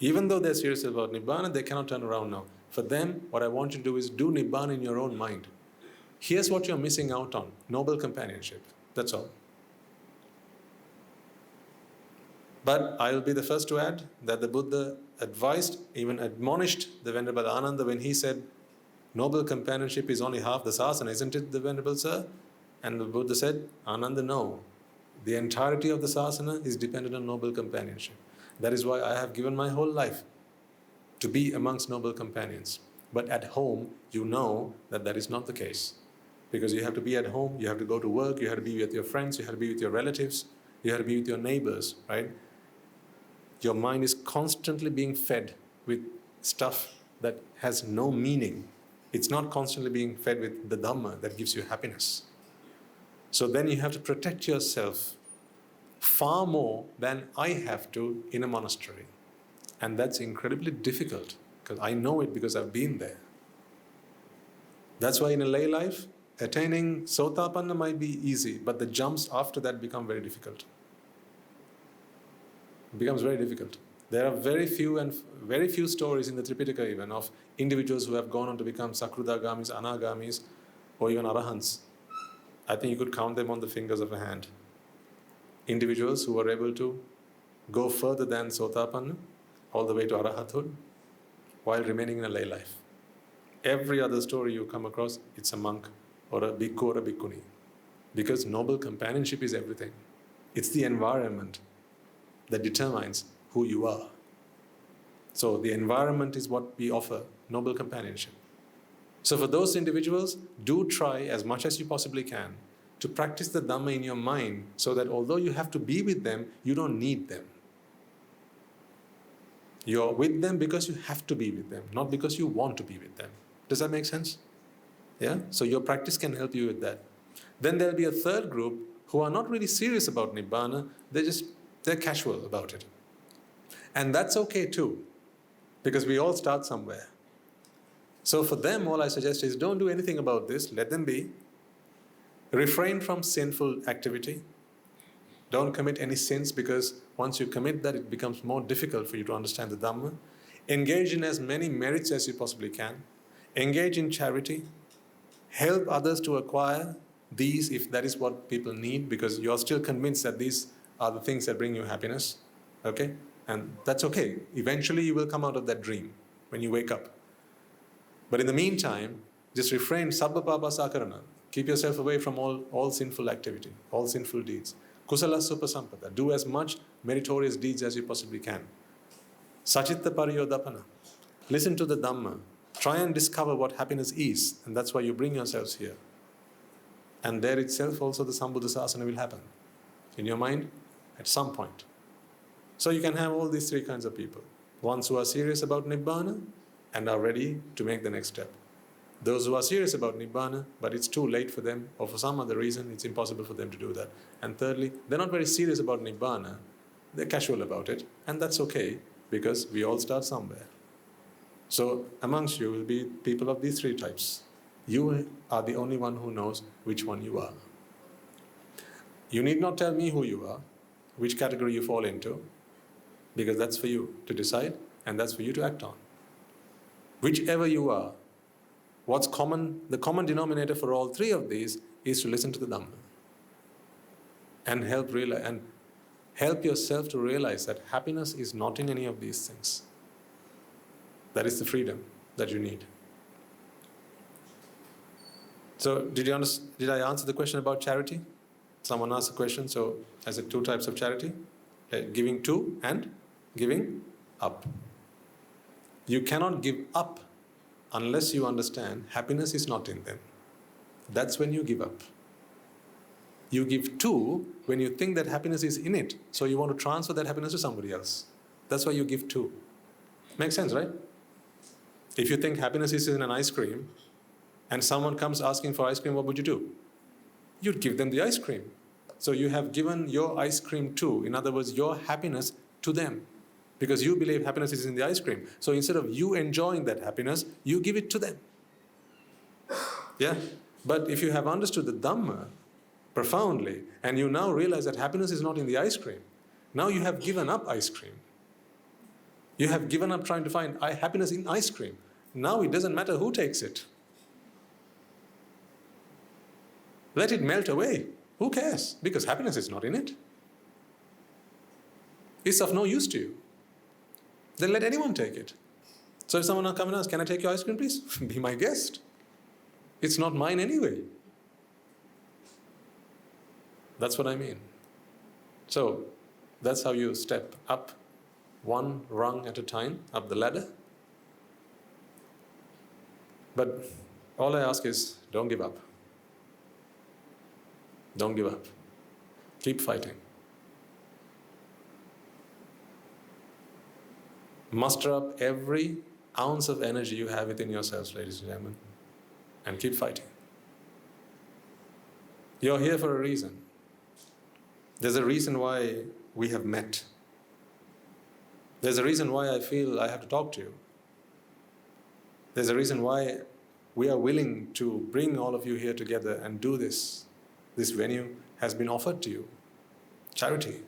Even though they are serious about Nibbāna, they cannot turn around now. For them, what I want you to do is do Nibbāna in your own mind. Here's what you're missing out on, noble companionship. That's all. But I'll be the first to add that the Buddha advised, even admonished the Venerable Ananda when he said, noble companionship is only half the sasana, isn't it, the Venerable Sir? And the Buddha said, Ananda, no. The entirety of the sasana is dependent on noble companionship. That is why I have given my whole life to be amongst noble companions. But at home, you know that that is not the case. Because you have to be at home, you have to go to work, you have to be with your friends, you have to be with your relatives, you have to be with your neighbors, right? Your mind is constantly being fed with stuff that has no meaning. It's not constantly being fed with the dhamma that gives you happiness. So then you have to protect yourself far more than I have to in a monastery. And that's incredibly difficult, because I know it because I've been there. That's why in a lay life, attaining sotapanna might be easy, but the jumps after that become very difficult. It becomes very difficult. There are very few stories in the Tripitaka even of individuals who have gone on to become sakrudagamis, anagamis, or even arahants. I think you could count them on the fingers of a hand. Individuals who were able to go further than sotapanna, all the way to arahathood, while remaining in a lay life. Every other story you come across, it's a monk or a bhikkhu or a bhikkhuni. Because noble companionship is everything. It's the environment that determines who you are. So the environment is what we offer, noble companionship. So for those individuals, do try as much as you possibly can to practice the Dhamma in your mind, so that although you have to be with them, you don't need them. You're with them because you have to be with them, not because you want to be with them. Does that make sense? Yeah? So your practice can help you with that. Then there'll be a third group who are not really serious about Nibbāna, they're casual about it. And that's okay too, because we all start somewhere. So for them, all I suggest is don't do anything about this, let them be. Refrain from sinful activity. Don't commit any sins, because once you commit that, it becomes more difficult for you to understand the Dhamma. Engage in as many merits as you possibly can. Engage in charity. Help others to acquire these if that is what people need, because you're still convinced that these are the things that bring you happiness. Okay? And that's okay. Eventually you will come out of that dream when you wake up. But in the meantime, just refrain, sabba papa sakarana. Keep yourself away from all sinful activity, all sinful deeds. Kusala supasampada. Do as much meritorious deeds as you possibly can. Sachitta pariyodapana. Listen to the Dhamma. Try and discover what happiness is, and that's why you bring yourselves here. And there itself also the Sambuddhasasana will happen in your mind at some point. So you can have all these three kinds of people. Ones who are serious about Nibbāna and are ready to make the next step. Those who are serious about Nibbāna, but it's too late for them, or for some other reason, it's impossible for them to do that. And thirdly, they're not very serious about Nibbāna, they're casual about it, and that's okay, because we all start somewhere. So amongst you will be people of these three types. You are the only one who knows which one you are. You need not tell me who you are, which category you fall into, because that's for you to decide, and that's for you to act on. Whichever you are, what's common, the common denominator for all three of these is to listen to the Dhamma and help yourself to realize that happiness is not in any of these things. That is the freedom that you need. So did I answer the question about charity? Someone asked a question, so I said two types of charity, giving to and giving up. You cannot give up unless you understand happiness is not in them. That's when you give up. You give to when you think that happiness is in it, so you want to transfer that happiness to somebody else. That's why you give to. Makes sense, right? If you think happiness is in an ice cream, and someone comes asking for ice cream, what would you do? You'd give them the ice cream. So you have given your ice cream to, in other words, your happiness to them. Because you believe happiness is in the ice cream. So instead of you enjoying that happiness, you give it to them. Yeah? But if you have understood the Dhamma profoundly, and you now realize that happiness is not in the ice cream, now you have given up ice cream. You have given up trying to find happiness in ice cream. Now it doesn't matter who takes it. Let it melt away. Who cares? Because happiness is not in it. It's of no use to you. Then let anyone take it. So if someone will come and ask, can I take your ice cream please? Be my guest. It's not mine anyway. That's what I mean. So that's how you step up one rung at a time, up the ladder. But all I ask is, don't give up. Don't give up. Keep fighting. Muster up every ounce of energy you have within yourselves, ladies and gentlemen, and keep fighting. You're here for a reason. There's a reason why we have met. There's a reason why I feel I have to talk to you. There's a reason why we are willing to bring all of you here together and do this. This venue has been offered to you. Charity.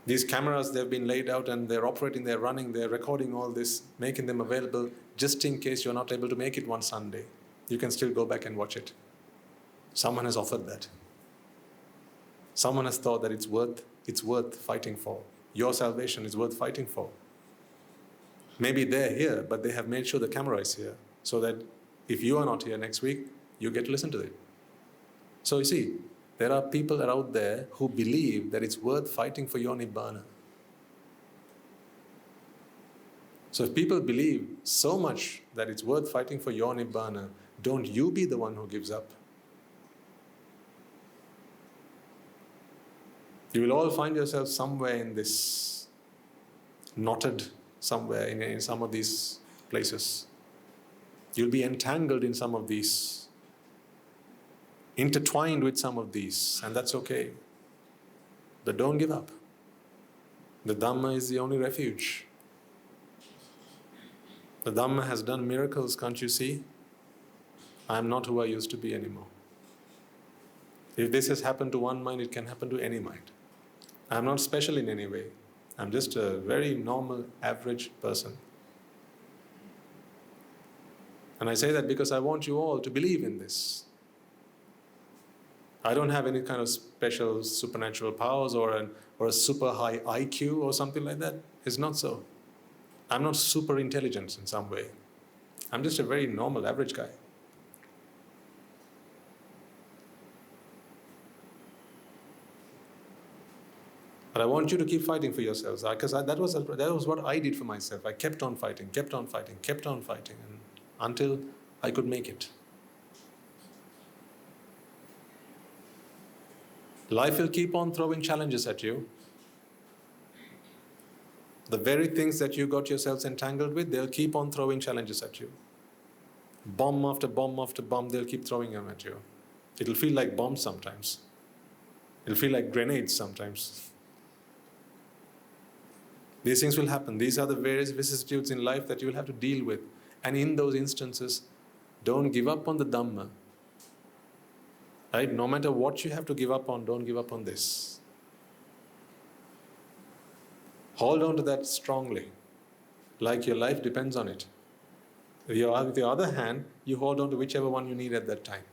These cameras, they've been laid out and they're operating, they're running, they're recording all this, making them available just in case you're not able to make it one Sunday. You can still go back and watch it. Someone has offered that. Someone has thought that it's worth fighting for. Your salvation is worth fighting for. Maybe they're here, but they have made sure the camera is here, so that if you are not here next week, you get to listen to it. So you see, there are people out there who believe that it's worth fighting for your Nibbāna. So if people believe so much that it's worth fighting for your Nibbāna, don't you be the one who gives up. You will all find yourselves somewhere in this, knotted somewhere in some of these places. You'll be entangled in some of these, intertwined with some of these, and that's okay. But don't give up. The Dhamma is the only refuge. The Dhamma has done miracles, can't you see? I am not who I used to be anymore. If this has happened to one mind, it can happen to any mind. I am not special in any way. I'm just a very normal, average person. And I say that because I want you all to believe in this. I don't have any kind of special supernatural powers or a super high IQ or something like that. It's not so. I'm not super intelligent in some way. I'm just a very normal, average guy. But I want you to keep fighting for yourselves, because that was what I did for myself. I kept on fighting, and until I could make it. Life will keep on throwing challenges at you. The very things that you got yourselves entangled with, they'll keep on throwing challenges at you. Bomb after bomb after bomb, they'll keep throwing them at you. It'll feel like bombs sometimes. It'll feel like grenades sometimes. These things will happen. These are the various vicissitudes in life that you will have to deal with. And in those instances, don't give up on the Dhamma. Right? No matter what you have to give up on, don't give up on this. Hold on to that strongly, like your life depends on it. With your other hand, you hold on to whichever one you need at that time.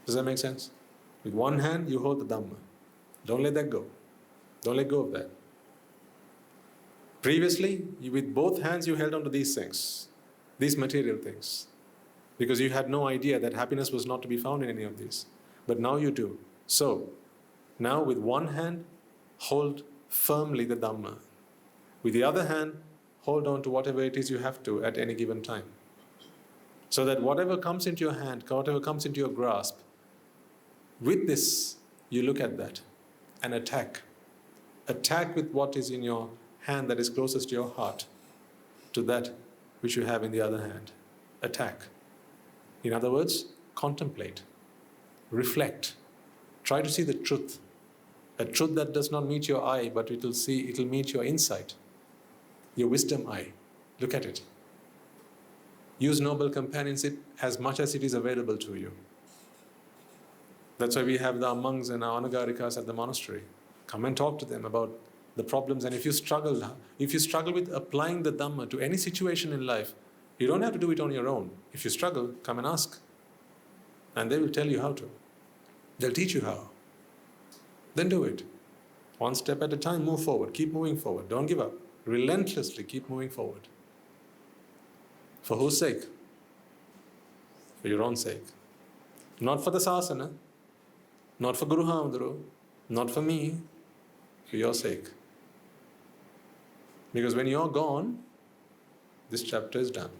Does that make sense? With one hand, you hold the Dhamma. Don't let that go. Don't let go of that. Previously, with both hands you held on to these things, these material things, because you had no idea that happiness was not to be found in any of these. But now you do. So, now with one hand, hold firmly the Dhamma. With the other hand, hold on to whatever it is you have to at any given time. So that whatever comes into your hand, whatever comes into your grasp, with this, you look at that and attack. Attack with what is in your hand that is closest to your heart, to that which you have in the other hand. Attack. In other words, contemplate, reflect, try to see the truth. A truth that does not meet your eye, but it'll meet your insight, your wisdom eye. Look at it. Use noble companionship as much as it is available to you. That's why we have the monks and our anagarikas at the monastery. Come and talk to them about the problems, and if you struggle with applying the Dhamma to any situation in life, you don't have to do it on your own. If you struggle, come and ask. And they will tell you how to. They'll teach you how. Then do it. One step at a time, move forward. Keep moving forward. Don't give up. Relentlessly keep moving forward. For whose sake? For your own sake. Not for the sasana, not for Guru Hamduru, not for me, for your sake. Because when you're gone, this chapter is done.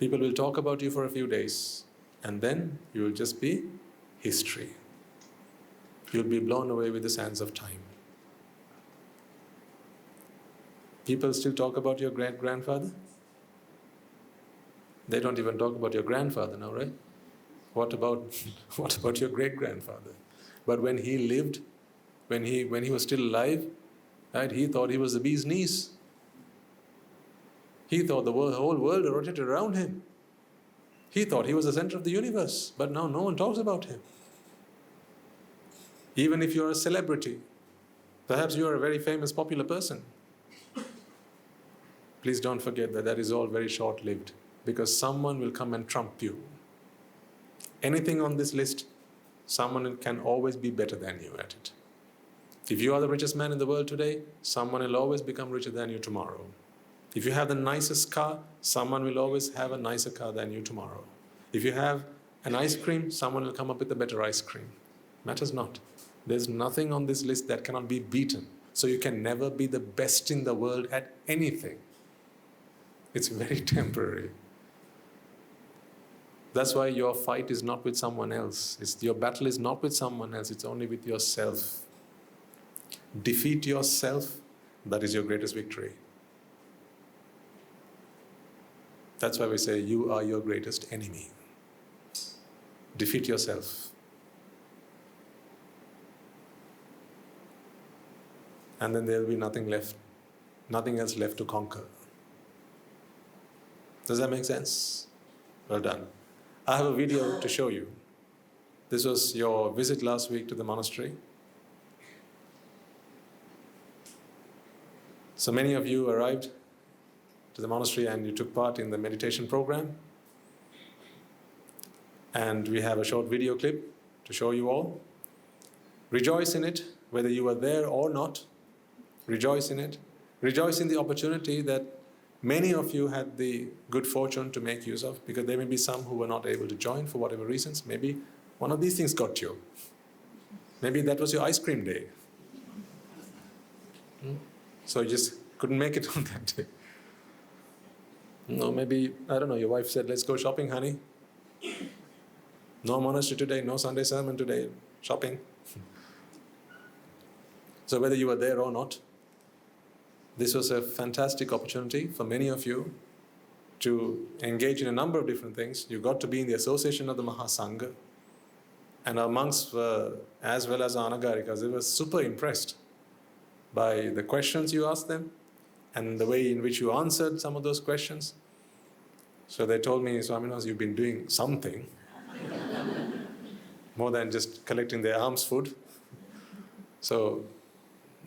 People will talk about you for a few days, and then you will just be history. You'll be blown away with the sands of time. People still talk about your great-grandfather? They don't even talk about your grandfather now, right? What about your great-grandfather? But when he lived, when he was still alive, right, he thought he was the bee's knees. He thought the whole world rotated around him. He thought he was the center of the universe, but now no one talks about him. Even if you're a celebrity, perhaps you're a very famous, popular person, please don't forget that is all very short-lived, because someone will come and trump you. Anything on this list, someone can always be better than you at it. If you are the richest man in the world today, someone will always become richer than you tomorrow. If you have the nicest car, someone will always have a nicer car than you tomorrow. If you have an ice cream, someone will come up with a better ice cream. Matters not. There's nothing on this list that cannot be beaten. So you can never be the best in the world at anything. It's very temporary. That's why your fight is not with someone else. Your battle is not with someone else, it's only with yourself. Defeat yourself, that is your greatest victory. That's why we say you are your greatest enemy. Defeat yourself. And then there will be nothing else left to conquer. Does that make sense? Well done. I have a video to show you. This was your visit last week to the monastery. So many of you arrived to the monastery and you took part in the meditation program. And we have a short video clip to show you all. Rejoice in it, whether you were there or not. Rejoice in it. Rejoice in the opportunity that many of you had the good fortune to make use of, because there may be some who were not able to join for whatever reasons. Maybe one of these things got you. Maybe that was your ice cream day. So you just couldn't make it on that day. No, maybe, I don't know, your wife said, let's go shopping, honey. No monastery today, no Sunday sermon today, shopping. So whether you were there or not, this was a fantastic opportunity for many of you to engage in a number of different things. You got to be in the association of the Mahasangha. And our monks were, as well as our Anagarikas, they were super impressed by the questions you asked them and the way in which you answered some of those questions. So they told me, Swaminas, you've been doing something more than just collecting their alms food. So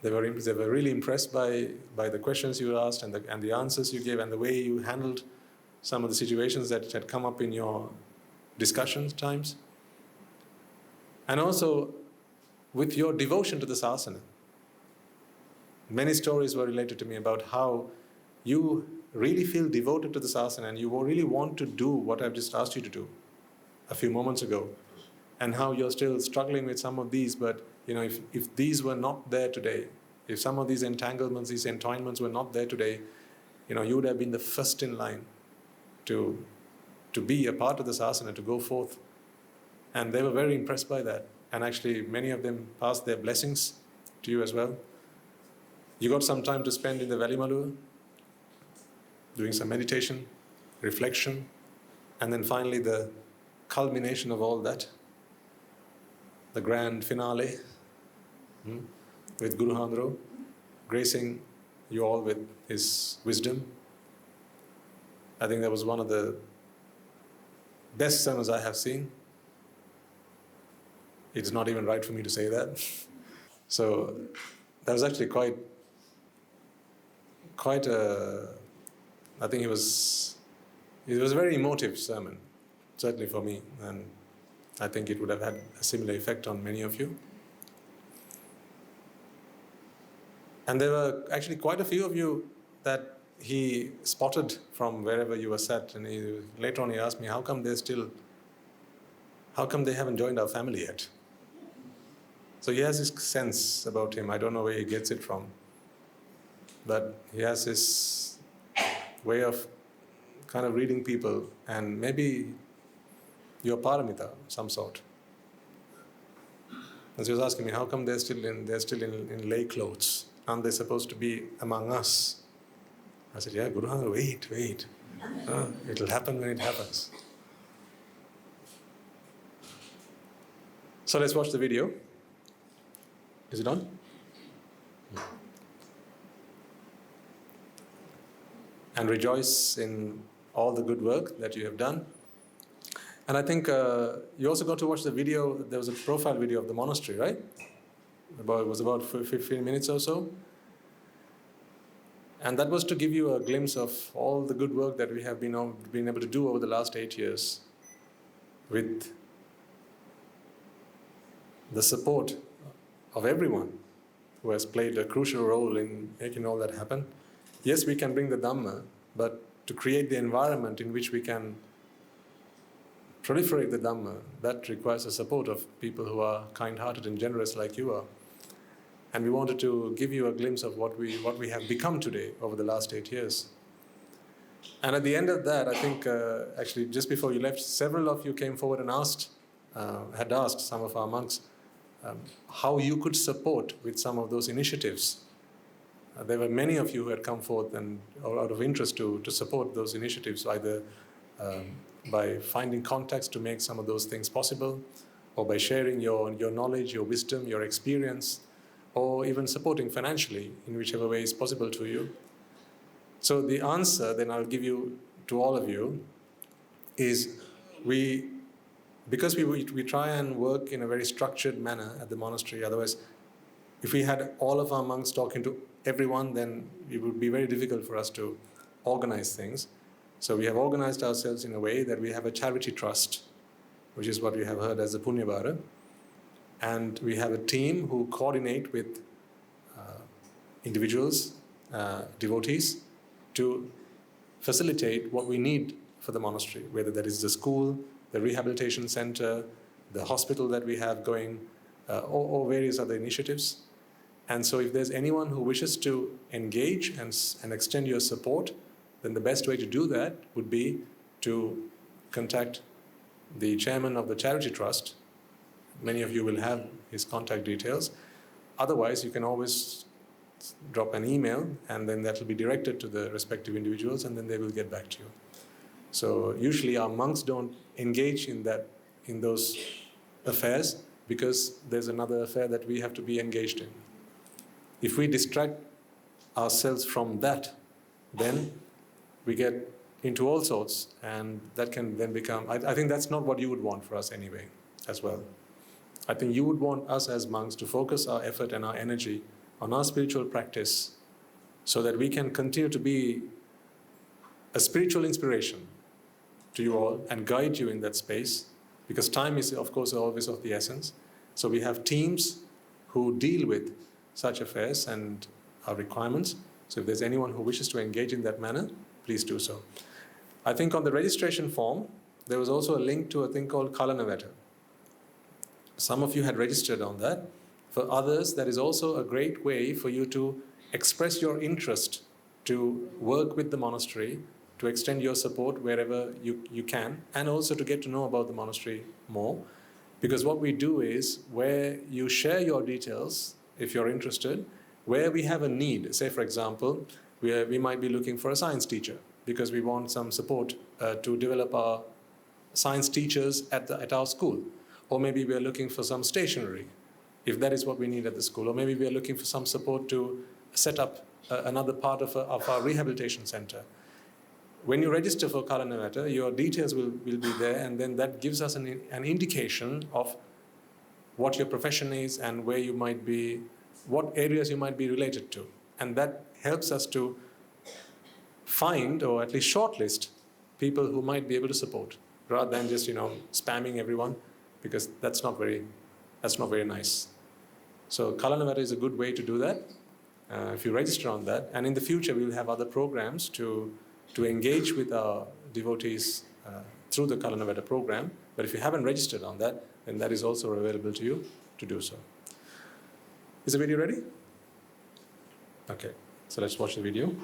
they were really impressed by the questions you asked and the answers you gave and the way you handled some of the situations that had come up in your discussion times. And also with your devotion to the sasana. Many stories were related to me about how you really feel devoted to the sasana and you really want to do what I've just asked you to do a few moments ago, and how you're still struggling with some of these, but if these were not there today, if some of these entanglements, these entwinements were not there today, you would have been the first in line to be a part of the sasana, to go forth. And they were very impressed by that. And actually, many of them passed their blessings to you as well. You got some time to spend in the Velimalur, doing some meditation, reflection, and then finally the culmination of all that, the grand finale, with Guru Handro gracing you all with his wisdom. I think that was one of the best sermons I have seen. It's not even right for me to say that. So that was actually quite I think it was a very emotive sermon, certainly for me, and I think it would have had a similar effect on many of you. And there were actually quite a few of you that he spotted from wherever you were sat, and later on he asked me, how come they haven't joined our family yet? So he has this sense about him, I don't know where he gets it from. but he has his way of kind of reading people, and maybe you're paramita, some sort. And he was asking me, how come they're still in lay clothes? Aren't they supposed to be among us? I said, yeah, Guru Hanga, wait. It'll happen when it happens. So let's watch the video. Is it on? And rejoice in all the good work that you have done. And I think you also got to watch the video. There was a profile video of the monastery, right? It was about 15 minutes or so. And that was to give you a glimpse of all the good work that we have been able to do over the last 8 years with the support of everyone who has played a crucial role in making all that happen. Yes, we can bring the Dhamma, but to create the environment in which we can proliferate the Dhamma, that requires the support of people who are kind-hearted and generous like you are. And we wanted to give you a glimpse of what we have become today over the last 8 years. And at the end of that, I think, actually just before you left, several of you came forward and had asked some of our monks how you could support with some of those initiatives. There were many of you who had come forth and out of interest to support those initiatives, either by finding contacts to make some of those things possible, or by sharing your knowledge, your wisdom, your experience, or even supporting financially in whichever way is possible to you. So the answer then I'll give you to all of you is because we try and work in a very structured manner at the monastery. Otherwise, if we had all of our monks talking to everyone, then it would be very difficult for us to organize things. So we have organized ourselves in a way that we have a charity trust, which is what we have heard as the Punya Bhara. And we have a team who coordinate with individuals, devotees, to facilitate what we need for the monastery, whether that is the school, the rehabilitation center, the hospital that we have going, or various other initiatives. And so if there's anyone who wishes to engage and extend your support, then the best way to do that would be to contact the chairman of the charity trust. Many of you will have his contact details. Otherwise, you can always drop an email, and then that will be directed to the respective individuals, and then they will get back to you. So usually our monks don't engage in those affairs, because there's another affair that we have to be engaged in. If we distract ourselves from that, then we get into all sorts, and that can then become, I think that's not what you would want for us anyway, as well. I think you would want us as monks to focus our effort and our energy on our spiritual practice, so that we can continue to be a spiritual inspiration to you all and guide you in that space, because time is, of course, always of the essence. So we have teams who deal with such affairs and our requirements. So if there's anyone who wishes to engage in that manner, please do so. I think on the registration form, there was also a link to a thing called Kalanavata. Some of you had registered on that. For others, that is also a great way for you to express your interest to work with the monastery, to extend your support wherever you can, and also to get to know about the monastery more. Because what we do is, where you share your details, if you're interested, where we have a need, say for example, we might be looking for a science teacher, because we want some support to develop our science teachers at our school. Or maybe we are looking for some stationery, if that is what we need at the school. Or maybe we are looking for some support to set up another part of our rehabilitation center. When you register for Kalanavata, your details will be there, and then that gives us an indication of what your profession is and where you might be, what areas you might be related to. And that helps us to find, or at least shortlist, people who might be able to support, rather than just spamming everyone, because that's not very nice. So Kalanavata is a good way to do that, if you register on that. And in the future, we will have other programs to engage with our devotees through the Kalanavata program. But if you haven't registered on that, then that is also available to you to do so. Is the video ready? Okay. So let's watch the video.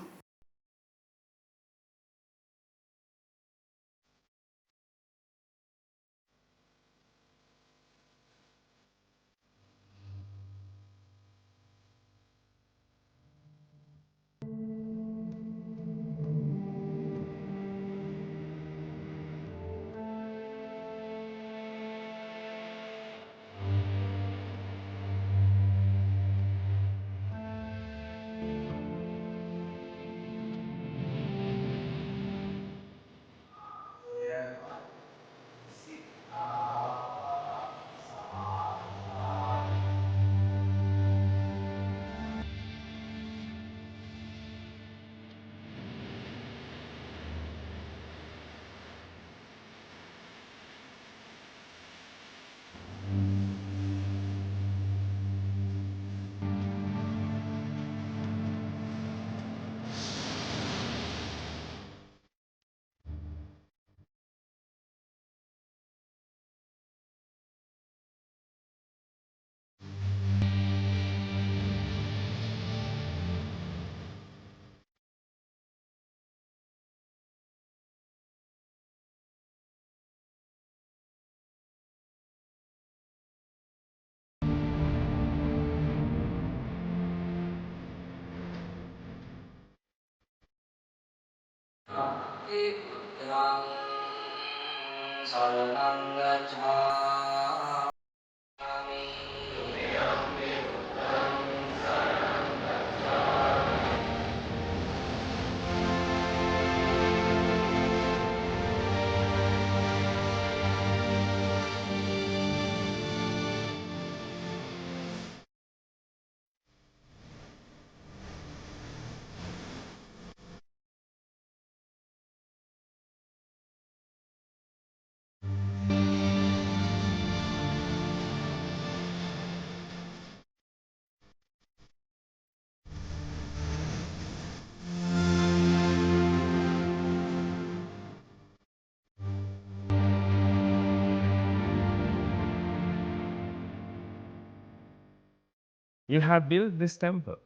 You have built this temple.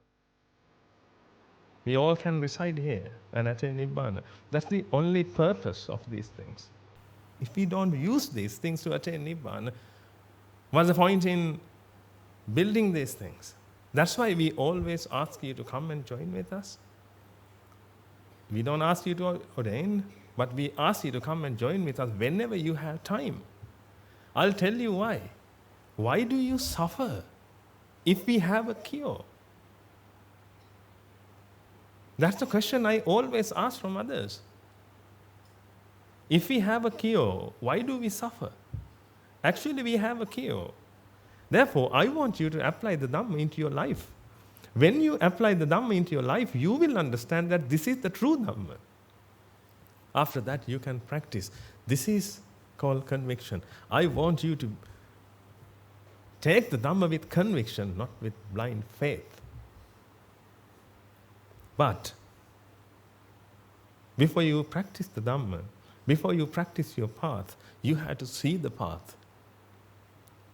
We all can reside here and attain Nibbāna. That's the only purpose of these things. If we don't use these things to attain Nibbāna, what's the point in building these things? That's why we always ask you to come and join with us. We don't ask you to ordain, but we ask you to come and join with us whenever you have time. I'll tell you why. Why do you suffer if we have a cure? That's the question I always ask from others. If we have a cure, why do we suffer? Actually, we have a cure. Therefore, I want you to apply the Dhamma into your life. When you apply the Dhamma into your life, you will understand that this is the true Dhamma. After that, you can practice. This is called conviction. I want you to take the Dhamma with conviction, not with blind faith. But before you practice the Dhamma, before you practice your path, you have to see the path.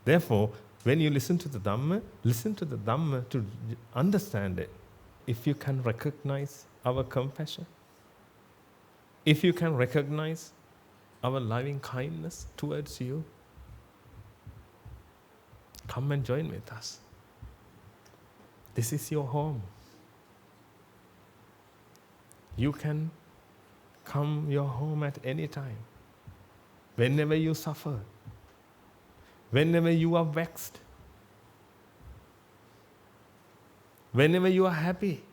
Therefore, when you listen to the Dhamma to understand it. If you can recognize our compassion, if you can recognize our loving kindness towards you, come and join with us. This is your home. You can come your home at any time. Whenever you suffer, whenever you are vexed, whenever you are happy,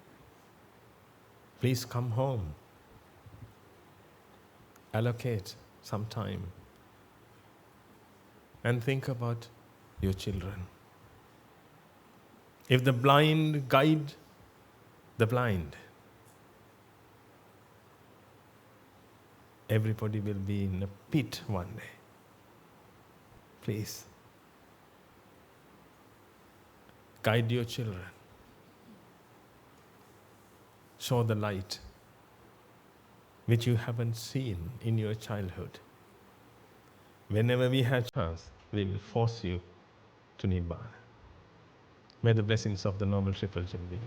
please come home. Allocate some time and think about your children. If the blind guide the blind, everybody will be in a pit one day. Please, guide your children. Show the light which you haven't seen in your childhood. Whenever we have chance, we will force you to Nibbāna. May the blessings of the Noble Triple Gem be.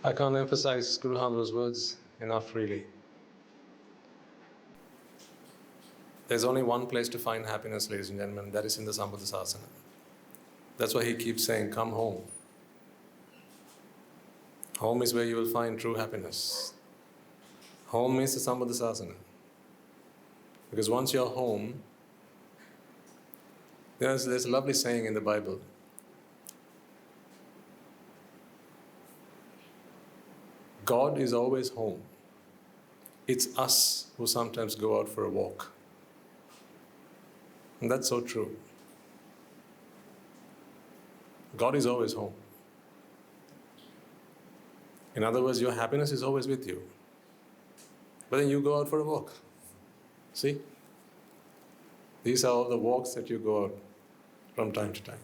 I can't emphasize Guru Handro's words enough, really. There's only one place to find happiness, ladies and gentlemen, that is in the Sambuddhasasana. That's why he keeps saying, come home. Home is where you will find true happiness. Home is the Sambuddhasasana. Because once you're home, there's a lovely saying in the Bible. God is always home. It's us who sometimes go out for a walk. And that's so true. God is always home. In other words, your happiness is always with you. But then you go out for a walk. See? These are all the walks that you go out from time to time.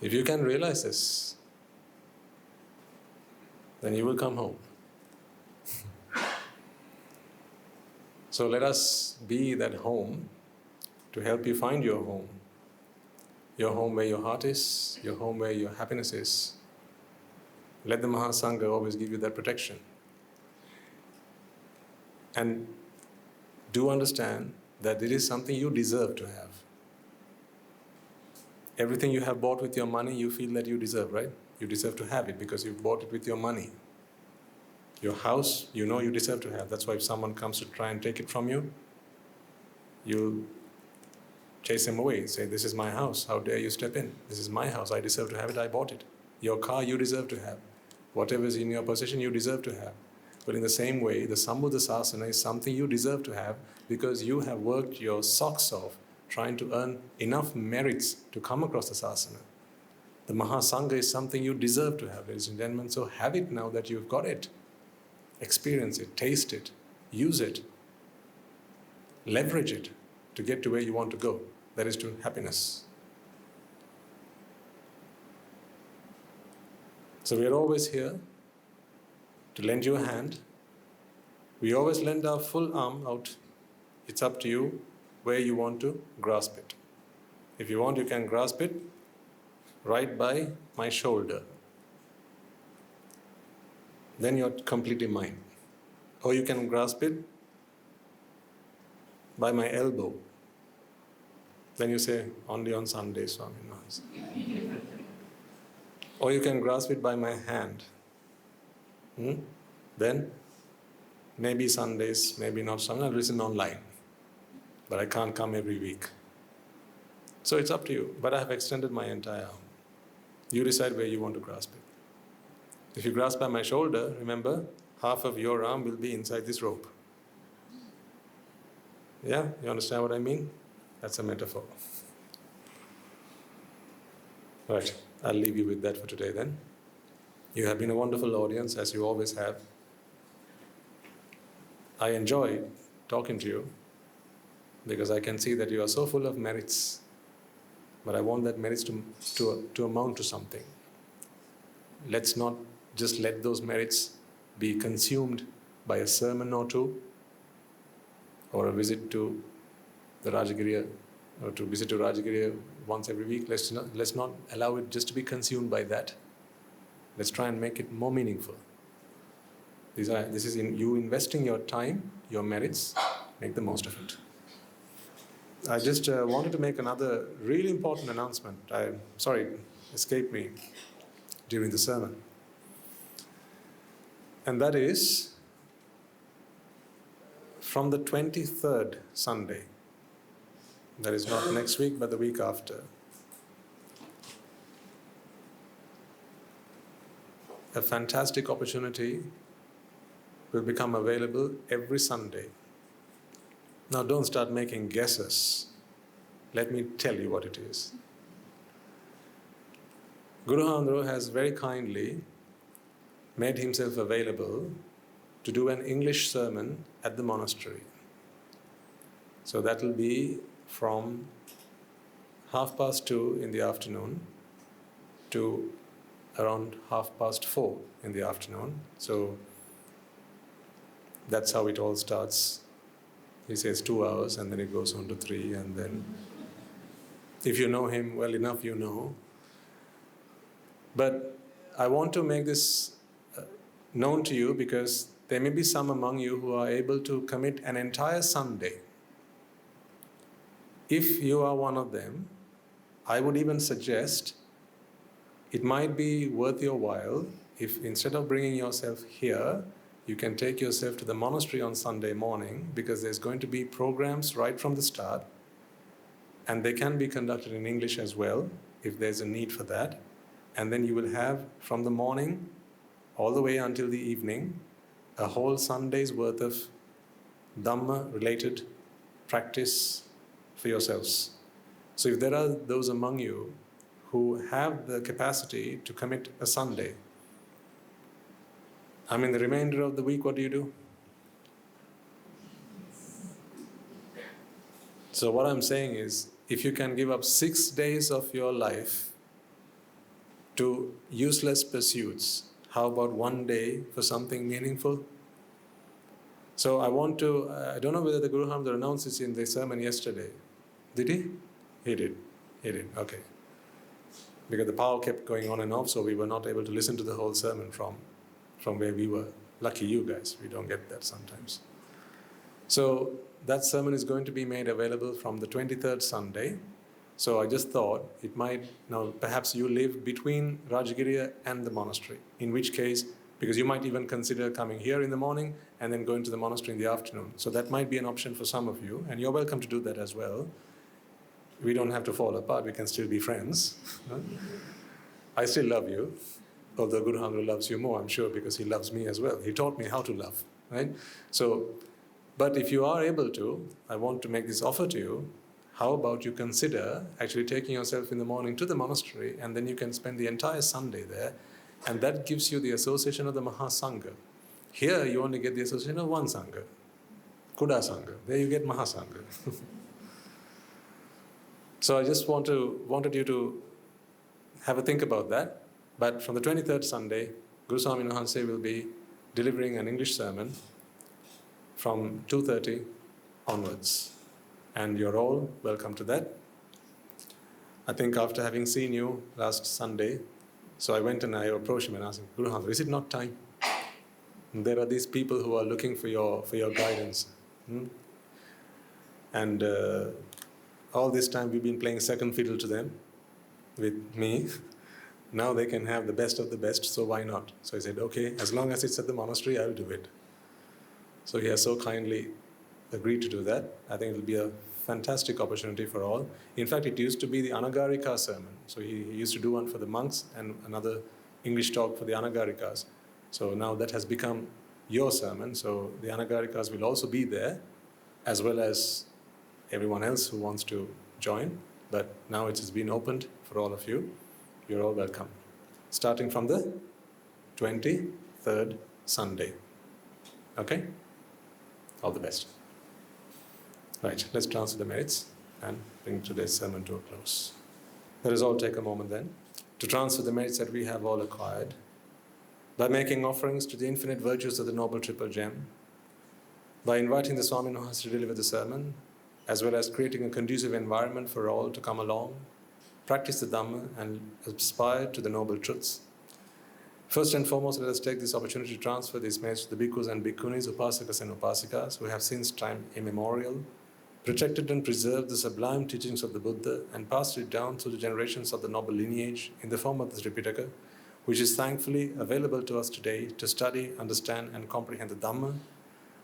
If you can realize this, then you will come home. So let us be that home to help you find your home. Your home where your heart is, your home where your happiness is. Let the Mahasangha always give you that protection. And do understand that it is something you deserve to have. Everything you have bought with your money, you feel that you deserve, right? You deserve to have it because you bought it with your money. Your house, you know you deserve to have. That's why if someone comes to try and take it from you, you chase him away. Say, this is my house. How dare you step in? This is my house. I deserve to have it. I bought it. Your car, you deserve to have. Whatever is in your possession, you deserve to have. But in the same way, the Sambuddhasasana is something you deserve to have because you have worked your socks off trying to earn enough merits to come across the sasana. The Mahasangha is something you deserve to have, ladies and gentlemen. So have it now that you've got it. Experience it, taste it, use it, leverage it to get to where you want to go. That is to happiness. So we are always here to lend you a hand. We always lend our full arm out. It's up to you where you want to grasp it. If you want, you can grasp it right by my shoulder. Then you're completely mine. Or you can grasp it by my elbow. Then you say, only on Sunday, Swami knows. Or you can grasp it by my hand. Then, maybe Sundays, maybe not Sundays, I'll listen online. But I can't come every week. So it's up to you. But I have extended my entire arm. You decide where you want to grasp it. If you grasp by my shoulder, remember, half of your arm will be inside this rope. Yeah? You understand what I mean? That's a metaphor. Right. I'll leave you with that for today then. You have been a wonderful audience, as you always have. I enjoy talking to you because I can see that you are so full of merits. But I want that merits to amount to something. Let's not just let those merits be consumed by a sermon or two, or a visit to the Rajagiriya, or to visit to Rajagiriya once every week. Let's not allow it just to be consumed by that. Let's try and make it more meaningful. This is in you investing your time, your merits, make the most of it. I just wanted to make another really important announcement. Escaped me during the sermon. And that is, from the 23rd Sunday, that is not next week, but the week after, a fantastic opportunity will become available every Sunday. Now don't start making guesses. Let me tell you what it is. Guru Handro has very kindly made himself available to do an English sermon at the monastery. So that will be from 2:30 in the afternoon to around 4:30 in the afternoon. So that's how it all starts. He says 2 hours and then it goes on to 3 and then If you know him well enough, you know. But I want to make this known to you because there may be some among you who are able to commit an entire Sunday. If you are one of them, I would even suggest it might be worth your while if instead of bringing yourself here, you can take yourself to the monastery on Sunday morning, because there's going to be programs right from the start, and they can be conducted in English as well if there's a need for that. And then you will have from the morning all the way until the evening a whole Sunday's worth of dhamma related practice for yourselves. So if there are those among you who have the capacity to commit a Sunday, the remainder of the week, what do you do? So what I'm saying is, if you can give up 6 days of your life to useless pursuits, how about 1 day for something meaningful? So I don't know whether the Guru Hamdar announced this in the sermon yesterday. Did he? He did. Okay. Because the power kept going on and off, so we were not able to listen to the whole sermon from where we were. Lucky you guys, we don't get that sometimes. So that sermon is going to be made available from the 23rd Sunday. So I just thought it might, now perhaps you live between Rajagiriya and the monastery, in which case, because you might even consider coming here in the morning and then going to the monastery in the afternoon. So that might be an option for some of you, and you're welcome to do that as well. We don't have to fall apart, we can still be friends. I still love you, although Guru Hamdar loves you more, I'm sure, because he loves me as well. He taught me how to love, right? So, but if you are able to, I want to make this offer to you. How about you consider actually taking yourself in the morning to the monastery, and then you can spend the entire Sunday there, and that gives you the association of the Mahasangha. Here you only get the association of one Sangha, Kuda Sangha. There you get Mahasangha. So I just wanted you to have a think about that. But from the 23rd Sunday, Guru Swami Nahanse will be delivering an English sermon from 2:30 onwards. And you're all welcome to that. I think after having seen you last Sunday, so I went and I approached him and asked him, Guru Hamdar, is it not time? And there are these people who are looking for your guidance. And all this time we've been playing second fiddle to them with me. Now they can have the best of the best, so why not? So I said, okay, as long as it's at the monastery, I'll do it. So he has so kindly agreed to do that. I think it'll be a fantastic opportunity for all. In fact, it used to be the Anagarika sermon. So he used to do one for the monks and another English talk for the Anagarikas. So now that has become your sermon. So the Anagarikas will also be there, as well as everyone else who wants to join. But now it has been opened for all of you. You're all welcome. Starting from the 23rd Sunday. Okay? All the best. Right, let's transfer the merits and bring today's sermon to a close. Let us all take a moment then to transfer the merits that we have all acquired by making offerings to the infinite virtues of the Noble Triple Gem, by inviting the Swami Nahanse to deliver the sermon, as well as creating a conducive environment for all to come along, practice the Dhamma and aspire to the Noble Truths. First and foremost, let us take this opportunity to transfer these merits to the bhikkhus and bhikkhunis, upasakas and upasikas, who have since time immemorial protected and preserved the sublime teachings of the Buddha and passed it down through the generations of the noble lineage in the form of the Tripitaka, which is thankfully available to us today to study, understand and comprehend the Dhamma.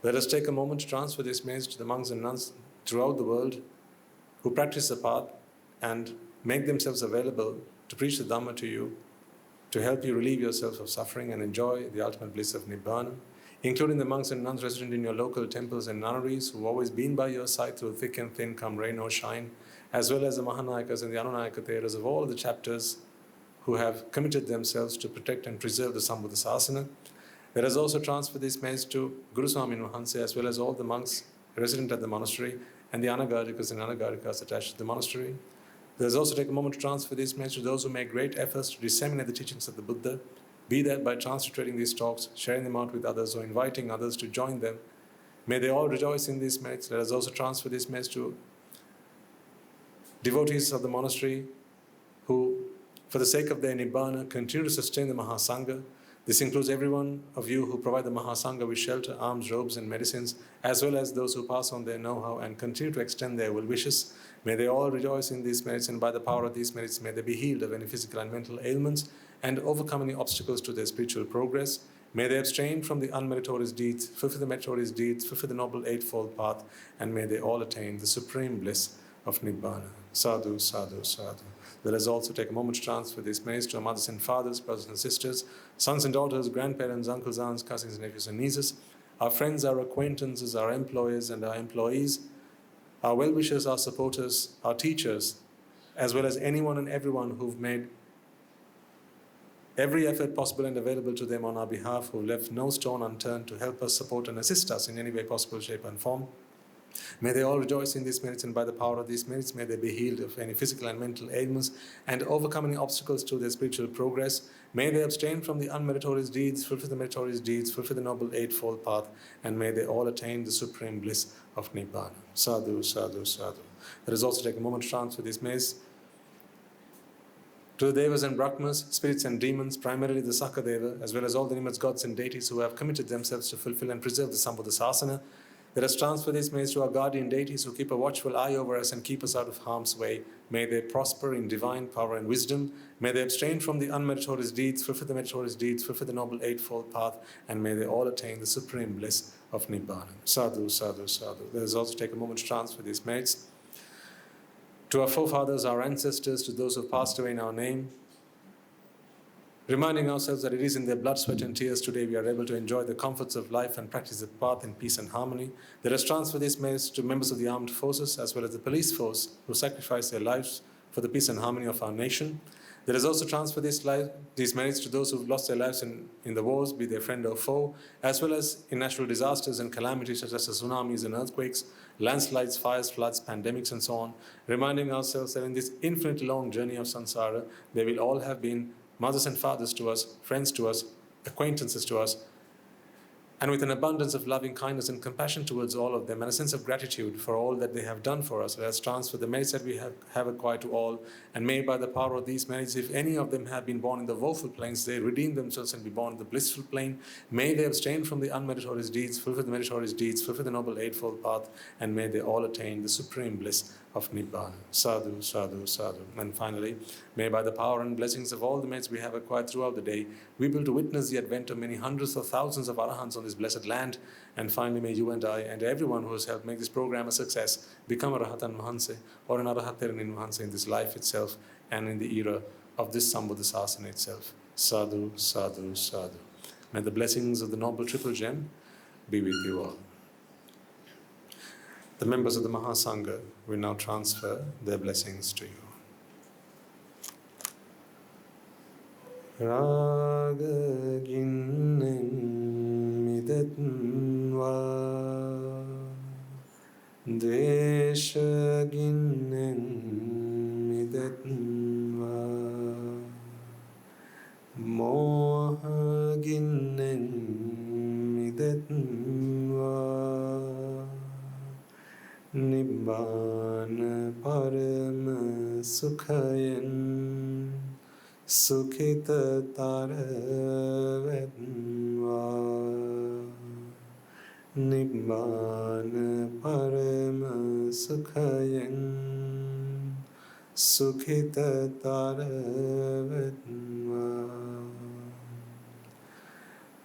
Let us take a moment to transfer this message to the monks and nuns throughout the world who practice the path and make themselves available to preach the Dhamma to you, to help you relieve yourself of suffering and enjoy the ultimate bliss of Nibbāna, including the monks and nuns resident in your local temples and nunneries who have always been by your side through thick and thin, come rain or shine, as well as the Mahanayakas and the Anunayaka Theras of all the chapters who have committed themselves to protect and preserve the Sambuddha Sasana. Let us also transfer this message to Guru Swami Nahanse, as well as all the monks resident at the monastery and the Anagarikas and Anagarikas attached to the monastery. Let us also take a moment to transfer this message to those who make great efforts to disseminate the teachings of the Buddha, be that by transliterating these talks, sharing them out with others, or inviting others to join them. May they all rejoice in these merits. Let us also transfer this message to devotees of the monastery who, for the sake of their Nibbāna, continue to sustain the Mahasangha. This includes every one of you who provide the Mahasangha with shelter, alms, robes and medicines, as well as those who pass on their know-how and continue to extend their well wishes. May they all rejoice in these merits, and by the power of these merits may they be healed of any physical and mental ailments and overcome any obstacles to their spiritual progress. May they abstain from the unmeritorious deeds, fulfill the meritorious deeds, fulfill the noble eightfold path, and may they all attain the supreme bliss of Nibbāna. Sadhu, sadhu, sadhu. Let us also take a moment to transfer these merits to our mothers and fathers, brothers and sisters, sons and daughters, grandparents, uncles, aunts, cousins, nephews and nieces, our friends, our acquaintances, our employers and our employees, our well-wishers, our supporters, our teachers, as well as anyone and everyone who've made every effort possible and available to them on our behalf, who left no stone unturned to help us, support and assist us in any way possible, shape and form. May they all rejoice in these merits, and by the power of these merits may they be healed of any physical and mental ailments and overcome any obstacles to their spiritual progress. May they abstain from the unmeritorious deeds, fulfill the meritorious deeds, fulfill the noble eightfold path, and may they all attain the supreme bliss of Nibbāna. Sadhu, sadhu, sadhu. Let us also take a moment to transfer these merits to the Devas and Brahmas, spirits and demons, primarily the Sakadeva, as well as all the Nimmats, gods and deities who have committed themselves to fulfill and preserve the Sambuddhasasana. Let us transfer these merits to our guardian deities who keep a watchful eye over us and keep us out of harm's way. May they prosper in divine power and wisdom. May they abstain from the unmeritorious deeds, fulfill the meritorious deeds, fulfill the noble eightfold path, and may they all attain the supreme bliss of Nibbāna. Sadhu, sadhu, sadhu. Let us also take a moment to transfer these merits to our forefathers, our ancestors, to those who have passed away in our name, reminding ourselves that it is in their blood, sweat and tears today we are able to enjoy the comforts of life and practice the path in peace and harmony. Let us transfer these merits to members of the armed forces as well as the police force who sacrifice their lives for the peace and harmony of our nation. Let us also transfer these merits to those who have lost their lives in the wars, be they friend or foe, as well as in natural disasters and calamities such as tsunamis and earthquakes, landslides, fires, floods, pandemics and so on, reminding ourselves that in this infinite long journey of Sansára, they will all have been mothers and fathers to us, friends to us, acquaintances to us, and with an abundance of loving kindness and compassion towards all of them, and a sense of gratitude for all that they have done for us. Let us transfer the merits that we have acquired to all, and may by the power of these merits, if any of them have been born in the woeful planes, they redeem themselves and be born in the blissful plane. May they abstain from the unmeritorious deeds, fulfill the meritorious deeds, fulfill the noble eightfold path, and may they all attain the supreme bliss of Nibbāna. Sadhu, sadhu, sadhu. And finally, may by the power and blessings of all the merits we have acquired throughout the day, we be able to witness the advent of many hundreds or thousands of Arahants on this blessed land. And finally, may you and I and everyone who has helped make this program a success become a Rahatan Mahanse or an Arahaterin Mahanse in this life itself and in the era of this Sambuddhasasana itself. Sadhu, sadhu, sadhu. May the blessings of the Noble Triple Gem be with you all. The members of the Mahasangha will now transfer their blessings to you. Rajagiriya midatva dveshagiriya midatva mohagiriya midatva Nibbāna parama sukhayan sukhita taravatva Nibbāna parama sukhayan sukhita taravatva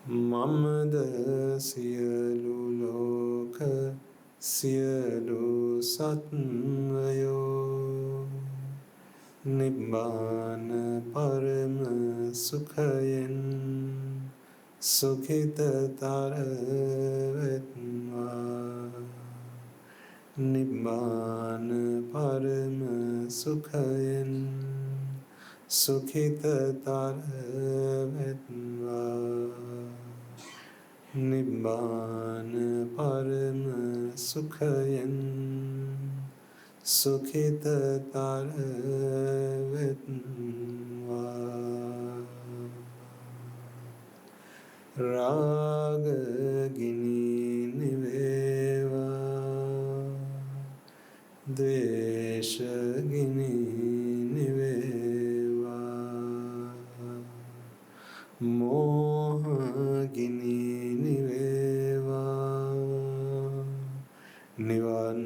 Mamada siyaluloka Siyalu satvayo Nibbāna parama sukhayan sukhita taravatva Nibbāna parama sukhayan sukhita taravatva Nibbāna parama sukhayan sukhita taravatva Rajagiriya niveva ද්වේෂගිනි නිවේවා මෝහගිනි නිවේවා නිවන්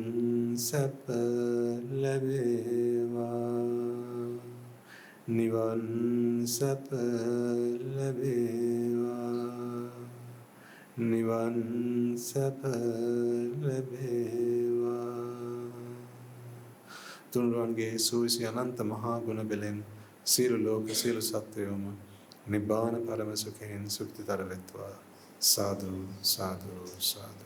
සැප ලැබේවා නිවන් සැප ලැබේවා නිවන් සැප ලැබේවා තුන්රුවන්ගේ සූවිසි අනන්ත මහා ගුණ බෙලෙන් සියලු ලෝක සියලු සත්වයෝම නිබ්බාන පරම සුඛයෙන් සුඛිතතර වෙත්වා සාදු සාදු සාදු